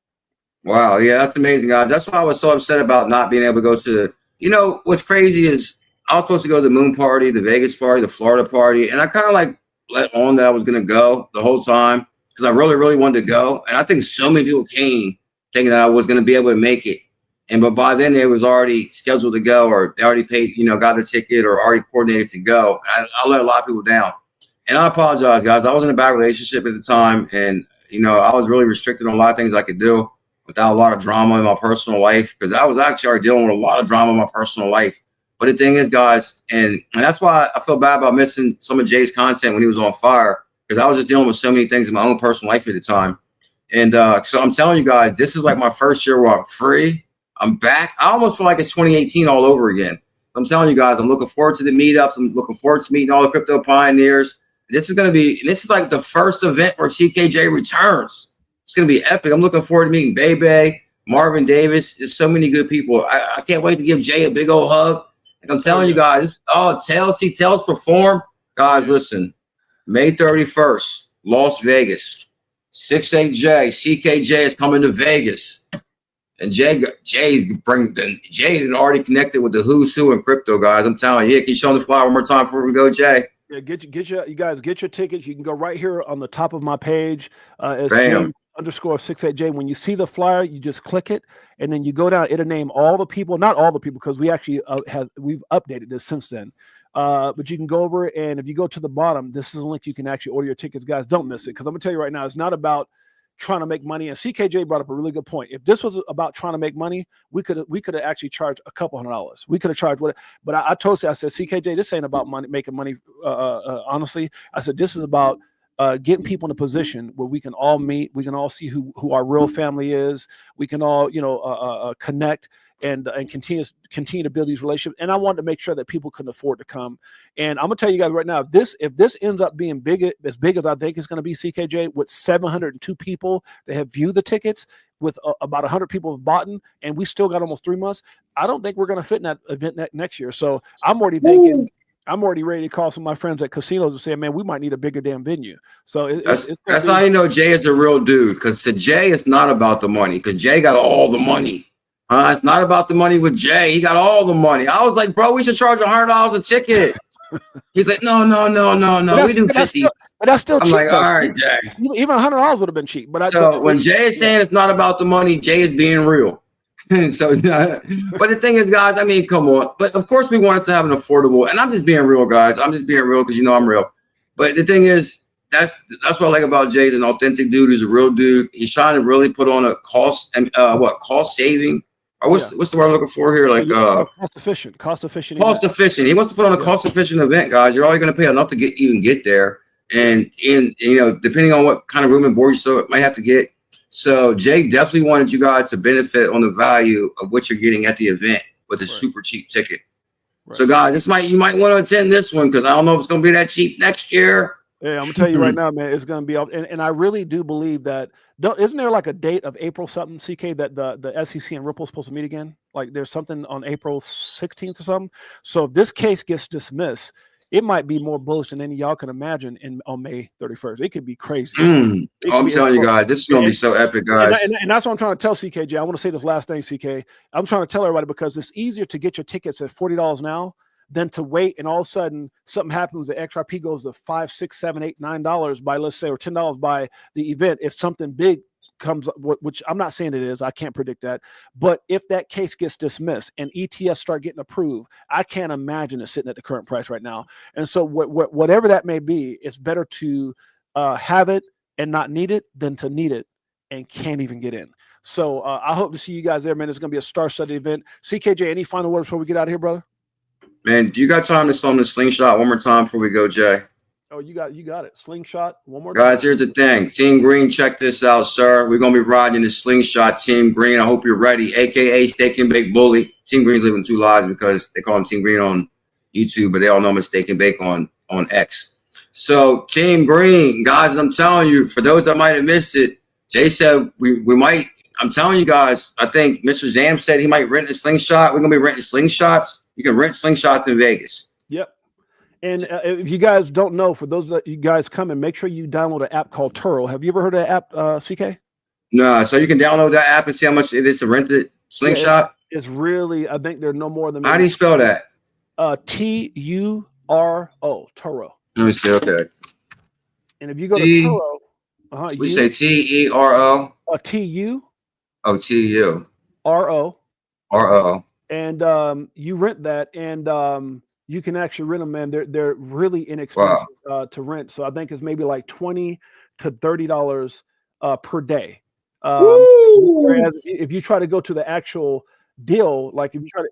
Wow. Yeah, that's amazing, guys. That's why I was so upset about not being able to go to, what's crazy is I was supposed to go to the moon party, the Vegas party, the Florida party. And I kind of like let on that I was going to go the whole time because I really, really wanted to go. And I think so many people came thinking that I was going to be able to make it. But by then it was already scheduled to go, or they already paid, got their ticket or already coordinated to go. I let a lot of people down, and I apologize, guys. I was in a bad relationship at the time, and I was really restricted on a lot of things I could do without a lot of drama in my personal life, because I was actually already dealing with a lot of drama in my personal life. But the thing is, guys, and that's why I feel bad about missing some of Jay's content when he was on fire, because I was just dealing with so many things in my own personal life at the time. And so I'm telling you guys, this is like my first year where I'm free. I'm back. I almost feel like it's 2018 all over again. I'm telling you guys, I'm looking forward to the meetups. I'm looking forward to meeting all the crypto pioneers. This is like the first event where CKJ returns. It's going to be epic. I'm looking forward to meeting Bebe, Marvin Davis. There's so many good people. I can't wait to give Jay a big old hug. Like I'm telling you guys, Tails perform. Guys, listen, May 31st, Las Vegas. 6-8Jay, CKJ is coming to Vegas. And Jay had already connected with the who's who in crypto, guys. I'm telling you. Can you show the flyer one more time before we go, Jay? Yeah, you guys get your tickets. You can go right here on the top of my page. It's J_68J. When you see the flyer, you just click it, and then you go down. It'll name all the people, not all the people, because we actually we've updated this since then. But you can go over, and if you go to the bottom, this is a link you can actually order your tickets. Guys, don't miss it, because I'm gonna tell you right now, it's not about trying to make money. And CKJ brought up a really good point. If this was about trying to make money, we could have actually charged a couple $100. We could have charged what, but I told you, I said, CKJ, this ain't about money, making money. Honestly, I said, this is about getting people in a position where we can all meet, we can all see who our real family is, we can all connect and continue to build these relationships. And I wanted to make sure that people couldn't afford to come. And I'm gonna tell you guys right now, if this ends up being as big as I think it's gonna be, CKJ, with 702 people that have viewed the tickets, with about 100 people have bought, and we still got almost 3 months, I don't think we're gonna fit in that event next year. So I'm already thinking. I'm already ready to call some of my friends at casinos and say, man, we might need a bigger damn venue. So that's how you know Jay is a real dude, because to Jay, it's not about the money, because Jay got all the money. It's not about the money with Jay. He got all the money. I was like, bro, we should charge $100 a ticket. He's like, no. We do 50. But that's still I'm cheap. like, all right, Jay. Even $100 would have been cheap. But when Jay is saying it's not about the money, Jay is being real. So, but the thing is, guys, I mean, come on. But of course, we wanted to have an affordable, and I'm just being real, guys. I'm just being real because I'm real. But the thing is, that's what I like about Jay. He's an authentic dude. He's a real dude. He's trying to really put on a cost saving. Or what's the word I'm looking for here? Like cost efficient. Cost efficient. He wants to put on a cost efficient event, guys. You're only going to pay enough to even get there, and depending on what kind of room and board you might have to get. So Jay definitely wanted you guys to benefit on the value of what you're getting at the event with a super cheap ticket. Right. So guys, you might want to attend this one, because I don't know if it's going to be that cheap next year. Yeah, I'm gonna tell you right now, man, it's gonna be up, and I really do believe that. Isn't there like a date of April something, CK, that the SEC and Ripple is supposed to meet again? Like there's something on April 16th or something. So if this case gets dismissed, it might be more bullish than any y'all can imagine on May 31st. It could be crazy. I'm telling you guys, this is gonna be so epic, guys. And that's what I'm trying to tell CKJ. I want to say this last thing, CK. I'm trying to tell everybody, because it's easier to get your tickets at $40 now than to wait, and all of a sudden something happens, the XRP goes to $5, $6, $7, $8, $9 by, let's say, or $10 by the event. If something big comes up, which I'm not saying it is, I can't predict that, but if that case gets dismissed and ETFs start getting approved, I can't imagine it sitting at the current price right now. And so whatever that may be, it's better to have it and not need it than to need it and can't even get in. So I hope to see you guys there, man. It's going to be a star-studded event. CKJ, any final words before we get out of here, brother? Man, do you got time to slow the slingshot one more time before we go, Jay? Oh, you got it. Slingshot one more time. Guys, here's the thing. Team Green, check this out, sir. We're going to be riding the slingshot, Team Green. I hope you're ready, a.k.a. Steak and Bake Bully. Team Green's living 2 lives because they call him Team Green on YouTube, but they all know him as Steak and Bake on X. So, Team Green, guys, I'm telling you, for those that might have missed it, Jay said we might, I'm telling you guys, I think Mr. Zam said he might rent a slingshot. We're going to be renting slingshots. You can rent slingshots in Vegas. Yep. And if you guys don't know, for those that you guys come in, make sure you download an app called Turo. Have you ever heard of that app, CK? No. So you can download that app and see how much it is to rent it. Slingshot. Yeah, it's really, I think they're no more than. How do you spell that? Turo. Turo. Let me see. Okay. And if you go to Turo, we say Tero. TU. Oh, TU. RO. And you rent that, and you can actually rent them, man. They're really inexpensive to rent. So I think it's maybe like $20 to $30 per day. Whereas if you try to go to the actual deal, like if you try to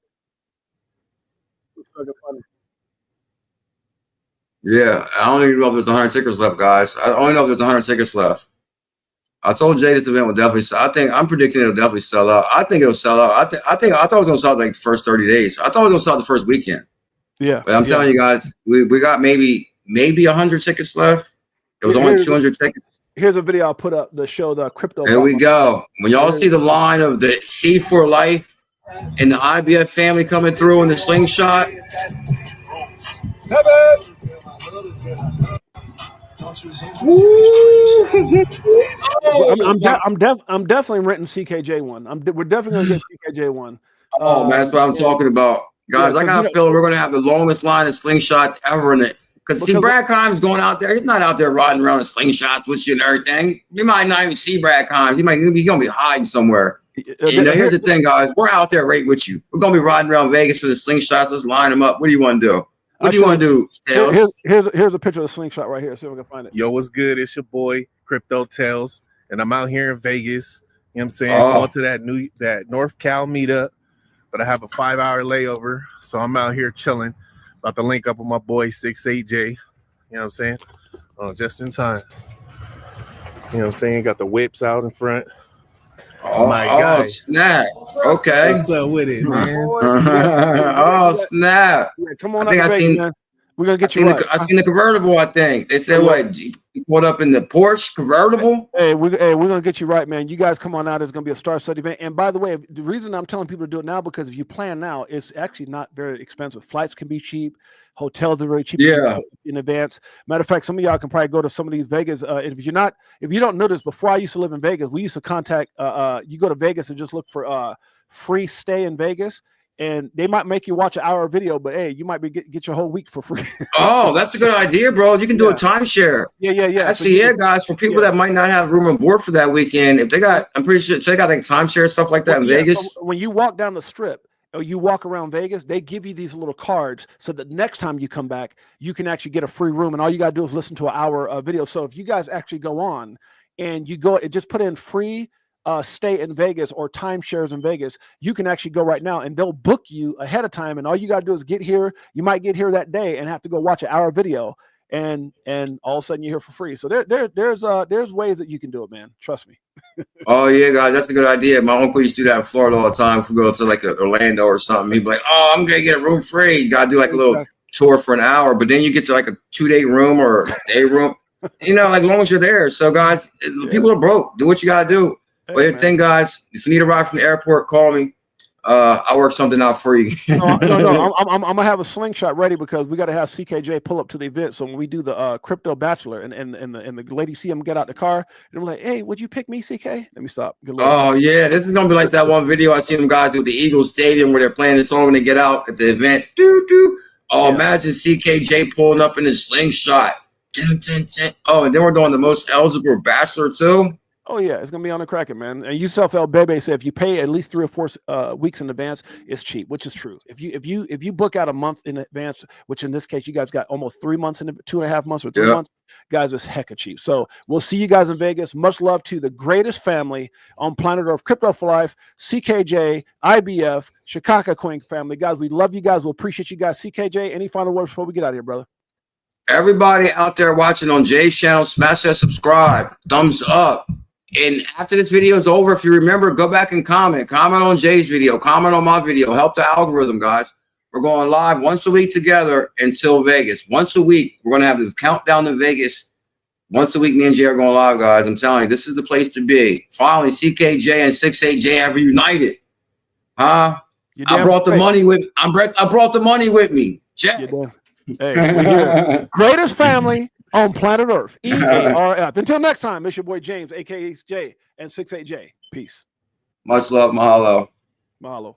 Yeah, I don't even know if there's 100 tickets left, guys. I only know if there's 100 tickets left. I told Jay this event will definitely sell. I'm predicting it'll definitely sell out. I think it'll sell out. I thought it was gonna sell out like the first 30 days. I thought it was gonna sell out the first weekend. Yeah. But I'm telling you guys, we got maybe 100 tickets left. It was only 200 tickets. Here's a video I'll put up to show the crypto. There we go. When y'all see the line of the C4Life and the IBF family coming through in the slingshot. I'm definitely renting CKJ one. We're definitely gonna get CKJ one. Oh man, that's what I'm talking about, guys. I got a feeling we're gonna have the longest line of slingshots ever in it. Because see, Brad Kimes going out there. He's not out there riding around in slingshots with you and everything. You might not even see Brad Kimes. He's gonna be hiding somewhere. You know, here's the thing, guys. We're out there right with you. We're gonna be riding around Vegas for the slingshots. Let's line them up. What do you want to do? What do you want to do? Here's a picture of the slingshot right here. See if we can find it. Yo, what's good? It's your boy Crypto Tales, and I'm out here in Vegas. You know what I'm saying? Going to that North Cal meetup, but I have a 5-hour layover, so I'm out here chilling. About to link up with my boy 6-8Jay. You know what I'm saying? Just in time. You know what I'm saying? Got the whips out in front. Oh my God! Snap! Okay. What's up with it, man? Oh snap! Yeah, come on! I think man. We're gonna get you right. I seen the convertible. I think they said what? You put up in the Porsche convertible. Hey, we're gonna get you right, man. You guys come on out. It's gonna be a star study event. And by the way, the reason I'm telling people to do it now because if you plan now, it's actually not very expensive. Flights can be cheap. Hotels are very cheap. Yeah. In advance. Matter of fact, some of y'all can probably go to some of these Vegas. If you don't know this, before I used to live in Vegas, we used to contact. You go to Vegas and just look for free stay in Vegas. And they might make you watch an hour video, but hey, you might be get your whole week for free. Oh, that's a good idea, bro. You can do a timeshare. Yeah. Actually, guys, for people that might not have room and board for that weekend, if they got, I'm pretty sure they got like timeshare stuff like that in Vegas. So when you walk down the strip or you walk around Vegas, they give you these little cards so that next time you come back, you can actually get a free room, and all you gotta do is listen to an hour video. So if you guys actually go on and you go, just put in free. Stay in Vegas or timeshares in Vegas, you can actually go right now and they'll book you ahead of time. And all you got to do is get here. You might get here that day and have to go watch an hour video and all of a sudden you're here for free. So there's ways that you can do it, man. Trust me. Oh yeah, guys, that's a good idea. My uncle used to do that in Florida all the time. If we go to like Orlando or something, he'd be like, "Oh, I'm gonna get a room free." You gotta do like a little tour for an hour, but then you get to like a 2-day room or a day room. You know, like as long as you're there. So guys, people are broke. Do what you gotta do. But the thing, guys, if you need a ride from the airport, call me. I'll work something out for you. No. I'm gonna have a slingshot ready because we got to have CKJ pull up to the event. So when we do the crypto bachelor and the lady see him get out the car, and I'm like, "Hey, would you pick me, CK?" Let me stop. Oh yeah, this is gonna be like that one video I seen them guys do at the Eagles Stadium where they're playing this song when they get out at the event. Imagine CKJ pulling up in his slingshot. Oh, and then we're doing the most eligible bachelor too. Oh yeah, it's gonna be on the Kraken, man. And Yusuf El Bebe said if you pay at least 3 or 4 weeks in advance, it's cheap, which is true. If you book out a month in advance, which in this case you guys got almost 3 months in 2.5 months or 3 months, guys, it's hecka cheap. So we'll see you guys in Vegas. Much love to the greatest family on planet Earth, Crypto4Life, CKJ, IBF, Chicago Coin family. Guys, we love you guys. We'll appreciate you guys. CKJ, any final words before we get out of here, brother? Everybody out there watching on Jay's channel, smash that subscribe, thumbs up. And after this video is over, if you remember, go back and comment on Jay's video, comment on my video, help the algorithm, guys. We're going live once a week together until Vegas. Once a week, we're going to have the countdown to Vegas. Once a week, me and Jay are going live, guys. I'm telling you, this is the place to be. Finally, CKJ and 6-8Jay have reunited. Huh? I brought the money with I brought the money with me. Jay. Hey, we're here. Greatest family on planet Earth. EARF. Until next time, it's your boy James, aka Jay, and 6-8Jay. Peace. Much love. Mahalo. Mahalo.